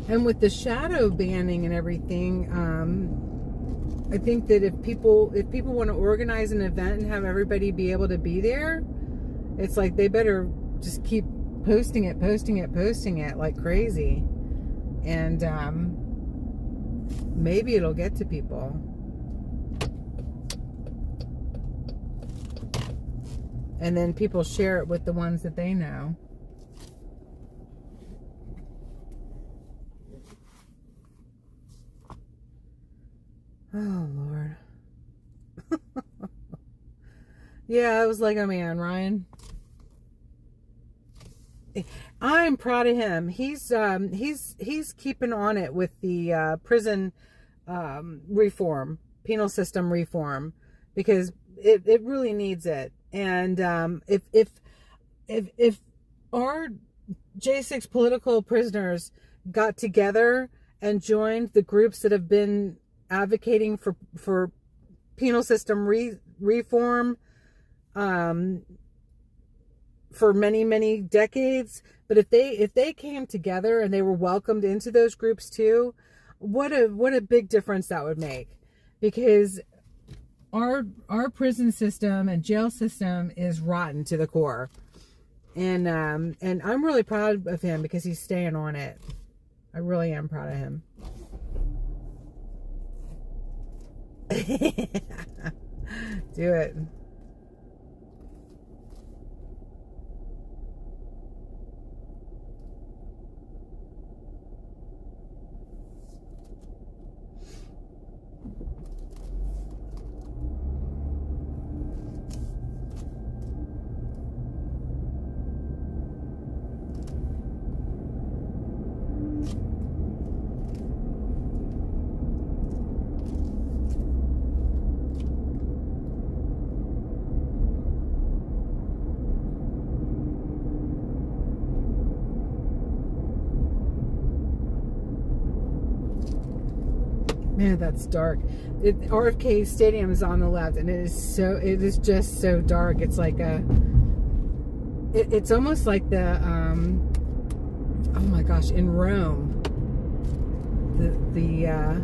And with the shadow banning and everything, I think that if people want to organize an event and have everybody be able to be there, it's like they better just keep posting it like crazy. And maybe it'll get to people. And then people share it with the ones that they know. Oh, Lord. Yeah, it was Lego Man, Ryan. I'm proud of him. He's keeping on it with the prison reform, penal system reform, because it really needs it. And if our J6 political prisoners got together and joined the groups that have been advocating for penal system reform for many decades, but if they came together and they were welcomed into those groups too, what a big difference that would make. Because our prison system and jail system is rotten to the core, and I'm really proud of him because he's staying on it. I really am proud of him. Do it. Man, that's dark. RFK Stadium is on the left, and it is just so dark. It's like it's almost like the oh my gosh, in Rome, the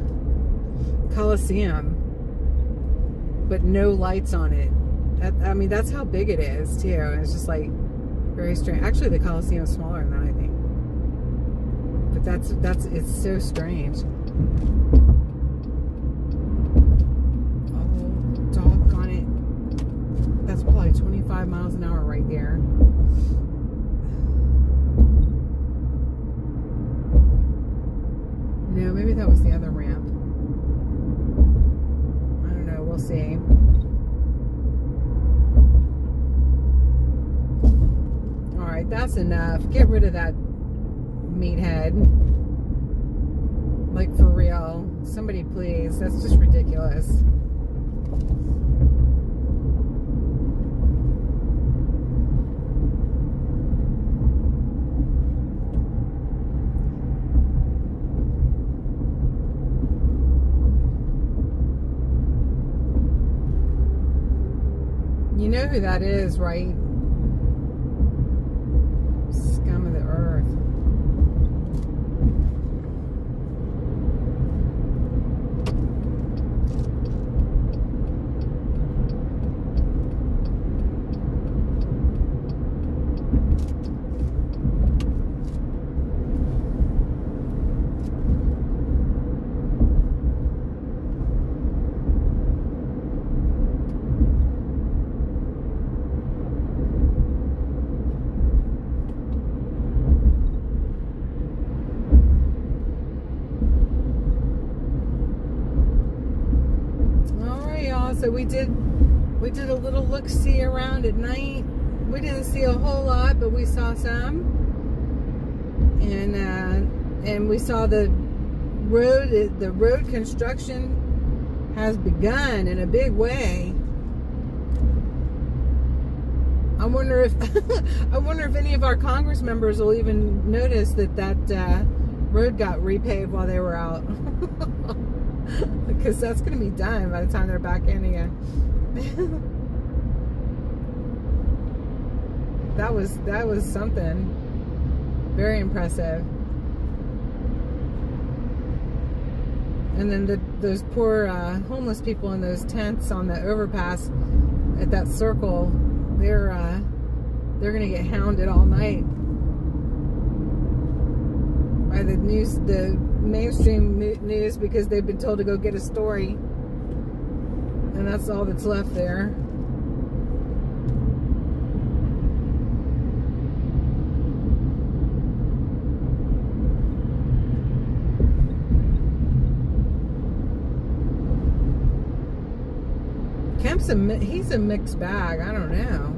Colosseum, but no lights on it. I mean, that's how big it is too. And it's just like very strange. Actually, the Colosseum is smaller than that, I think. But it's so strange. Doggone it. That's probably 25 miles an hour right there. No, maybe that was the other ramp. I don't know. We'll see. Alright, that That's enough. Get rid of that meathead. Like, for real. Somebody please. That's just ridiculous. You know who that is, right? Scum of the earth. So we did a little look-see around at night. We didn't see a whole lot, but we saw some, and we saw the road construction has begun in a big way. I wonder if any of our Congress members will even notice that road got repaved while they were out. Because that's going to be done by the time they're back in again. That was something very impressive. And then those poor homeless people in those tents on the overpass at that circle, they're going to get hounded all night by the news, the mainstream news, because they've been told to go get a story, and that's all that's left there. Kemp's he's a mixed bag. I don't know.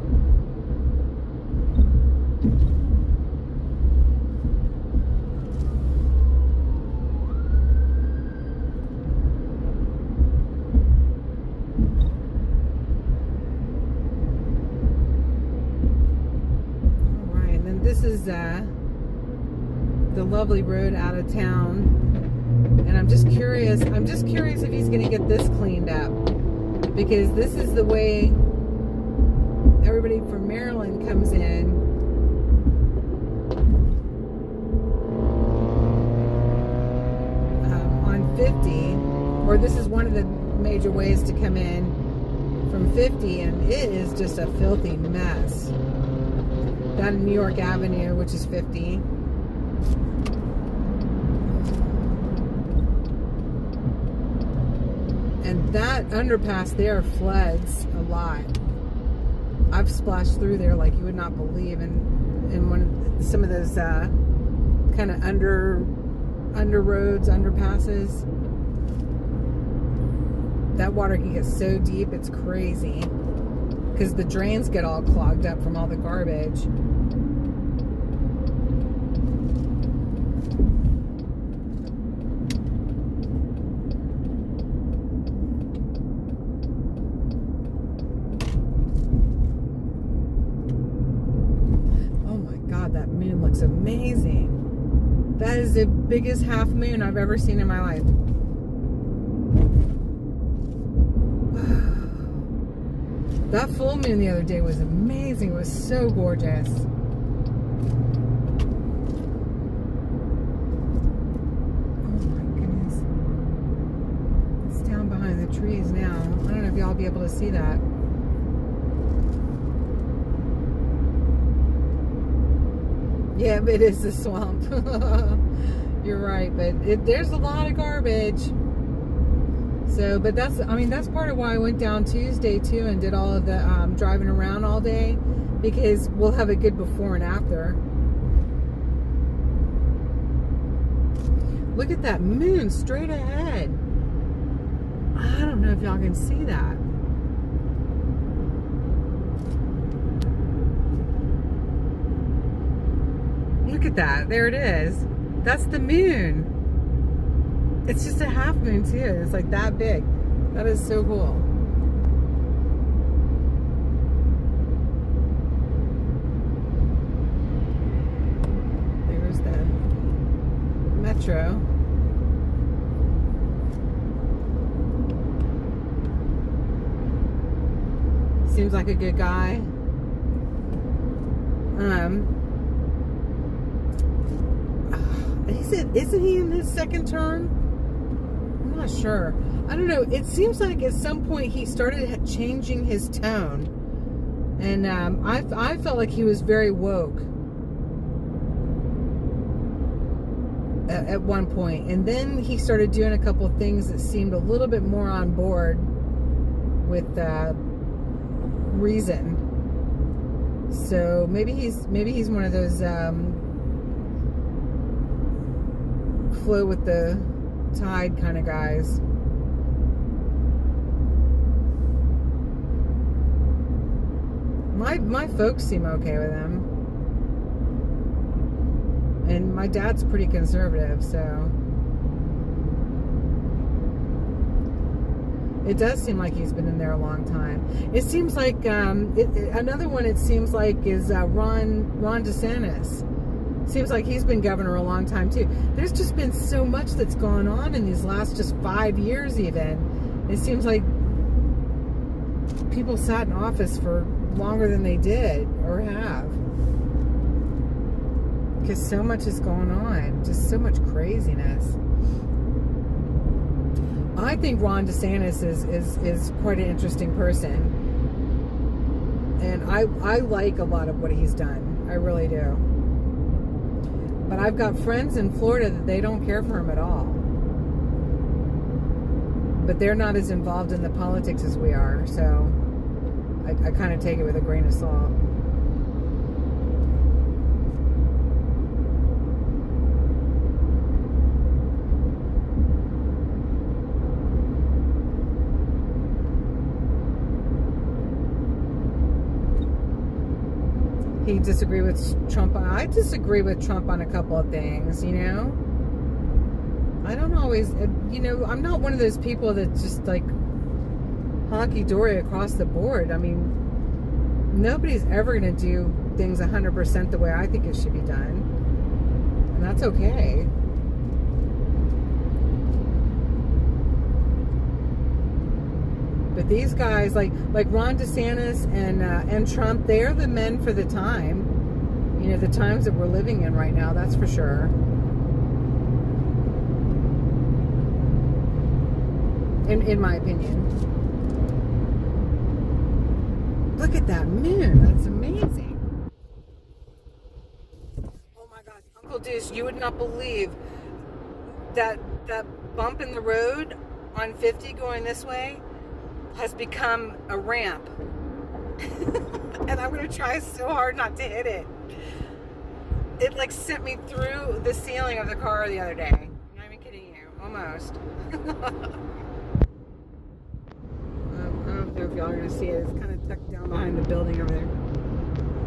This is the lovely road out of town, and I'm just curious if he's going to get this cleaned up, because this is the way everybody from Maryland comes in. On 50, or this is one of the major ways to come in from 50, and it is just a filthy mess. Down New York Avenue, which is 50. And that underpass there floods a lot. I've splashed through there like you would not believe, in some of those kind of under roads, underpasses. That water can get so deep, it's crazy. Because the drains get all clogged up from all the garbage. Oh my God, that moon looks amazing. That is the biggest half moon I've ever seen in my life. That full moon the other day was amazing. It was so gorgeous. Oh my goodness. It's down behind the trees now. I don't know if y'all will be able to see that. Yeah, but it is a swamp. You're right, but there's a lot of garbage. So, but that's part of why I went down Tuesday too and did all of the driving around all day, because we'll have a good before and after. Look at that moon straight ahead. I don't know if y'all can see that. at that. There it is. That's the moon. It's just a half moon too. It's like that big. That is so cool. There's the metro. Seems like a good guy. Isn't he in his second term? I'm not sure. I don't know. It seems like at some point he started changing his tone, and I felt like he was very woke at one point, and then he started doing a couple of things that seemed a little bit more on board with reason. So maybe he's one of those flow with the tide kind of guys. My folks seem okay with him, and my dad's pretty conservative, so it does seem like he's been in there a long time. It seems like another one. It seems like is Ron DeSantis. Seems like he's been governor a long time too. There's just been so much that's gone on in these last just 5 years. Even it seems like people sat in office for longer than they did or have, because so much is going on. Just so much craziness. I think Ron DeSantis is quite an interesting person, and I like a lot of what he's done. I really do. But I've got friends in Florida that they don't care for him at all. But they're not as involved in the politics as we are, so I kind of take it with a grain of salt. He disagree with Trump. I disagree with Trump on a couple of things, you know. I don't always, you know, I'm not one of those people that just like honky-dory across the board. I mean, nobody's ever going to do things 100% the way I think it should be done. And that's okay. But these guys, like Ron DeSantis and Trump, they're the men for the time. You know, the times that we're living in right now, that's for sure. In my opinion. Look at that moon. That's amazing. Oh my God. Uncle Deuce, you would not believe that bump in the road on 50 going this way has become a ramp. And I'm going to try so hard not to hit it. It like sent me through the ceiling of the car the other day. I'm not even kidding you. Almost. I don't know if y'all are going to see it. It's kind of tucked down behind the building over there.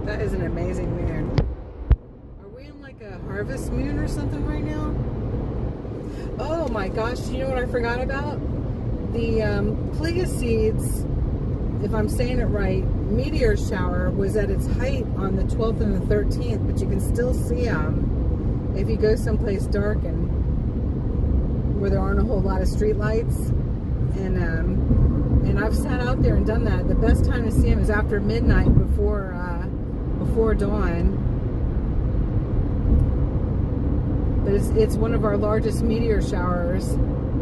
That is an amazing moon. Are we in like a harvest moon or something right now? Oh my gosh, you know what I forgot about? The Pleiades, if I'm saying it right, meteor shower was at its height on the 12th and the 13th, but you can still see them if you go someplace dark and where there aren't a whole lot of street lights. And I've sat out there and done that. The best time to see them is after midnight, before dawn. But it's one of our largest meteor showers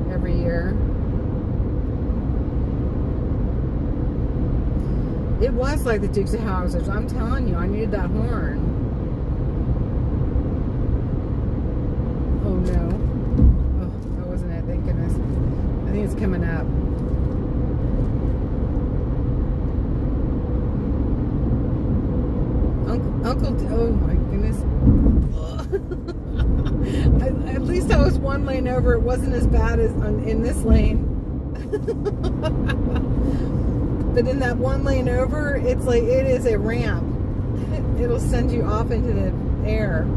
every year. It was like the Dukes of Hazzard. I'm telling you, I needed that horn. Oh no. Oh, that wasn't it. Thank goodness. I think it's coming up. Uncle, oh my goodness. At least I was one lane over. It wasn't as bad as in this lane. But in that one lane over, it's like, it is a ramp. It'll send you off into the air.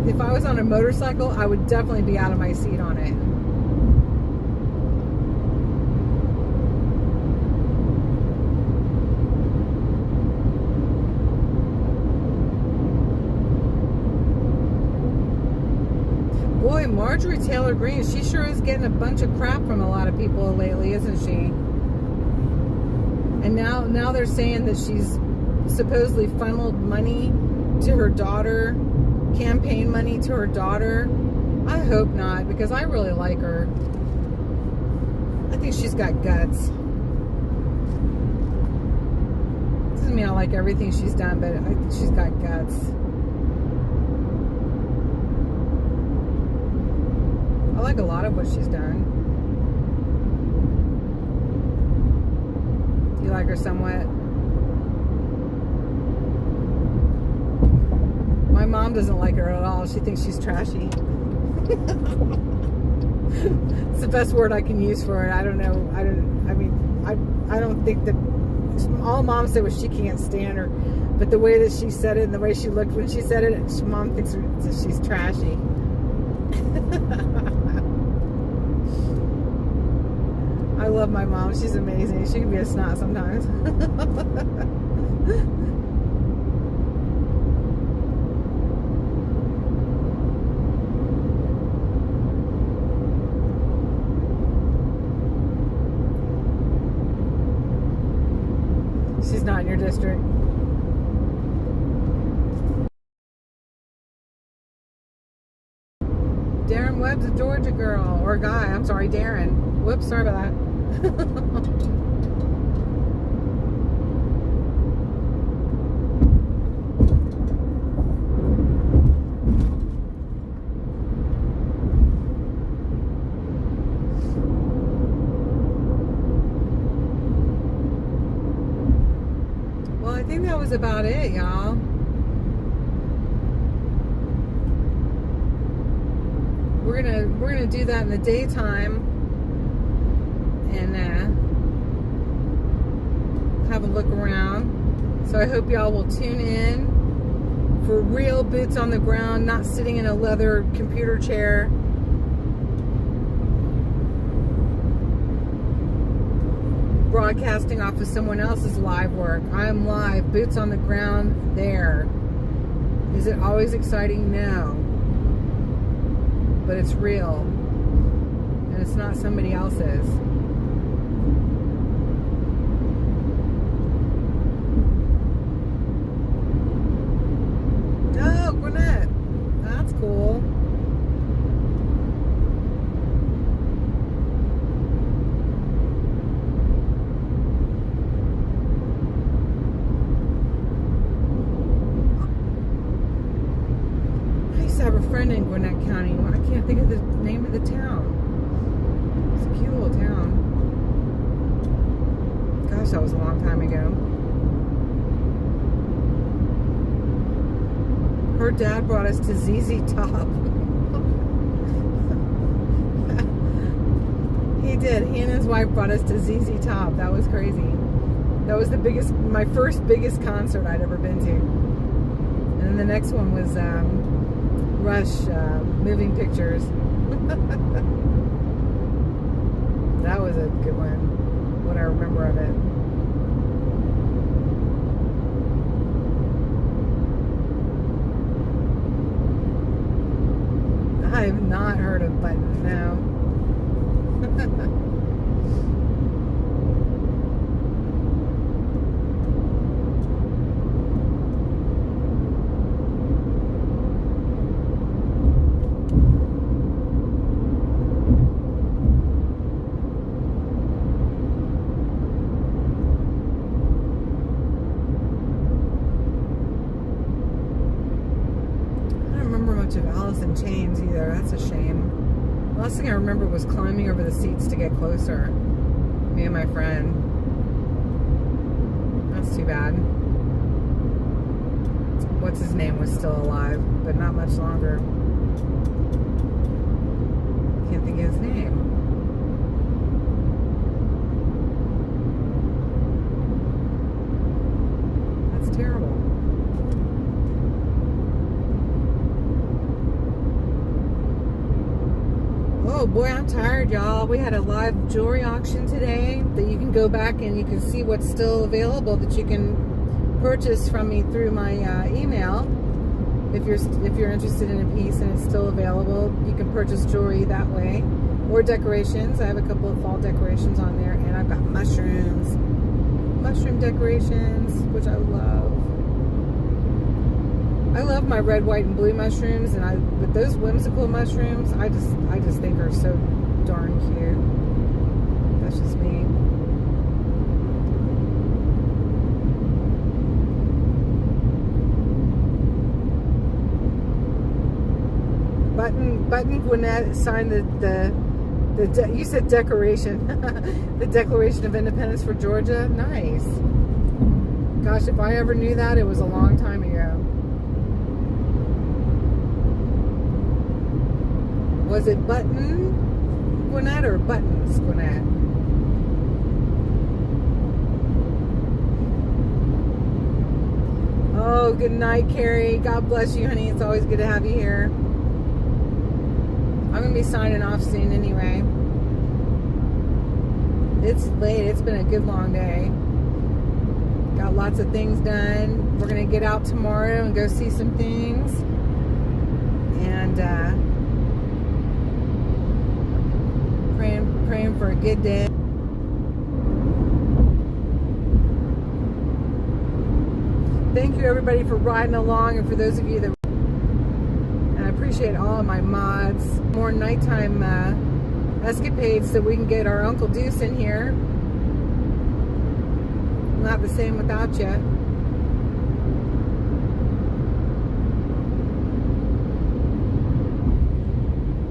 If I was on a motorcycle, I would definitely be out of my seat on it. Boy, Marjorie Taylor Greene, she sure is getting a bunch of crap from a lot of people lately, isn't she? And now they're saying that she's supposedly funneled money to her daughter, campaign money to her daughter. I hope not, because I really like her. I think she's got guts. Doesn't mean I like everything she's done, but I think she's got guts. I like a lot of what she's done. You like her somewhat? My mom doesn't like her at all. She thinks she's trashy. It's the best word I can use for it. I don't know. I don't think that all Mom said was she can't stand her. But the way that she said it and the way she looked when she said it, Mom thinks that she's trashy. I love my mom. She's amazing. She can be a snot sometimes. She's not in your district. Darren Webb's a Georgia girl. Or guy. I'm sorry, Darren. Whoops, sorry about that. Well, I think that was about it, y'all. We're gonna do that in the daytime and have a look around. So I hope y'all will tune in for real boots on the ground, not sitting in a leather computer chair. Broadcasting off of someone else's live work. I am live, boots on the ground there. Is it always exciting? No. But it's real. And it's not somebody else's. Oh, Gwinnett. That's cool. I used to have a friend in Gwinnett County. I can't think of the name of the town. It's a cute little town. Gosh, that was a long time ago. Her dad brought us to ZZ Top. He did. He and his wife brought us to ZZ Top. That was crazy. That was my first biggest concert I'd ever been to. And then the next one was Rush, Moving Pictures. That was a good one. What I remember of it. I have not heard of Button, no. Of Alice in Chains either. That's a shame. The last thing I remember was climbing over the seats to get closer. Me and my friend. That's too bad. What's his name was still alive, but not much longer. Can't think of his name. That's terrible. Oh boy, I'm tired, y'all. We had a live jewelry auction today that you can go back and you can see what's still available that you can purchase from me through my email. If you're interested in a piece and it's still available, you can purchase jewelry that way, or decorations. I have a couple of fall decorations on there, and I've got mushroom decorations, which I love. I love my red, white, and blue mushrooms, and but those whimsical mushrooms, I just think are so darn cute. That's just me. Button Gwinnett signed you said decoration, the Declaration of Independence for Georgia. Nice. Gosh, if I ever knew that, it was a long time ago. Was it Button Gwinnett or Buttons Gwinnett? Oh, good night, Carrie. God bless you, honey. It's always good to have you here. I'm going to be signing off soon anyway. It's late. It's been a good long day. Got lots of things done. We're going to get out tomorrow and go see some things. And praying for a good day. Thank you everybody for riding along, and for those of you that, and I appreciate all of my mods. More nighttime escapades so we can get our Uncle Deuce in here. Not the same without you.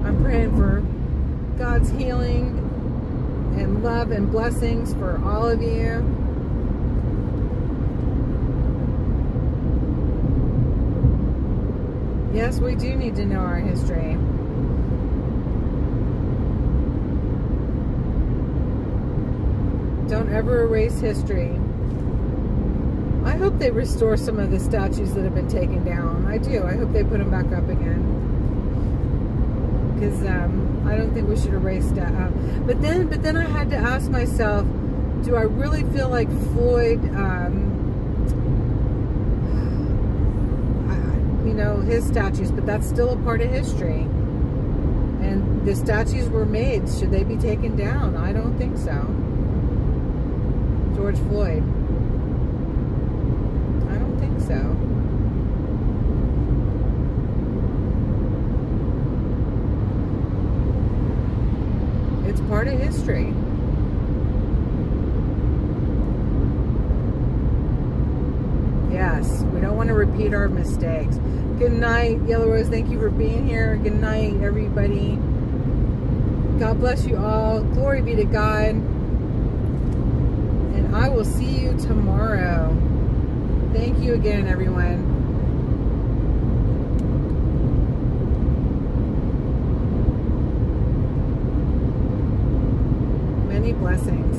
I'm praying for God's healing and love and blessings for all of you. Yes, we do need to know our history. Don't ever erase history. I hope they restore some of the statues that have been taken down. I do. I hope they put them back up again. Because I don't think we should erase that. But then I had to ask myself, do I really feel like Floyd, you know, his statues, but that's still a part of history. And the statues were made. Should they be taken down? I don't think so. George Floyd. I don't think so. It's part of history. Yes, we don't want to repeat our mistakes. Good night, Yellow Rose. Thank you for being here. Good night, everybody. God bless you all. Glory be to God. And I will see you tomorrow. Thank you again, everyone. Many blessings.